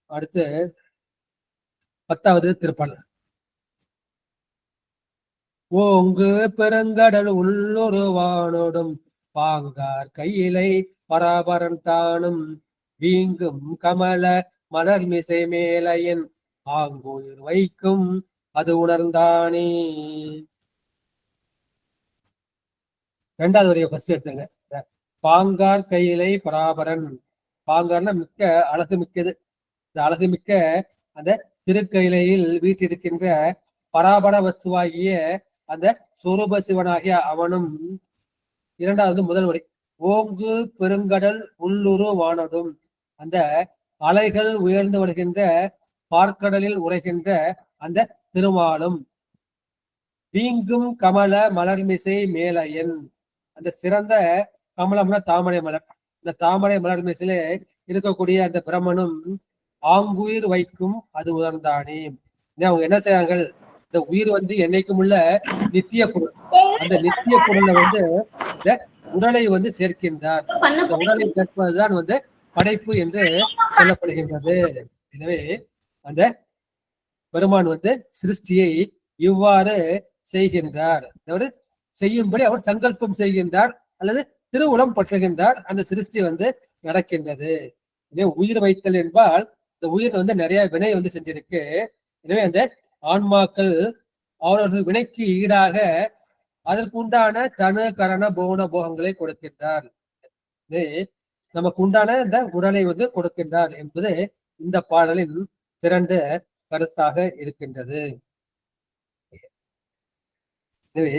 அடுத்து 10வது திருப்பாடல். ஓங்கு பெருங்கடல் உள்ளொருவானோடும் பாங்கார் கையிலை பராபரன் தானும் வீங்கும் கமல மலர் மிசை மேலையன் ஆங்கோயிர் வைக்கும் அது உணர்ந்தானே. 2வது வரைய ஃபர்ஸ்ட் எடுத்துங்க. பாங்கார் கையிலை பராபரன். பாங்கார்னா மிக்க அழகு மிக்கது. இந்த அழகு மிக்க அந்த திருக்கையிலையில் வீட்டிருக்கின்ற பராபர வஸ்துவாகிய அந்த சொரூப சிவனாகிய அவனும். 2வது முதல் வரை. ஓங்கு பெருங்கடல் உள்ளுரு வானடும். அந்த அலைகள் உயர்ந்து வருகின்ற பார்க்கடலில் உரைகின்ற அந்த திருமாலும். வீங்கும் கமல மலர்மிசை மேலையன். அந்த சிறந்த கமலம்னா தாமரை மலர். இந்த தாமரை மலர் மிசையில இருக்கக்கூடிய அந்த பிரம்மனும் ஆங்குயிர் வைக்கும் அது உணர்ந்தானே. அவங்க என்ன செய்றாங்க? இந்த உயிர் வந்து என்னைக்கும் உள்ள நித்திய பொருள். அந்த நித்திய பொருளை வந்து இந்த உடலை வந்து சேர்க்கின்றார். இந்த உடலை சேர்ப்பதுதான் வந்து படைப்பு என்று சொல்லப்படுகின்றது. எனவே அந்த பெருமான் வந்து சிருஷ்டியை இவ்வாறு செய்கின்றார். அவர் செய்யும்படி அவர் சங்கல்பம் செய்கின்றார் அல்லது திருவுளம் பற்றுகின்றார். அந்த சிருஷ்டி வந்து நடக்கின்றது. எனவே உயிர் வைத்தல் என்பால் இந்த உயிர் வந்து நிறைய வினை வந்து செஞ்சிருக்கு. எனவே அந்த ஆன்மாக்கள் அவரவர்கள் வினைக்கு ஈடாக அதற்கு உண்டான தனு கரண போன போகங்களை கொடுக்கின்றார். நமக்கு உண்டான இந்த உடலை வந்து கொடுக்கின்றார் என்பது இந்த பாடலின் திரண்ட கருத்தாக இருக்கின்றது. எனவே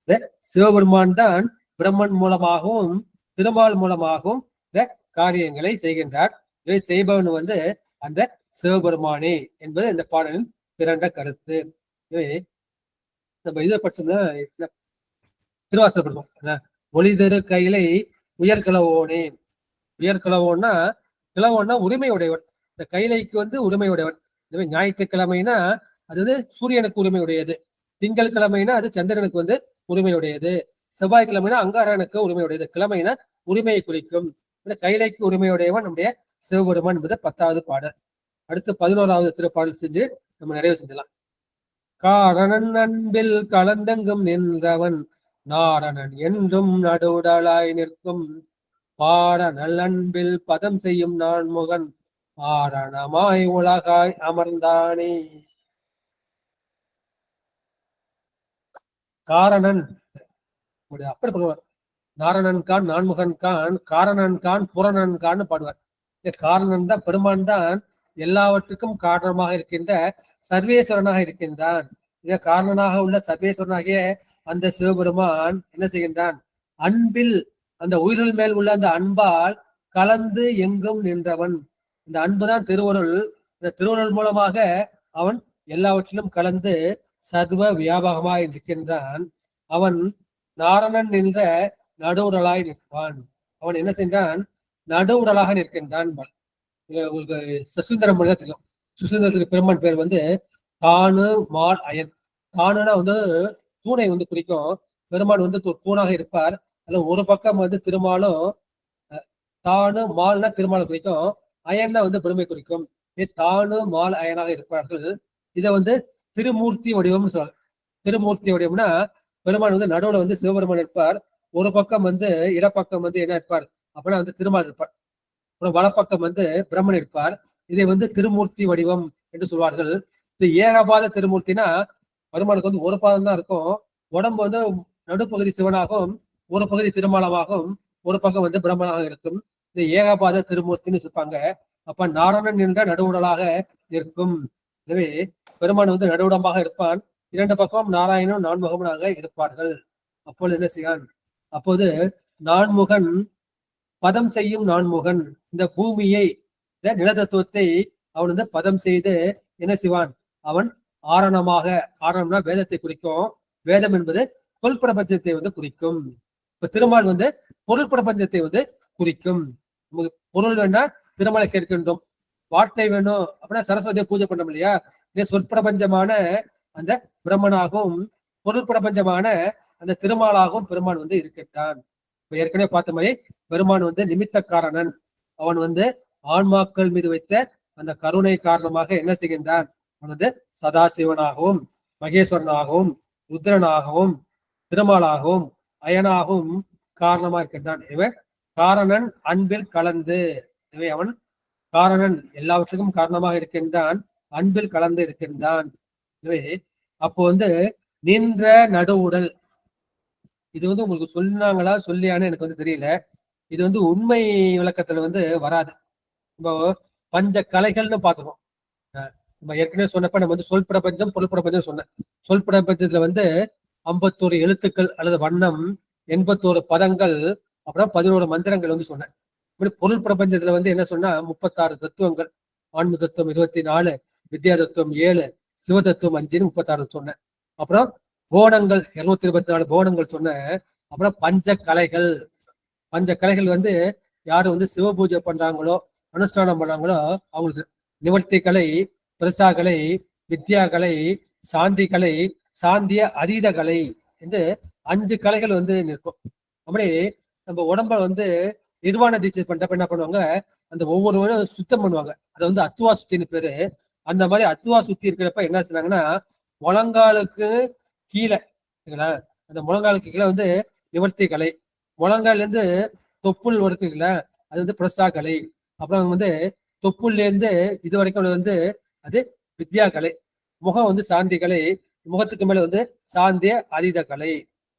இந்த சிவபெருமான் தான் பிரம்மன் மூலமாகவும் திருமால் மூலமாகவும் இந்த காரியங்களை செய்கின்றார். இவை செய்பவன் வந்து அந்த சிவபெருமானே என்பது இந்த பாடலின் திரண்ட கருத்து. எனவே நம்ம இதை படிச்சோம்னா திருவாசகம் படிப்போம். ஒளிதரு கையிலை உயர்கிழவோனே. உயர்கிழவோன்னா கிழவோன்னா உரிமை உடையவன். இந்த கைலைக்கு வந்து உரிமை உடையவன். எனவே ஞாயிற்றுக்கிழமைனா அது வந்து சூரியனுக்கு உரிமை உடையது. திங்கள் கிழமைனா அது சந்திரனுக்கு வந்து உரிமையுடையது. செவ்வாய்க்கிழமைனா அங்காரனுக்கு உரிமையுடையது. கிழமைனா உரிமையை குறிக்கும். கைலைக்கு உரிமையுடையவன் நம்முடைய சிவபெருமான் என்பது 10வது பாடல். அடுத்து 11வது திருப்பாடல் செஞ்சு நம்ம நிறைவு செஞ்சலாம். காரணன் அன்பில் கலந்தெங்கும் நின்றவன் நாரணன் என்றும் நடுவுடலாய் நிற்கும் பாட நல்லன்பில் பதம் செய்யும் நான்முகன் ஆரணமாய் உலகாய் அமர்ந்தானே. காரணன் அப்படி பாடுவார். நாரணன் கான் நான்முகன் கான் காரணன் கான் புறநன் கான்னு பாடுவார். காரணன் தான் பெருமான் தான் எல்லாவற்றுக்கும் காரணமாக இருக்கின்ற சர்வேஸ்வரனாக இருக்கின்றான். காரணனாக உள்ள சர்வேஸ்வரனாகிய அந்த சிவபெருமான் என்ன செய்கின்றான்? அன்பில் அந்த உயிர்கள் மேல் உள்ள அந்த அன்பால் கலந்து எங்கும் நின்றவன். இந்த அன்புதான் திருவருள். இந்த திருவருள் மூலமாக அவன் எல்லாவற்றிலும் கலந்து சர்வ வியாபகமாய் இருக்கின்றான். அவன் நாரணன் என்ற நடுவுடலாய் நிற்பான். அவன் என்ன செய்தான்? நடுவுடலாக நிற்கின்றான். உங்களுக்கு சுசீந்திரம் மொழிதான் தெரியும். சுசீந்திரத்துக்கு பெருமான் பேர் வந்து தானு மால் அயன். தானுனா வந்து தூணை வந்து குறிக்கும். பெருமான் வந்து தூணாக இருப்பார். அதுல ஒரு பக்கம் வந்து திருமாலும், தானு மால்னா திருமாலை குறிக்கும், அயன்னா வந்து பெருமை குறிக்கும். தானு மால் அயனாக இருப்பார்கள். இதை வந்து திருமூர்த்தி வடிவம்னு சொல்லுவாங்க. திருமூர்த்தி வடிவம்னா பெருமான் வந்து நடுவுல வந்து சிவபெருமான் இருப்பார். ஒரு பக்கம் வந்து இடப்பக்கம் வந்து என்ன இருப்பார் அப்படின்னா வந்து திருமால் இருப்பார். அப்புறம் வலப்பக்கம் வந்து பிரம்மன் இருப்பார். இதை வந்து திருமூர்த்தி வடிவம் என்று சொல்வார்கள். இது ஏகபாத திருமூர்த்தினா பெருமானுக்கு வந்து ஒரு பாதம் தான் இருக்கும். உடம்பு வந்து நடுப்பகுதி சிவனாகவும் ஒரு பகுதி திருமாலமாகவும் ஒரு பக்கம் வந்து பிரம்மனாக இருக்கும். இது ஏகபாத திருமூர்த்தின்னு சொல்லுவாங்க. அப்ப நாரணன் என்ற நடுவுடலாக இருக்கும். எனவே பெருமான் வந்து நடுவுடமாக இருப்பான். இரண்டு பக்கம் நாராயணனும் நான்முகனாக இருப்பார்கள். அப்பொழுது என்ன செய்யான்? அப்போது நான்முகன் பதம் செய்யும் நான்முகன் இந்த பூமியை இந்த நிலதத்துவத்தை அவன் வந்து பதம் செய்து என்ன செய்வான்? அவன் ஆரணமாக, ஆரணம்னா வேதத்தை குறிக்கும். வேதம் என்பது சொல் பிரபஞ்சத்தை வந்து குறிக்கும். இப்ப திருமால் வந்து பொருள் பிரபஞ்சத்தை வந்து குறிக்கும். நமக்கு பொருள் வேணா திருமாலை கேட்கின்றோம், வார்த்தை வேணும் அப்படின்னா சரஸ்வதியை பூஜை பண்ணோம் இல்லையா? சொற்பிரபஞ்சமான அந்த பிரம்மனாகவும் பொருள் பிரபஞ்சமான அந்த திருமாலாகவும் பெருமான் வந்து இருக்கின்றான். இப்ப ஏற்கனவே பார்த்த மாதிரி பெருமான் வந்து நிமித்த காரணன். அவன் வந்து ஆன்மாக்கள் மீது வைத்த அந்த கருணை காரணமாக என்ன செய்கின்றான்? அவன் வந்து சதாசிவனாகவும் மகேஸ்வரனாகவும் ருத்ரனாகவும் திருமாலாகவும் அயனாகவும் காரணமா இருக்கின்றான். இவன் காரணன் அன்பில் கலந்து. இவை அவன் காரணன், எல்லாவற்றுக்கும் காரணமாக இருக்கின்றான், அன்பில் கலந்து இருக்கின்றான். எனவே அப்போ வந்து நின்ற நடுவுடல், இது வந்து உங்களுக்கு சொன்னாங்களா சொல்லியான்னு எனக்கு வந்து தெரியல. இது வந்து உண்மை விளக்கத்துல வந்து வராது. இப்போ பஞ்ச கலைகள்னு பார்த்துக்கோம். நம்ம ஏற்கனவே சொன்னப்ப நம்ம வந்து சொல் பிரபஞ்சம் பொருள் பிரபஞ்சம் சொன்னேன். சொல் பிரபஞ்சத்துல வந்து 51 எழுத்துக்கள் அல்லது வண்ணம், 81 பதங்கள், அப்புறம் 11 மந்திரங்கள் வந்து சொன்னேன். இப்படி பொருள் பிரபஞ்சத்துல வந்து என்ன சொன்னா 36 தத்துவங்கள், ஆன்ம தத்துவம் 24, வித்யா தத்துவம் 7, சிவ தத்துவம் 5ன்னு 36 சொன்னேன். அப்புறம் போனங்கள் 224 போனங்கள் சொன்னேன். அப்புறம் பஞ்ச கலைகள், பஞ்ச கலைகள் வந்து யாரு வந்து சிவ பூஜை பண்றாங்களோ அனுஷ்டானம் பண்ணாங்களோ அவங்களுக்கு நிவர்த்தி கலை, பிரசா கலை, வித்யா கலை, சாந்தி கலை, சாந்திய அதீத கலை என்று 5 கலைகள் வந்து நிற்கும். அப்படி நம்ம உடம்ப வந்து நிர்வாண தீட்சை பண்றப்ப என்ன பண்ணுவாங்க? அந்த ஒவ்வொருவரும் சுத்தம் பண்ணுவாங்க. அதை வந்து அத்துவா சுத்தின்னு பேரு. அந்த மாதிரி அத்துவா சுத்தி இருக்கிறப்ப என்ன செய்றாங்கன்னா, முழங்காலுக்கு கீழே அந்த முழங்காலுக்கு கீழே வந்து நிவர்த்தி கலை, முழங்கால இருந்து தொப்புள் இருக்குல்ல அது வந்து பிரசா கலை, அப்புறம் வந்து தொப்புள்ல இருந்து இது வரைக்கும் வந்து அது வித்யா கலை, முகம் வந்து சாந்தி கலை, முகத்துக்கு மேல வந்து சாந்திய அதீத கலை.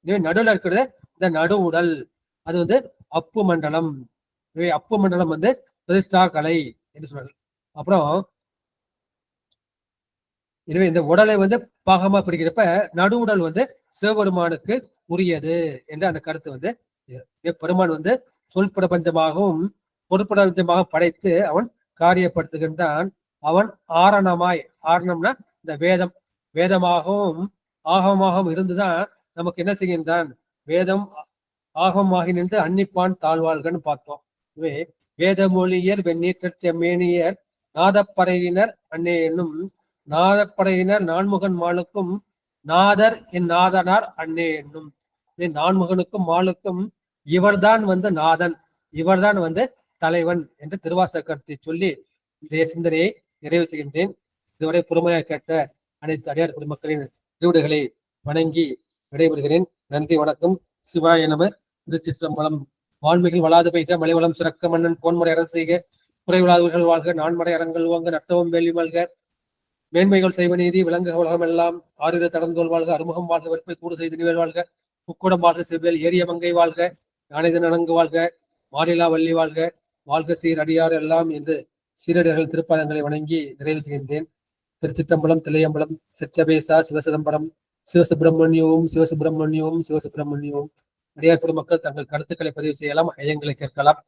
எனவே நடுவில் இருக்கிறது இந்த நடு உடல், அது வந்து அப்பு மண்டலம். எனவே அப்பு மண்டலம் வந்து பிரதிஷ்டா கலை என்று சொல்றாங்க. அப்புறம் எனவே இந்த உடலை வந்து பாகமா பிடிக்கிறப்ப நடு உடல் வந்து சிவபெருமானுக்கு உரியது என்ற அந்த கருத்து வந்து பெருமான் வந்து சொல் பிரபஞ்சமாகவும் பொருட்பிரபஞ்சமாக படைத்து அவன் காரியப்படுத்துகின்றான். அவன் ஆரணமாய், ஆரணம்னா இந்த வேதம், வேதமாகவும் ஆகமாகவும் இருந்துதான் நமக்கு என்ன செய்கின்றான்? வேதம் ஆகமாகி நின்று அன்னிப்பான் தாழ்வாள்கன்னு பார்த்தோம். இவே வேத மொழியர் வெண்ணீற்றற் செம்மேனியர் நாதப்பறையினர் அன்னே என்னும் நாதப்பறையினர் நான்முகன் மாலுக்கும் நாதர் என் நாதனார் அன்னே என்னும். நான்முகனுக்கும் மாலுக்கும் இவர்தான் வந்து நாதன், இவர்தான் வந்து தலைவன் என்று திருவாசக கருத்தை சொல்லி இன்றைய சிந்தனையை நிறைவு செய்கின்றேன். இதுவரை பொறுமையாக கேட்ட அனைத்து அடியார் குடிமக்களின் திருவிடுகளை வணங்கி விடைபெறுகிறேன். நன்றி, வணக்கம். சிவாய நம. திருச்சிற்றம்பலம். வான்மிகில் வளாது பெய்க மலைவளம் சிறக்க மன்னன் பொன்முறை அரசு செய்க குறைவிலாதவர்கள் வாழ்க நான்மறை அரங்கள் வாங்க நட்டவும் வேள்வி மல்க மேன்மைகள் செய்வ நீதி விலங்குக உலகம் எல்லாம் ஆறுகிற தடந்தோல் வாழ்க அறுமுகம் வாழ்க வெறுப்பை கூடு செய்து நிவேல் வாழ்க முக்குடம் வாழ்க செவ்வேல் ஏரிய மங்கை வாழ்க யானைதன் அணங்கு வாழ்க மாநிலா வள்ளி வாழ்க வாழ்க சீர் அடியார் எல்லாம் என்று சீரடிகள் திருப்பாதங்களை வணங்கி நிறைவு செய்கின்றேன். திருச்சிற்றம்பலம், தில்லையம்பலம், சிற்சபேசா, சிவசிதம்பரம், சிவசுப்பிரமணியவும் சிவசுப்பிரமணியவும் சிவசுப்பிரமணியவும். அடியார் பெருமக்கள் தங்கள் கருத்துக்களை பதிவு செய்யலாம், ஐயங்களை கேட்கலாம்.